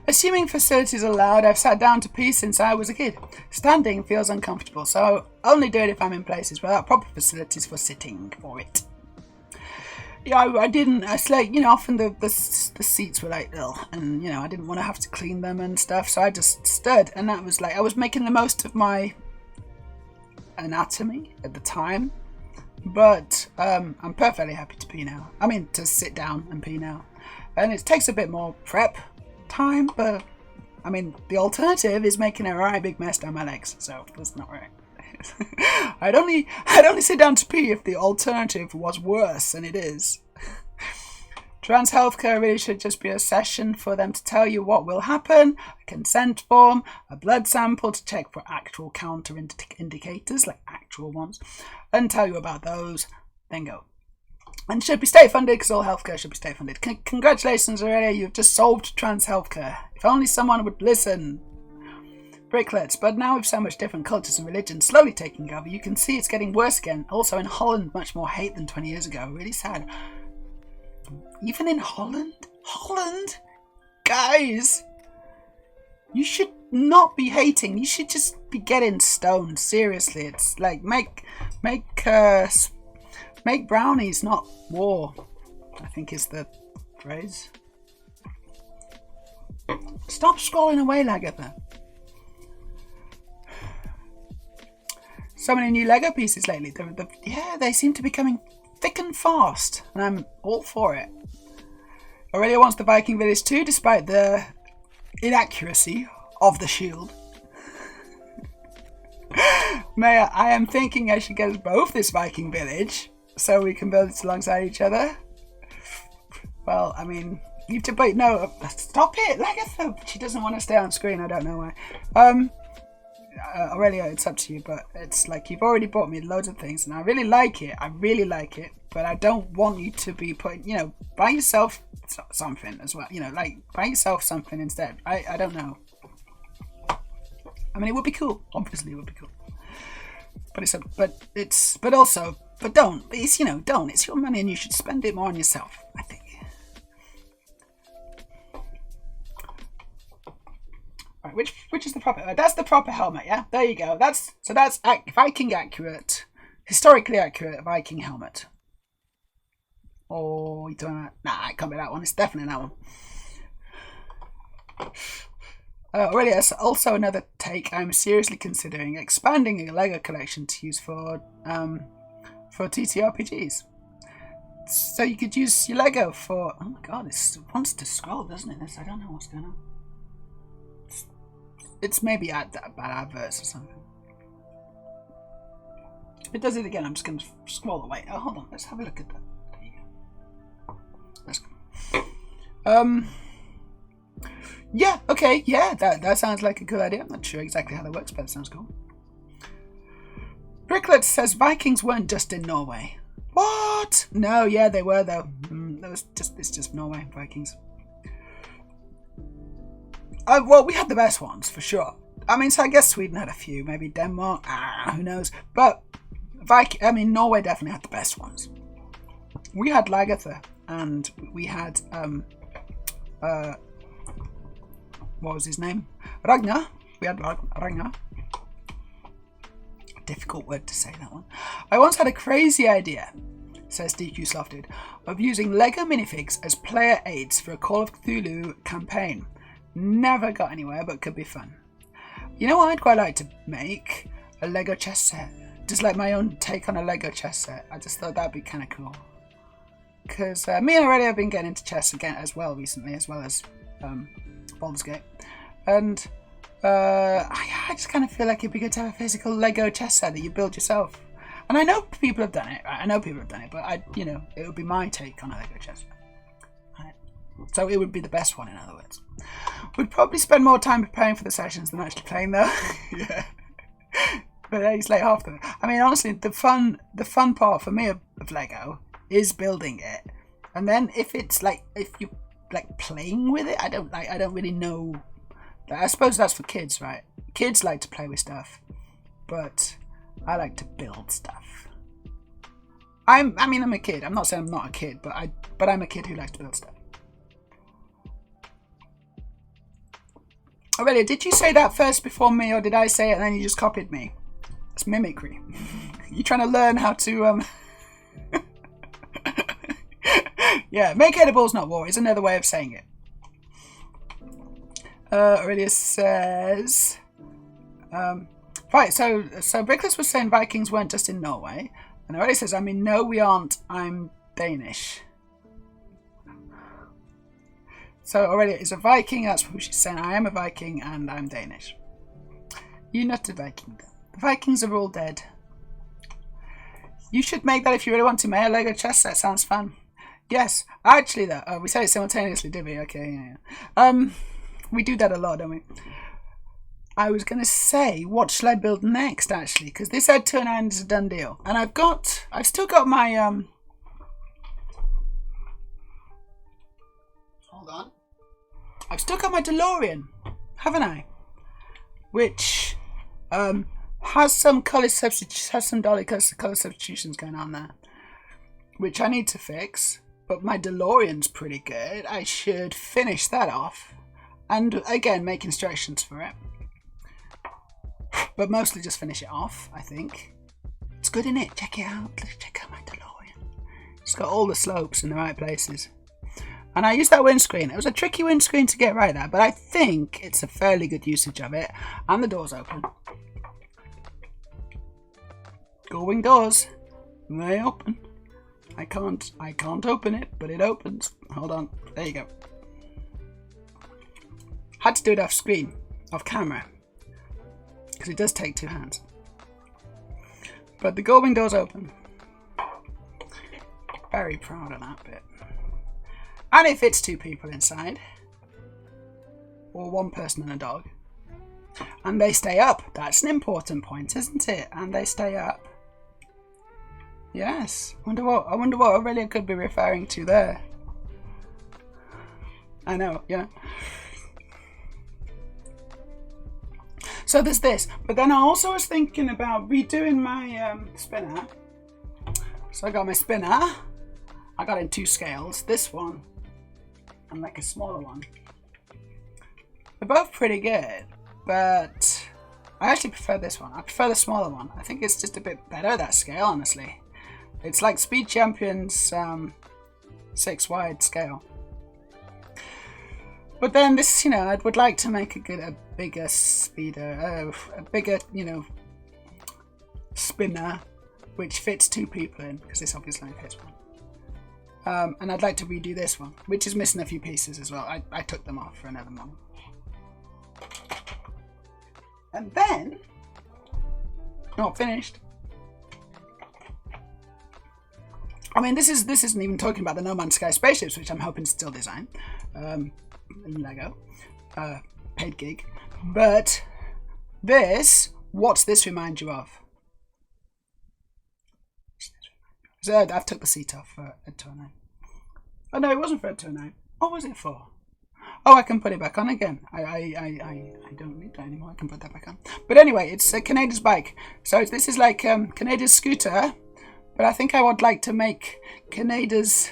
Assuming facilities are allowed, I've sat down to pee since I was a kid. Standing feels uncomfortable, so I'll only do it if I'm in places without proper facilities for sitting for it. Yeah, I didn't. It's like, you know, often the seats were like, ugh, and you know, I didn't want to have to clean them and stuff, so I just stood, and that was like, I was making the most of my anatomy at the time, but I'm perfectly happy to pee now. I mean, to sit down and pee now, and it takes a bit more prep time, but I mean, the alternative is making a right big mess down my legs, so that's not right. I'd only sit down to pee if the alternative was worse than it is. Trans healthcare really should just be a session for them to tell you what will happen, a consent form, a blood sample to check for actual counter indicators, like actual ones, and tell you about those, then go. And should be state funded, because all healthcare should be state funded. Congratulations, Aurelia, you've just solved trans healthcare. If only someone would listen. Bricklets, but now with so much different cultures and religions slowly taking over, you can see it's getting worse again. Also in Holland, much more hate than 20 years ago. Really sad. Even in Holland? Holland? Guys! You should not be hating. You should just be getting stoned. Seriously, it's like make brownies, not war, I think is the phrase. Stop scrolling away, Lagatha. So many new Lego pieces lately. Yeah, they seem to be coming thick and fast, and I'm all for it. Aurelia wants the Viking village too, despite the inaccuracy of the shield. Meja, I am thinking I should get us both this Viking village, so we can build it alongside each other. Well, I mean, you debate. No, stop it, Lagatha. She doesn't want to stay on screen. I don't know why. Aurelia, it's up to you, but it's like you've already bought me loads of things, and I really like it. But I don't want you to be putting, you know, buy yourself something as well. You know, like buy yourself something instead. I don't know. I mean, it would be cool. Obviously, it would be cool. But don't. It's, you know, don't. It's your money, and you should spend it more on yourself, I think. Right, which is the proper? That's the proper helmet. Yeah, there you go. That's Viking accurate, historically accurate Viking helmet. Oh, you doing that? Nah, it can't be that one. It's definitely that one. Really, also another take. I'm seriously considering expanding a Lego collection to use for TTRPGs. So you could use your Lego for. Oh my god, it wants to scroll, doesn't it? I don't know what's going on. It's maybe bad adverts or something. If it does it again, I'm just going to scroll away. Oh, hold on. Let's have a look at that. There you go. Let's go. Yeah, okay. Yeah, that sounds like a good idea. I'm not sure exactly how that works, but it sounds cool. Bricklet says Vikings weren't just in Norway. What? No, yeah, they were, though. It's just Norway, Vikings. Well, we had the best ones, for sure. I mean, so I guess Sweden had a few. Maybe Denmark. Who knows? But Norway definitely had the best ones. We had Lagatha, and we had, what was his name? Ragnar. We had Ragnar. Difficult word to say, that one. I once had a crazy idea, says DQ Slofted, of using Lego minifigs as player aids for a Call of Cthulhu campaign. Never got anywhere, but could be fun. You know what I'd quite like to make? A Lego chess set. Just like my own take on a Lego chess set. I just thought that'd be kind of cool. Because me and Aurelia have been getting into chess again as well recently, as well as Baldur's Gate. And I just kind of feel like it'd be good to have a physical Lego chess set that you build yourself. And I know people have done it. Right? But it would be my take on a Lego chess set. Right? So it would be the best one, in other words. We'd probably spend more time preparing for the sessions than actually playing, though. Yeah. But it's like half the. I mean, honestly, the fun part for me of Lego is building it, and then if like playing with it. I don't really know. I suppose that's for kids, right? Kids like to play with stuff, but I like to build stuff. I mean, I'm a kid. I'm not saying I'm not a kid, but I'm a kid who likes to build stuff. Aurelia, did you say that first before me, or did I say it and then you just copied me? It's mimicry. You trying to learn how to Yeah, make edibles, not war, is another way of saying it. Aurelia says right, so Brickless was saying Vikings weren't just in Norway, and Aurelia says, I mean, no, we aren't, I'm Danish. So Aurelia is a Viking, that's what she's saying. I am a Viking and I'm Danish. You're not a Viking. The Vikings are all dead. You should make that if you really want to. Meja Lego chess set sounds fun. Yes, actually though, we said it simultaneously, did we? Okay, yeah. We do that a lot, don't we? I was going to say, what shall I build next, actually? Because this ED209 is a done deal. And I've still got my, hold on. I've still got my DeLorean, haven't I? Which has some colour substitutions going on there, which I need to fix. But my DeLorean's pretty good. I should finish that off, and again make instructions for it. But mostly just finish it off. I think it's good, innit? Check it out. Check out my DeLorean. It's got all the slopes in the right places. And I used that windscreen. It was a tricky windscreen to get right at, but I think it's a fairly good usage of it. And the door's open. Going doors. They open. I can't open it, but it opens. Hold on. There you go. Had to do it off screen, off camera, because it does take two hands. But the gullwing door's open. Very proud of that bit. And it fits two people inside. Or one person and a dog. And they stay up. That's an important point, isn't it? And they stay up. Yes. I wonder what Aurelia could be referring to there. I know, yeah. So there's this. But then I also was thinking about redoing my spinner. So I got my spinner. I got it in two scales. This one. And like a smaller one. They're both pretty good, but I actually prefer this one. I prefer the smaller one. I think it's just a bit better, that scale, honestly. It's like Speed Champion's 6 wide scale. But then this, you know, I would like to make a bigger speeder, a bigger, you know, spinner, which fits two people in, because this obviously only fits one. And I'd like to redo this one, which is missing a few pieces as well. I took them off for another one. And then, not finished. I mean, this isn't even talking about the No Man's Sky spaceships, which I'm hoping to still design. In Lego. Paid gig. But this, what's this remind you of? So I've took the seat off for ED209. Oh no, it wasn't for ED209. What was it for? Oh, I can put it back on again. I don't need that anymore. I can put that back on. But anyway, it's Canada's bike. So this is like Canada's scooter, but I think I would like to make Canada's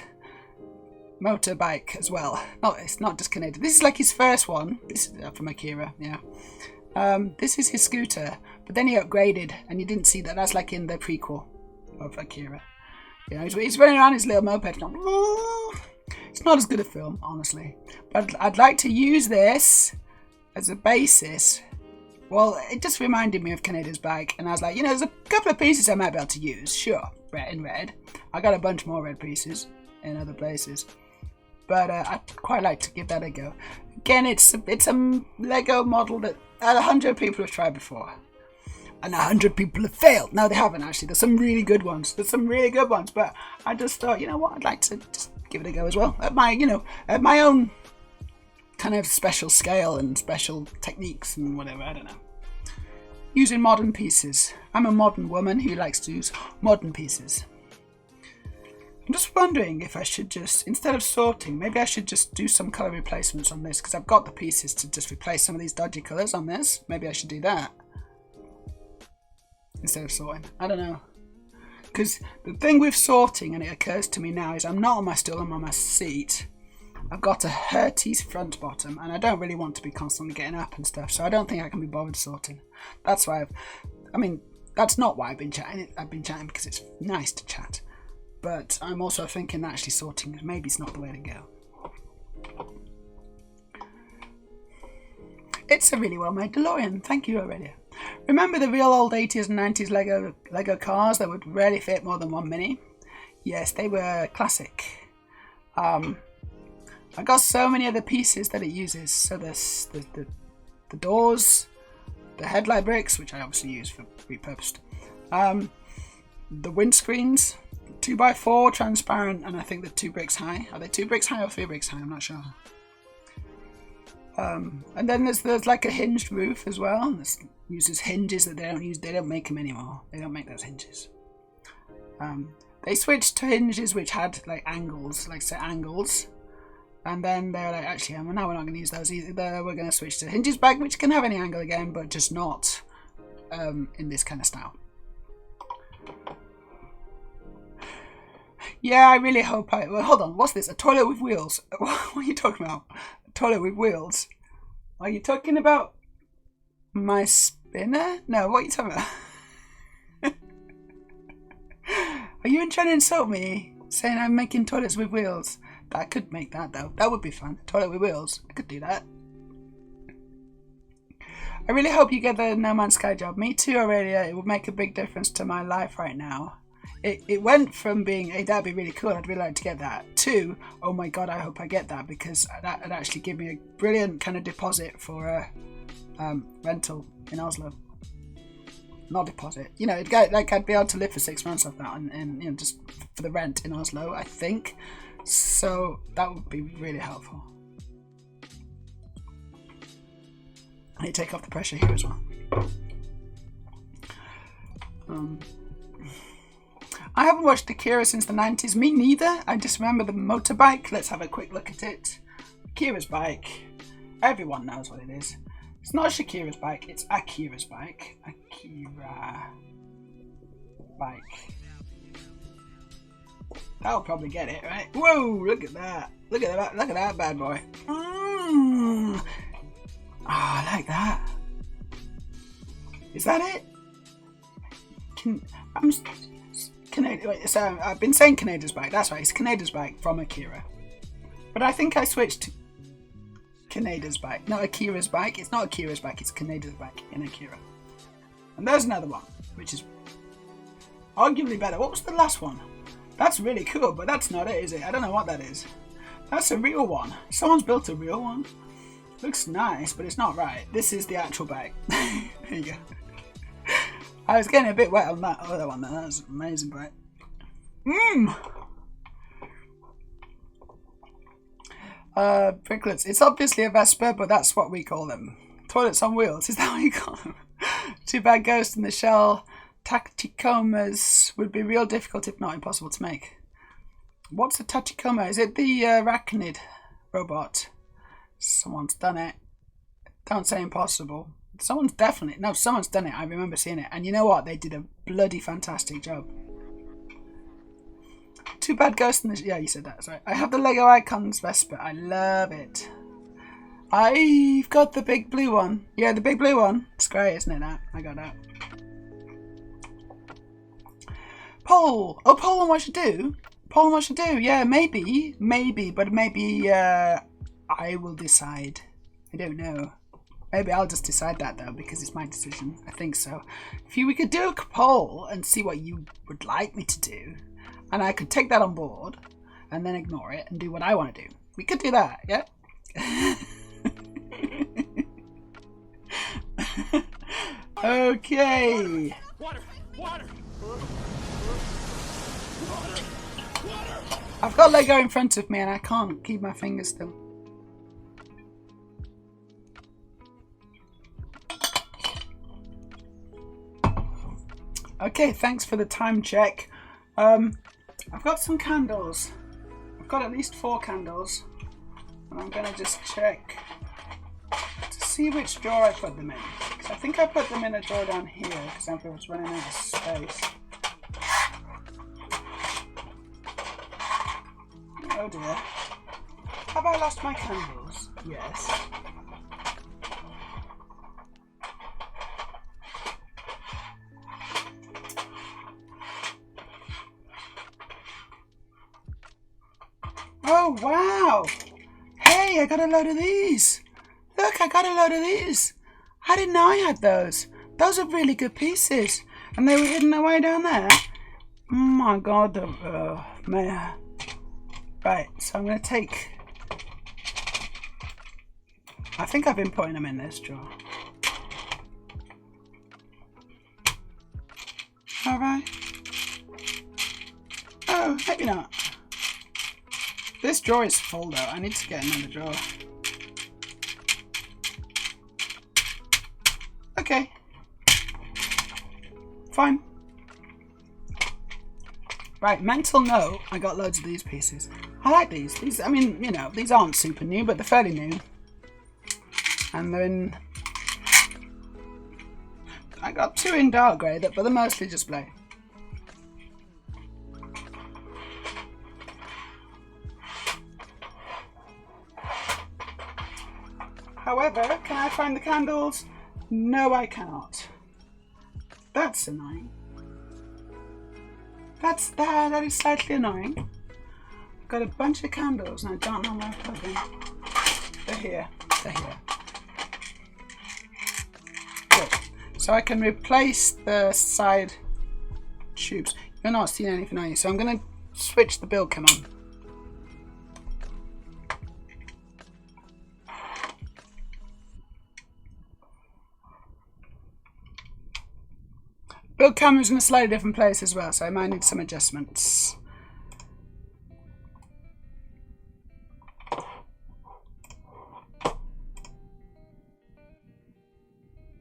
motorbike as well. No, it's not just Canada. This is like his first one. This is from Akira, yeah. This is his scooter, but then he upgraded, and you didn't see that. That's like in the prequel of Akira. You know, he's running around his little moped. It's not as good a film, honestly. But I'd like to use this as a basis. Well, it just reminded me of Canada's bike. And I was like, you know, there's a couple of pieces I might be able to use. Sure, red. I got a bunch more red pieces in other places. But I'd quite like to give that a go. Again, it's a Lego model that 100 people have tried before. And 100 people have failed. No, they haven't, actually. There's some really good ones. But I just thought, you know what, I'd like to just give it a go as well. At my own kind of special scale and special techniques and whatever, I don't know. Using modern pieces. I'm a modern woman who likes to use modern pieces. I'm just wondering if I should just, instead of sorting, maybe I should just do some colour replacements on this, because I've got the pieces to just replace some of these dodgy colours on this. Maybe I should do that instead of sorting. I don't know. Because the thing with sorting, and it occurs to me now, is I'm not on my stool, I'm on my seat. I've got a Herties front bottom, and I don't really want to be constantly getting up and stuff, so I don't think I can be bothered sorting. That's why that's not why I've been chatting. I've been chatting because it's nice to chat. But I'm also thinking that actually sorting maybe it's not the way to go. It's a really well-made DeLorean. Thank you, Aurelia. Remember the real old 80s and 90s Lego cars that would rarely fit more than one Mini? Yes, they were classic. I got so many other pieces that it uses. So there's the doors, the headlight bricks, which I obviously use for repurposed. The windscreens, 2x4 transparent, and I think they're 2 bricks high. Are they 2 bricks high or 3 bricks high? I'm not sure. And then there's like a hinged roof as well. This uses hinges that they don't use. They don't make them anymore. They don't make those hinges. They switched to hinges which had like angles, like set angles. And then they're like, actually, now we're not going to use those either. We're going to switch to hinges back, which can have any angle again, but just not in this kind of style. Yeah, I really hope well, hold on, what's this? A toilet with wheels? What are you talking about? A toilet with wheels? Are you talking about my spinner? No, what are you talking about? Are you trying to insult me? Saying I'm making toilets with wheels? I could make that though. That would be fun. Toilet with wheels. I could do that. I really hope you get the No Man's Sky job. Me too, Aurelia. It would make a big difference to my life right now. It went from being, hey, that'd be really cool, I'd really like to get that, to, oh my god, I hope I get that, because that would actually give me a brilliant kind of deposit for a rental in Oslo. Not deposit, you know, I'd be able to live for 6 months off that, and you know, just for the rent in Oslo, I think. So that would be really helpful. I need to take off the pressure here as well. I haven't watched Akira since the 90s. Me neither. I just remember the motorbike. Let's have a quick look at it. Akira's bike. Everyone knows what it is. It's not Shakira's bike. It's Akira's bike. Akira bike. That'll probably get it, right? Whoa! Look at that. Look at that. Look at that bad boy. Oh, I like that. Is that it? So I've been saying Kaneda's bike. That's right. It's Kaneda's bike from Akira. But I think I switched to Kaneda's bike. Not Akira's bike. It's not Akira's bike. It's Kaneda's bike in Akira. And there's another one, which is arguably better. What was the last one? That's really cool, but that's not it, is it? I don't know what that is. That's a real one. Someone's built a real one. Looks nice, but it's not right. This is the actual bike. There you go. I was getting a bit wet on that other one. That was amazing, bike. Bricklets. It's obviously a Vespa, but that's what we call them. Toilets on wheels. Is that what you call them? Too bad Ghost in the Shell Tacticomas would be real difficult, if not impossible, to make. What's a Tachikoma? Is it the arachnid robot? Someone's done it. Don't say impossible. Someone's done it. I remember seeing it. And you know what? They did a bloody fantastic job. Too bad Ghost in the... Yeah, you said that. Sorry. I have the Lego Icons Vespa. I love it. I've got the big blue one. Yeah, the big blue one. It's great, isn't it, that? I got that. Poll. Oh, poll on what I should do? Poll on what I should do? Yeah, maybe. But maybe I will decide. I don't know. Maybe I'll just decide that though, because it's my decision. I think so. We could do a poll and see what you would like me to do, and I could take that on board and then ignore it and do what I want to do. We could do that, yeah? Okay. Water! I've got Lego in front of me and I can't keep my fingers still. Okay, thanks for the time check. I've got some candles. I've got at least 4 candles. And I'm gonna just check to see which drawer I put them in. Because I think I put them in a drawer down here because I was running out of space. Oh dear. Have I lost my candles? Yes. Oh wow! Hey, I got a load of these! Look, I got a load of these! I didn't know I had those. Those are really good pieces. And they were hidden away down there. Oh my god, Meja. Right, so I'm going to take... I think I've been putting them in this drawer. Alright. Oh, maybe not. This drawer is full though. I need to get another drawer. Okay. Fine. Right, mental note, I got loads of these pieces. I like these. These, I mean, you know, these aren't super new, but they're fairly new. And they're in... I got 2 in dark grey, but they're mostly just black. However, can I find the candles? No, I cannot. That's annoying. That is slightly annoying. I've got a bunch of candles and I don't know where I put them. They're here. They're here. Good. So I can replace the side tubes. You're not seeing anything, are you? So I'm going to switch the build cam on. Build camera's in a slightly different place as well, so I might need some adjustments.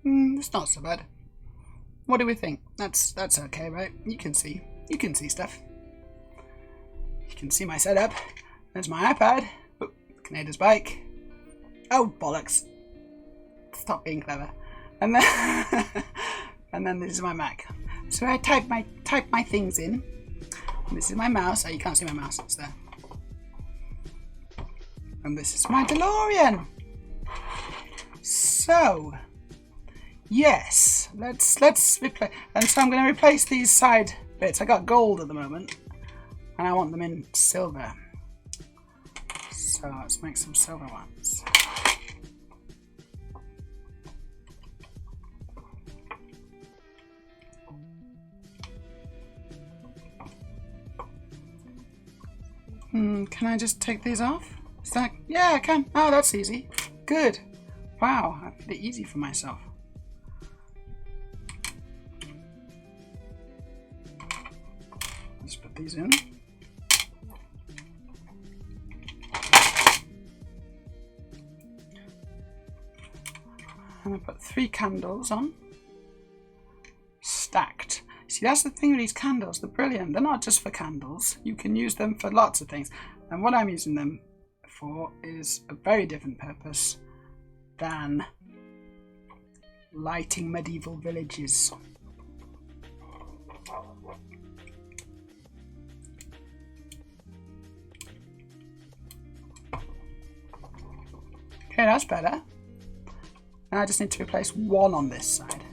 It's not so bad. What do we think? That's okay, right? You can see stuff. You can see my setup. There's my iPad. Oh, Canada's bike. Oh bollocks! Stop being clever. And then. And then this is my Mac. So I type my things in. And this is my mouse. Oh, you can't see my mouse. It's there. And this is my DeLorean. So, yes, let's replace. And so I'm going to replace these side bits. I got gold at the moment, and I want them in silver. So let's make some silver ones. Can I just take these off? Is that... Yeah, I can. Oh, that's easy. Good. Wow, I made it easy for myself. Let's put these in. And I put 3 candles on. Stacked. See, that's the thing with these candles. They're brilliant. They're not just for candles. You can use them for lots of things. And what I'm using them for is a very different purpose than lighting medieval villages. Okay, that's better. Now I just need to replace 1 on this side.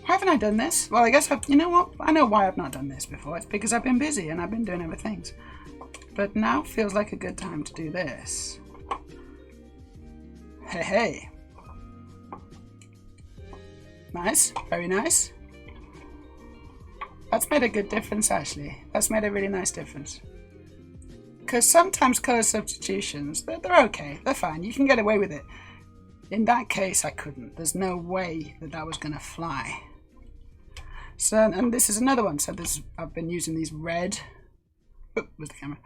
Why haven't I done this? Well, I guess you know what? I know why I've not done this before. It's because I've been busy and I've been doing other things. But now feels like a good time to do this. Hey, hey. Nice. Very nice. That's made a good difference, actually. That's made a really nice difference. Because sometimes colour substitutions, they're okay. They're fine. You can get away with it. In that case, I couldn't. There's no way that was going to fly. So, and this is another one. So I've been using these red... Oh, where's the camera?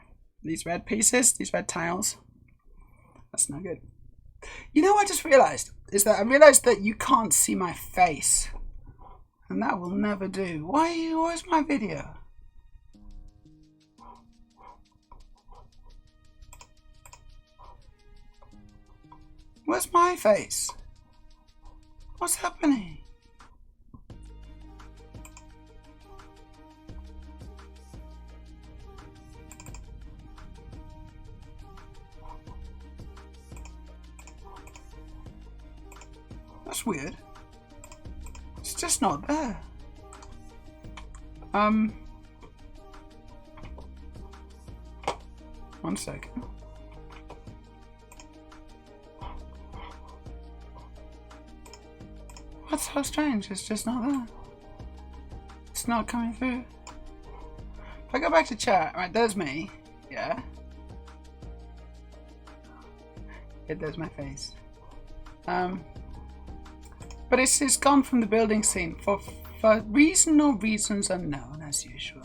These red pieces, these red tiles. That's not good. You know what I just realised? Is that I realised that you can't see my face. And that will never do. Where's my video? Where's my face? What's happening? That's weird. It's just not there. One second. That's so strange. It's just not there. It's not coming through. If I go back to chat, right, there's me. Yeah. Yeah, there's my face. But it's gone from the building scene for reason or reasons unknown, as usual.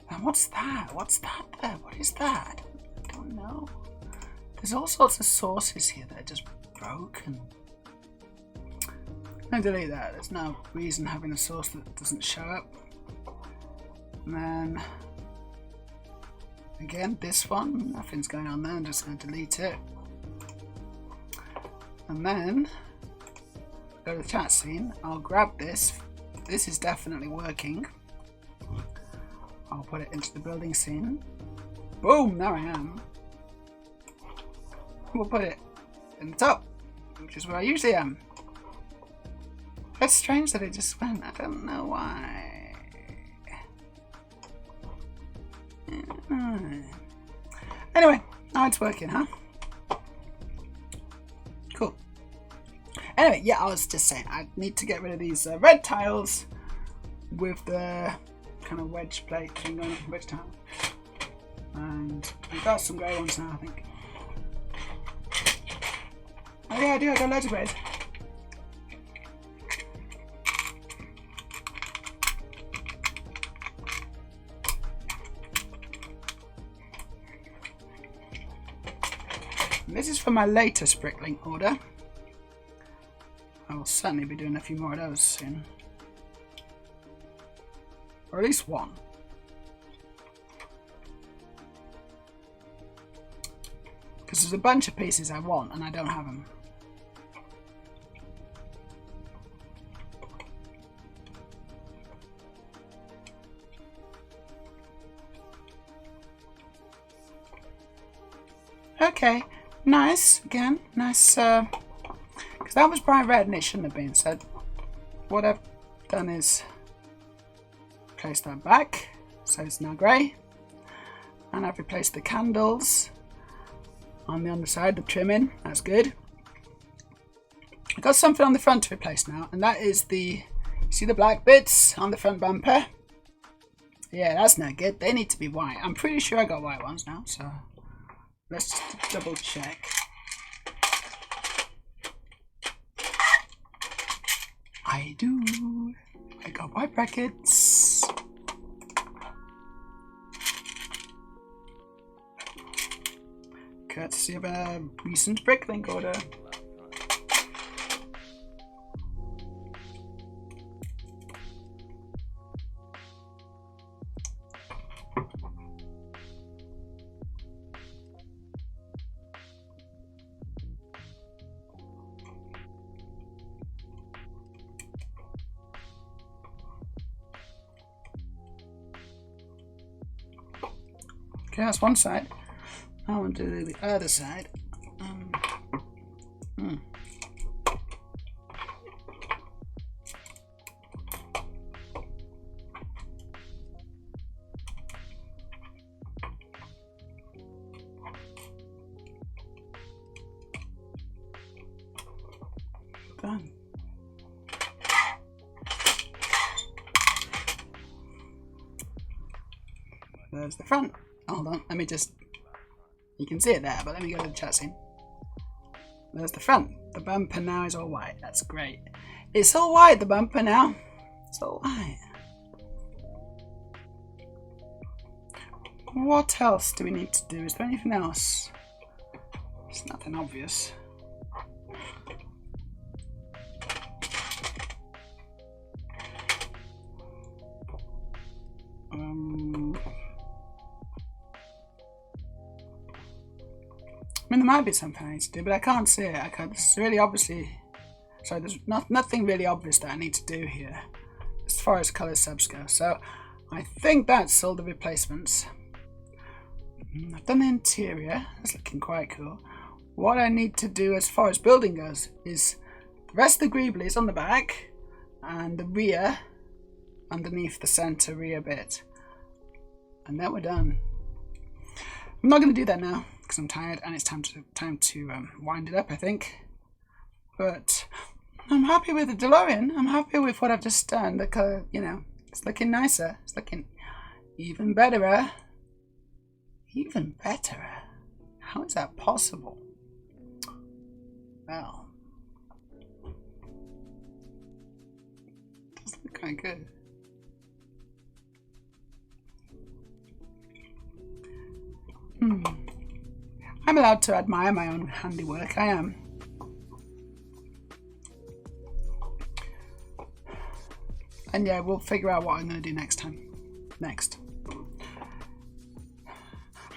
And what's that? What's that there? What is that? I don't know. There's all sorts of sources here that are just broken. I'm gonna delete that. There's no reason having a source that doesn't show up. And then again, this one, nothing's going on there. I'm just gonna delete it. And then go to the chat scene. I'll grab this. This is definitely working. I'll put it into the building scene. Boom! There I am. We'll put it in the top, which is where I usually am. It's strange that it just went. I don't know why. Anyway, now it's working, huh? Cool. Anyway, yeah, I was just saying, I need to get rid of these red tiles with the kind of wedge plate thing going on, wedge tile. And we've got some grey ones now, I think. Oh yeah, I do, I got loads of greys. This is for my latest brickling order. I will certainly be doing a few more of those soon. Or at least one. Because there's a bunch of pieces I want and I don't have them. Okay, nice, again, nice, because that was bright red and it shouldn't have been, so what I've done is place that back, so it's now grey, and I've replaced the candles on the underside, the trimming, that's good. I've got something on the front to replace now, and that is the, see the black bits on the front bumper? Yeah, that's not good, they need to be white. I'm pretty sure I got white ones now, so let's just double check. I do. I got white brackets. Courtesy of a recent bricklink order. Okay, that's one side. I want to do the other side. Done. There's the front. Hold on, let me just, you can see it there, but let me go to the chat scene. There's the front. The bumper now is all white. That's great. It's all white, the bumper now. It's all white. What else do we need to do? Is there anything else? It's nothing obvious. I mean, there might be something I need to do, but I can't see it. This is really obviously... Sorry, there's nothing really obvious that I need to do here as far as colour subs go. So I think that's all the replacements. I've done the interior. That's looking quite cool. What I need to do as far as building goes is the rest of the greeblies is on the back and the rear underneath the centre rear bit. And then we're done. I'm not going to do that now because I'm tired and it's time to wind it up, I think. But I'm happy with the DeLorean. I'm happy with what I've just done. The colour, you know, it's looking nicer. It's looking even betterer. Even betterer? How is that possible? Well, it does look quite good. I'm allowed to admire my own handiwork. I am. And yeah, we'll figure out what I'm going to do next time.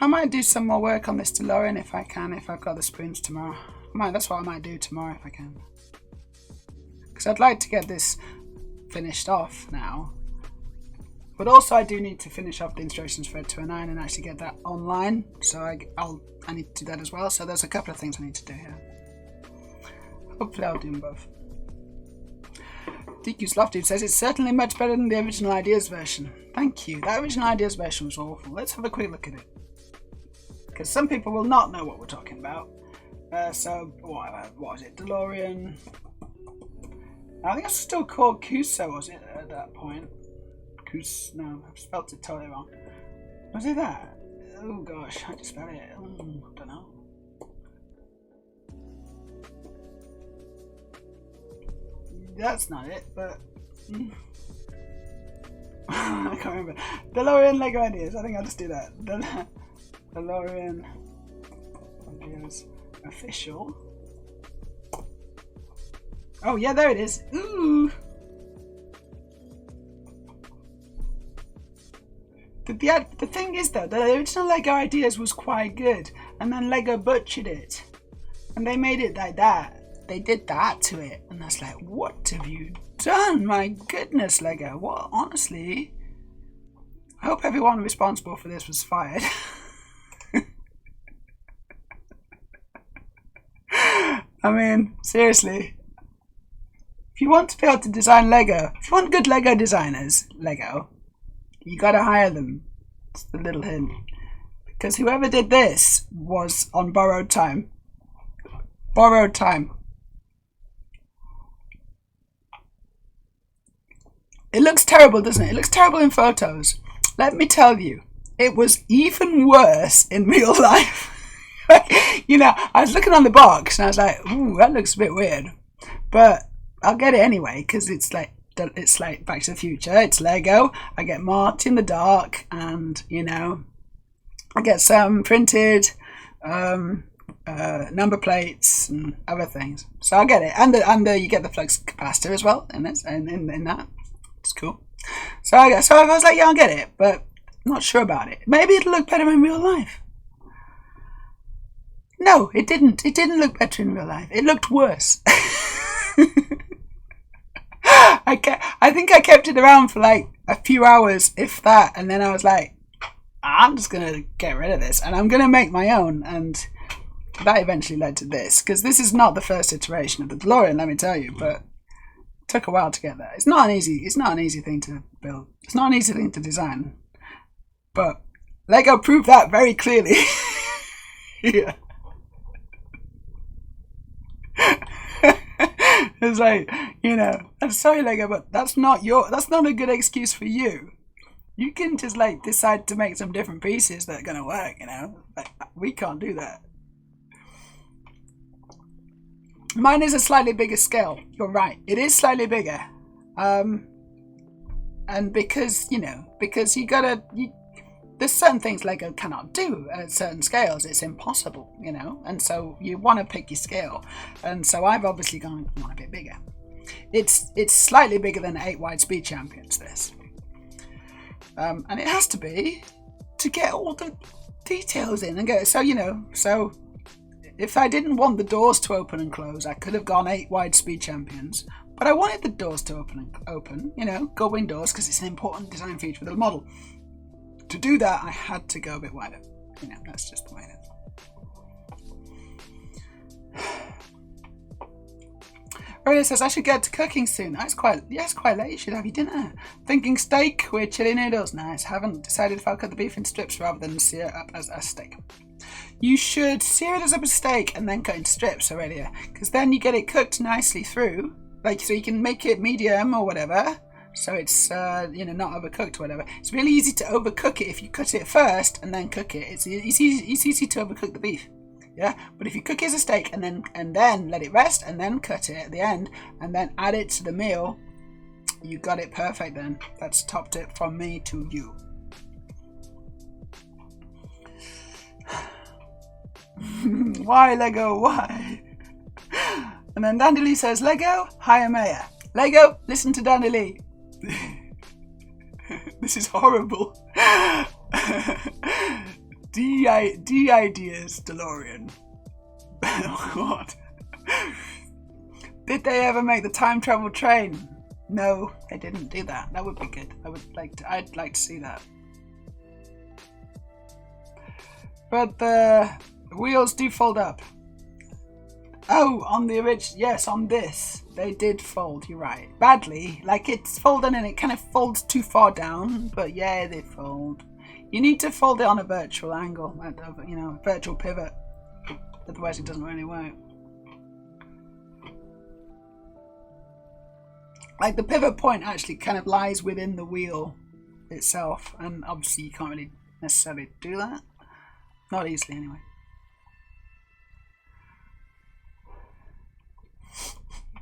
I might do some more work on this DeLorean if I can, if I've got the spoons tomorrow. That's what I might do tomorrow if I can. Because I'd like to get this finished off now. But also I do need to finish off the instructions for ED209 and actually get that online. So I need to do that as well. So there's a couple of things I need to do here. Hopefully I'll do them both. DQ's Lofty says it's certainly much better than the original Ideas version. Thank you. That original Ideas version was awful. Let's have a quick look at it. Because some people will not know what we're talking about. So, what was it? DeLorean. I think it's still called Cuso, was it, at that point? No, I've spelled it totally wrong. Was it that? Oh gosh, I just spelled it. I don't know. That's not it, but... I can't remember. DeLorean Lego Ideas. I think I'll just do that. DeLorean Ideas Official. Oh yeah, there it is. Ooh. The thing is though, the original Lego Ideas was quite good, and then Lego butchered it, and they made it like that. They did that to it, and I was like, what have you done? My goodness, Lego. What? Honestly, I hope everyone responsible for this was fired. I mean, seriously. If you want to be able to design Lego, if you want good Lego designers, Lego, you gotta hire them. It's the little hint. Because whoever did this was on borrowed time. Borrowed time. It looks terrible, doesn't it? It looks terrible in photos. Let me tell you, it was even worse in real life. You know, I was looking on the box and I was like, ooh, that looks a bit weird. But I'll get it anyway, because it's like Back to the Future. It's Lego. I get marked in the dark, and you know, I get some printed number plates and other things. So I'll get it, and you get the flux capacitor as well in this, and in that. It's cool. So I was like, yeah, I'll get it, but I'm not sure about it. Maybe it'll look better in real life. No, it didn't. It didn't look better in real life. It looked worse. I think I kept it around for like a few hours, if that, and then I was like, I'm just gonna get rid of this and I'm gonna make my own, and that eventually led to this, because this is not the first iteration of the DeLorean, let me tell you, but it took a while to get there. It's not an easy thing to build. It's not an easy thing to design, but Lego proved that very clearly. Yeah. It's like, you know, I'm sorry, Lego, but that's not a good excuse for you. You can just like decide to make some different pieces that are gonna work, you know. Like, we can't do that. Mine is a slightly bigger scale. You're right. It is slightly bigger. And because you there's certain things Lego cannot do at certain scales. It's impossible, you know, and so you want to pick your scale. And so I've obviously gone a bit bigger. It's slightly bigger than 8 wide speed champions, this. And it has to be to get all the details in and get, so, you know, so if I didn't want the doors to open and close, I could have gone 8 wide speed champions, but I wanted the doors to open, you know, gull-wing doors, because it's an important design feature for the model. To do that, I had to go a bit wider. You know, that's just the way it is. Aurelia says, I should get to cooking soon. That's quite late. You should have your dinner. Thinking steak with chili noodles. Nice. Haven't decided if I'll cut the beef in strips rather than sear it up as a steak. You should sear it as up a steak and then cut into strips, Aurelia, because then you get it cooked nicely through. Like, so you can make it medium or whatever, so it's you know, not overcooked or whatever. It's really easy to overcook it if you cut it first and then cook it. It's easy to overcook the beef. Yeah, but if you cook it as a steak and then let it rest and then cut it at the end and then add it to the meal, you got it perfect then. That's a top tip from me to you. Why, Lego? Why? And then Dandeli says, Lego, hire Meja. Lego, listen to Dandeli. This is horrible. D ideas, DeLorean. What? Did they ever make the time travel train? No, they didn't do that. That would be good. I'd like to see that. But the wheels do fold up. Oh, on the original, yes, on this they did fold. You're right. Badly, like it's folding and it kind of folds too far down. But yeah, they fold. You need to fold it on a virtual angle, you know, a virtual pivot. Otherwise, it doesn't really work. Like the pivot point actually kind of lies within the wheel itself, and obviously you can't really necessarily do that. Not easily, anyway.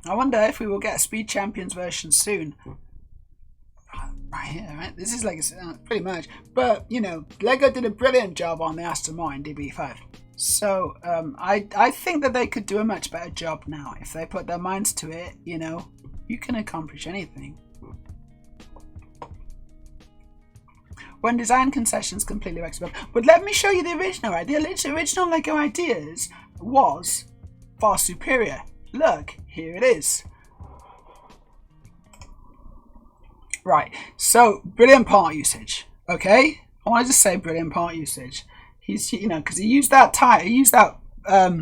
I wonder if we will get a Speed Champions version soon. Right here, right? This is like pretty much, but you know, Lego did a brilliant job on the Aston Martin DB5. So I think that they could do a much better job now if they put their minds to it. You know, you can accomplish anything. When design concessions completely works well. But let me show you the original. Right, the original Lego ideas was far superior. Look, here it is. Right, so brilliant part usage. Okay, I want to just say brilliant part usage. He's, you know, because he used that tile, he used that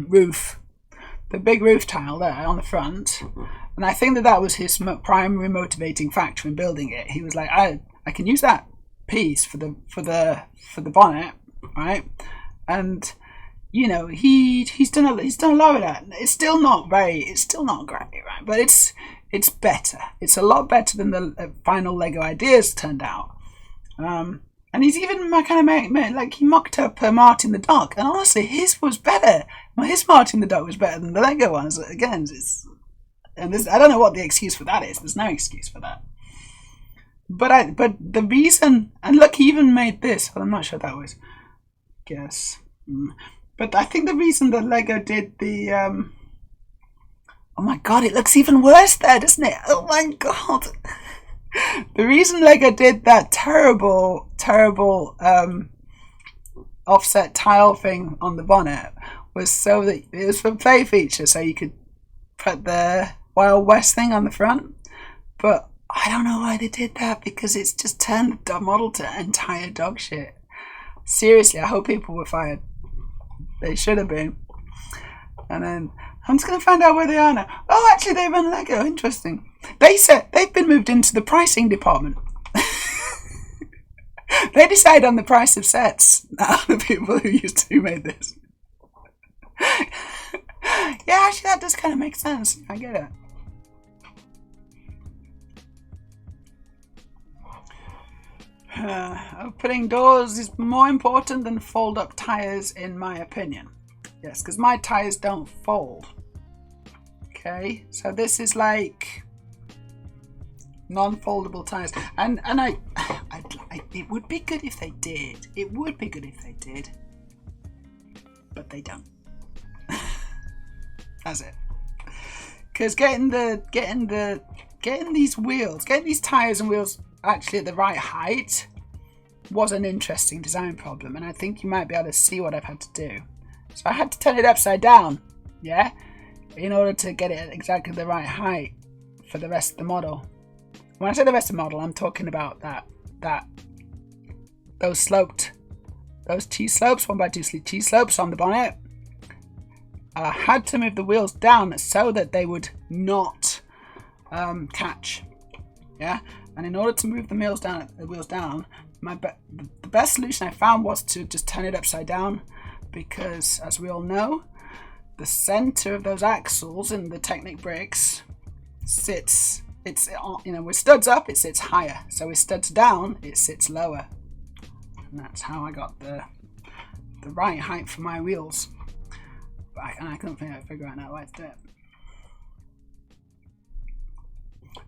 roof, the big roof tile there on the front, and I think that was his primary motivating factor in building it. He was like, I can use that piece for the bonnet, right? And you know, he's done a lot of that. It's still not great, right? But it's better. It's a lot better than the final Lego ideas turned out. And he's even kind of made like he mocked up Martin the dog. And honestly, his was better. His Martin the dog was better than the Lego ones. Again, I don't know what the excuse for that is. There's no excuse for that. But the reason, and look, he even made this. Well, I'm not sure that was. Guess. But I think the reason that Lego did the oh my god, it looks even worse there, doesn't it? Oh my god. The reason Lego did that terrible offset tile thing on the bonnet was so that it was for play feature, so you could put the Wild West thing on the front. But I don't know why they did that, because it's just turned the model to entire dog shit. Seriously, I hope people were fired. They should have been. And then I'm just going to find out where they are now. Oh, actually, they run Lego. Interesting. They said they've been moved into the pricing department. They decide on the price of sets. Now, the people who made this. Yeah, actually, that does kind of make sense. I get it. Opening doors is more important than fold-up tires, in my opinion. Yes, because my tires don't fold. Okay, so this is like non-foldable tires, and I It would be good if they did. It would be good if they did. But they don't. That's it. Because getting these wheels, getting these tires and wheels actually at the right height was an interesting design problem, and I think you might be able to see what I've had to do. So I had to turn it upside down, yeah, in order to get it at exactly the right height for the rest of the model. When I say the rest of the model, I'm talking about those cheese slopes, 1x2 cheese slopes on the bonnet. I had to move the wheels down so that they would not catch, yeah. And in order to move the wheels down, the best solution I found was to just turn it upside down, because as we all know, the center of those axles in the Technic bricks sits, with studs up it sits higher, so with studs down it sits lower, and that's how I got the right height for my wheels. And I couldn't figure out how to do it.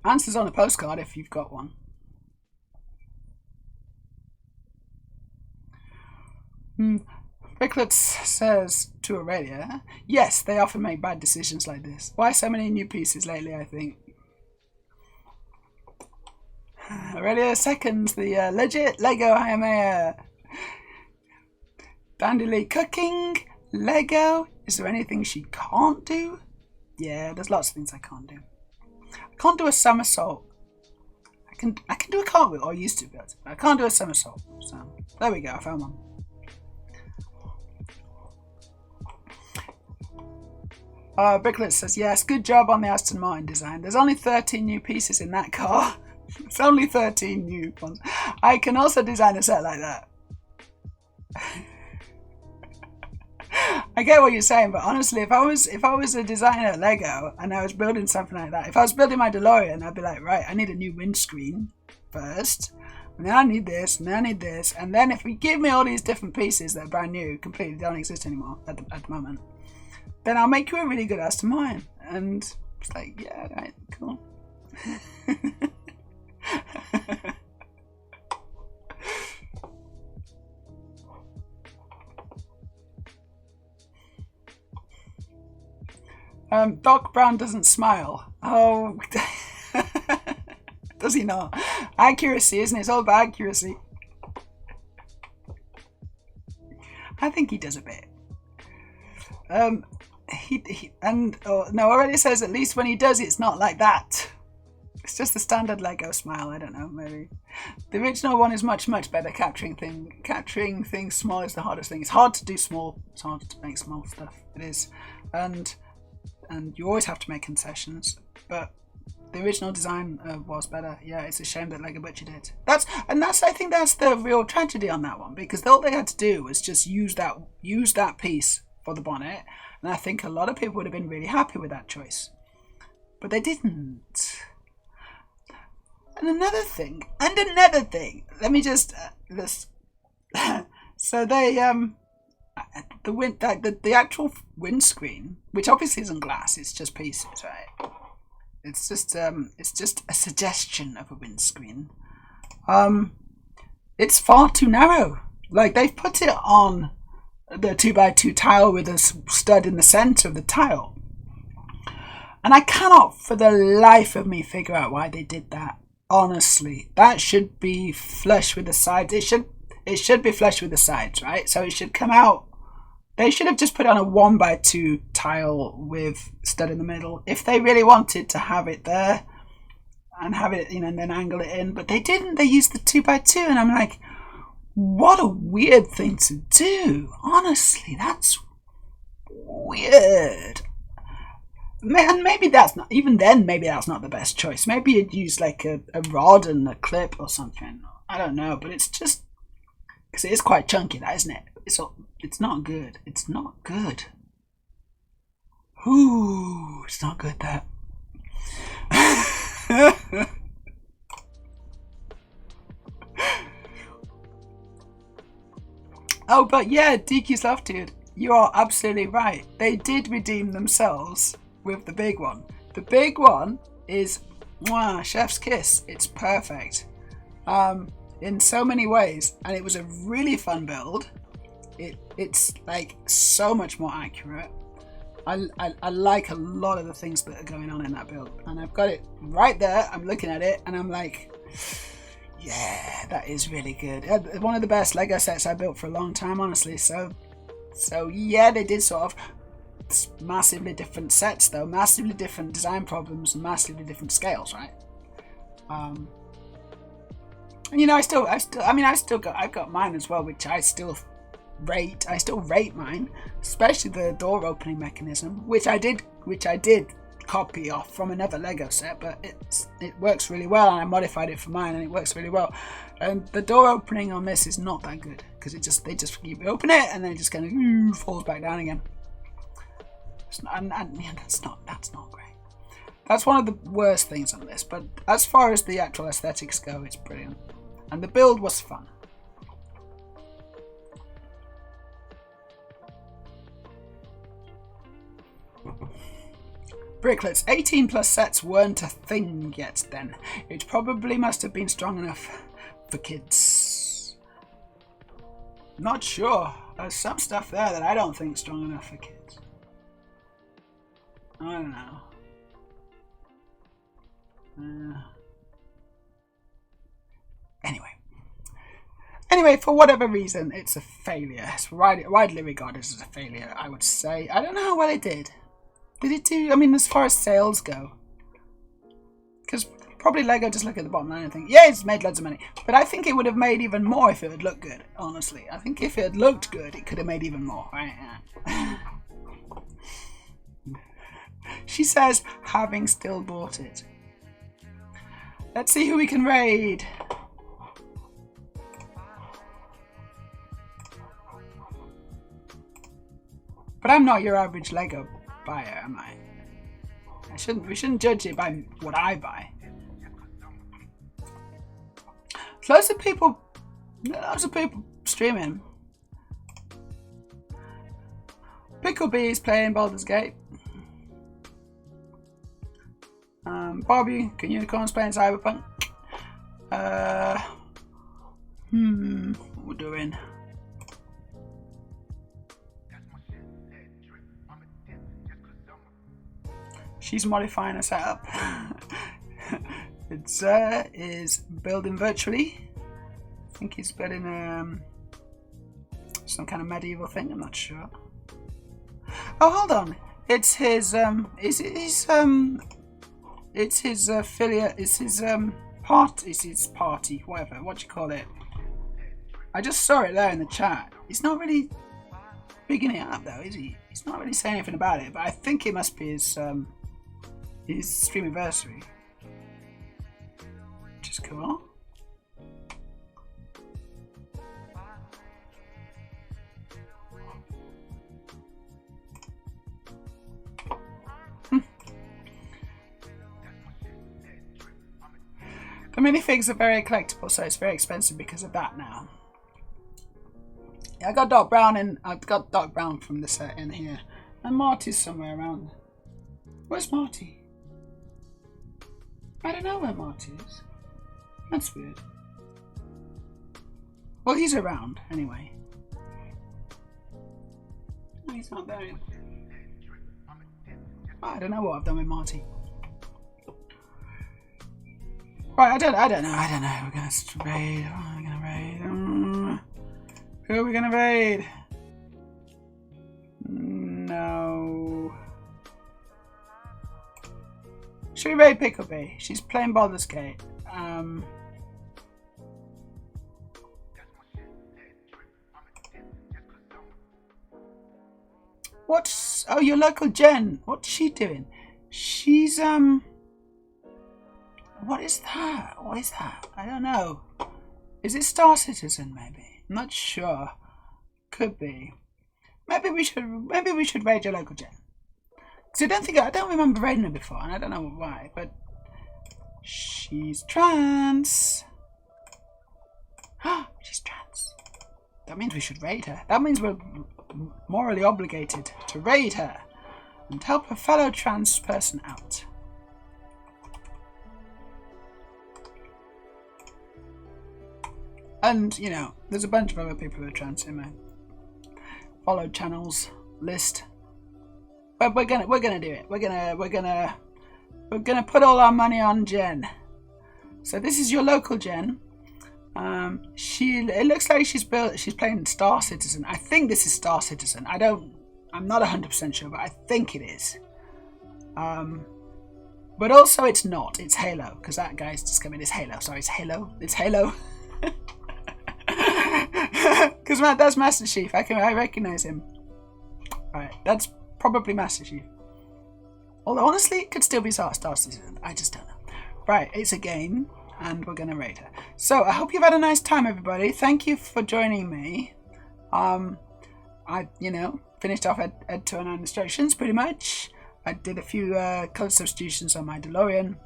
Answers on a postcard if you've got one. Bricklets says to Aurelia, yes, they often make bad decisions like this. Why so many new pieces lately, I think. Aurelia seconds the legit Lego Hayamea. Bandily cooking. Lego. Is there anything she can't do? Yeah, there's lots of things I can't do. I can't do a somersault. I can do a cartwheel, or I used to be able to, but I can't do a somersault. So there we go, I found one. Bricklet says, yes, good job on the Aston Martin design. There's only 13 new pieces in that car. It's only 13 new ones. I can also design a set like that. I get what you're saying, but honestly, if I was a designer at Lego and I was building something like that, if I was building my DeLorean, I'd be like, right, I need a new windscreen first, and then I need this, and then I need this, and then if you give me all these different pieces that are brand new, completely don't exist anymore at the moment, then I'll make you a really good Aston Martin. And it's like, yeah, right, cool. Doc Brown doesn't smile. Oh, does he not? Accuracy, isn't it? It's all about accuracy. I think he does a bit. No, already says at least when he does, it's not like that. It's just the standard Lego smile. I don't know, maybe. The original one is much better. Capturing things small is the hardest thing. It's hard to do small. It's hard to make small stuff. It is, and you always have to make concessions. But the original design was better. Yeah, it's a shame that Lego butchered it. I think that's the real tragedy on that one, because all they had to do was just use that piece for the bonnet, and I think a lot of people would have been really happy with that choice. But they didn't. And another thing. Let me just this. So they the actual windscreen, which obviously isn't glass, it's just pieces, right? It's just a suggestion of a windscreen. It's far too narrow. Like, they've put it on the 2x2 tile with a stud in the center of the tile, and I cannot for the life of me figure out why they did that. Honestly, that should be flush with the sides. It should be flush with the sides, right? So it should come out. They should have just put on a 1x2 tile with stud in the middle if they really wanted to have it there and have it, and then angle it in. But they didn't. They used the 2x2, and I'm like, what a weird thing to do. Honestly, that's weird. And maybe that's not, even then, maybe that's not the best choice. Maybe you'd use like a rod and a clip or something. I don't know, but it's just, because it is quite chunky, that, isn't it? It's not good. It's not good. Ooh, it's not good, that. Oh, but yeah, DQ's Love Dude, you are absolutely right. They did redeem themselves with the big one. The big one is chef's kiss. It's perfect. in so many ways, and it was a really fun build. It's like so much more accurate. I like a lot of the things that are going on in that build, and I've got it right there. I'm looking at it and I'm like, yeah, that is really good. One of the best Lego sets I built for a long time, honestly. So yeah, they did sort of massively different sets though, massively different design problems, and massively different scales, right? And you know, I've got mine as well, which I still rate mine, especially the door opening mechanism, which I did copy off from another Lego set, but it works really well, and I modified it for mine, and it works really well. And the door opening on this is not that good because they just you open it and then it just kind of falls back down again. Yeah, that's not great. That's one of the worst things on this. But as far as the actual aesthetics go, it's brilliant, and the build was fun. Bricklets, 18 plus sets weren't a thing yet then. It probably must have been strong enough for kids. Not sure. There's some stuff there that I don't think is strong enough for kids. I don't know. Anyway, for whatever reason, it's a failure. It's widely regarded as a failure, I would say. I don't know how well it did. Did it do, I mean, as far as sales go? Because probably Lego just look at the bottom line and think, yeah, it's made loads of money. But I think it would have made even more if it had looked good, honestly. I think if it had looked good, it could have made even more, right? She says, having still bought it. Let's see who we can raid. But I'm not your average Lego buyer, am I? We shouldn't judge it by what I buy. Lots of people streaming. Picklebee is playing Baldur's Gate. Barbie, can unicorns playing Cyberpunk? What we're doing? She's modifying her setup. It is building virtually. I think he's building some kind of medieval thing. I'm not sure. Oh, hold on. It's his it's his affiliate. It's his part. It's his party. Whatever. What do you call it? I just saw it there in the chat. He's not really bigging it up though, is he? He's not really saying anything about it. But I think it must be his stream anniversary, which is cool. The minifigs are very collectible, so it's very expensive because of that now. Yeah, I got Doc Brown from the set in here, and Marty's somewhere around. Where's Marty? I don't know where Marty is. That's weird. Well, he's around anyway. No, he's not there. I don't know what I've done with Marty. Right, I don't know. We're gonna raid. Oh, we're gonna raid. Who are we gonna raid? No. Should we raid Picklebee? She's playing Baldur's Gate. What's... Oh, your local Jen. What's she doing? She's, What is that? What is that? I don't know. Is it Star Citizen, maybe? I'm not sure. Could be. Maybe we should raid your local Jen. Because I don't remember raiding her before, and I don't know why, but she's trans. She's trans. That means we should raid her. That means we're morally obligated to raid her and help a fellow trans person out. And, you know, there's a bunch of other people who are trans in my followed channels list. But we're gonna do it. We're gonna put all our money on Jen. So this is your local Jen. It looks like she's playing Star Citizen. I think this is Star Citizen. I'm not 100% sure, but I think it is. But also it's not. It's Halo, because that guy's just coming. It's Halo. Sorry, it's Halo. It's Halo. Because that's Master Chief. I recognize him. Right, that's probably Master Chief. Although honestly, it could still be Star Citizen. I just don't know. Right, it's a game, and we're gonna rate her. So I hope you've had a nice time, everybody. Thank you for joining me. I finished off ED209 instructions pretty much. I did a few colour substitutions on my DeLorean.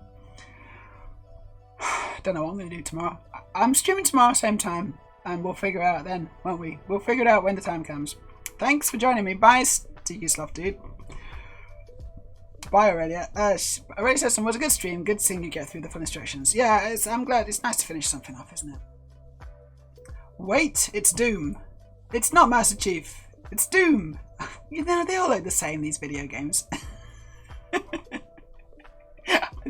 Don't know what I'm going to do tomorrow. I'm streaming tomorrow same time, and we'll figure it out then, won't we? We'll figure it out when the time comes. Thanks for joining me. Bye, Sticky Sloth Dude. Bye, Aurelia. Aurelia says it was a good stream. Good seeing you get through the full instructions. Yeah, I'm glad. It's nice to finish something off, isn't it? Wait, it's Doom. It's not Master Chief. It's Doom. You know, they all look the same, these video games. I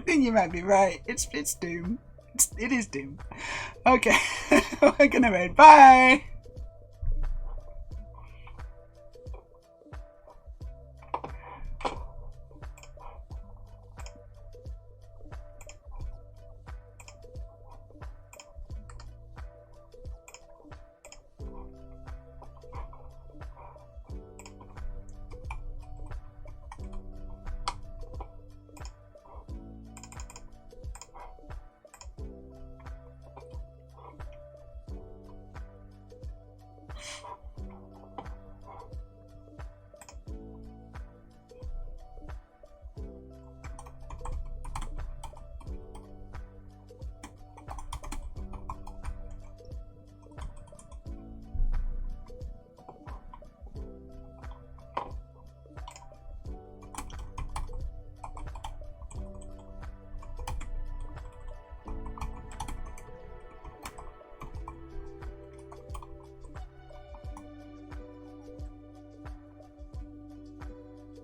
think you might be right. It's Doom. It is Doom. Okay. We're gonna raid. Bye.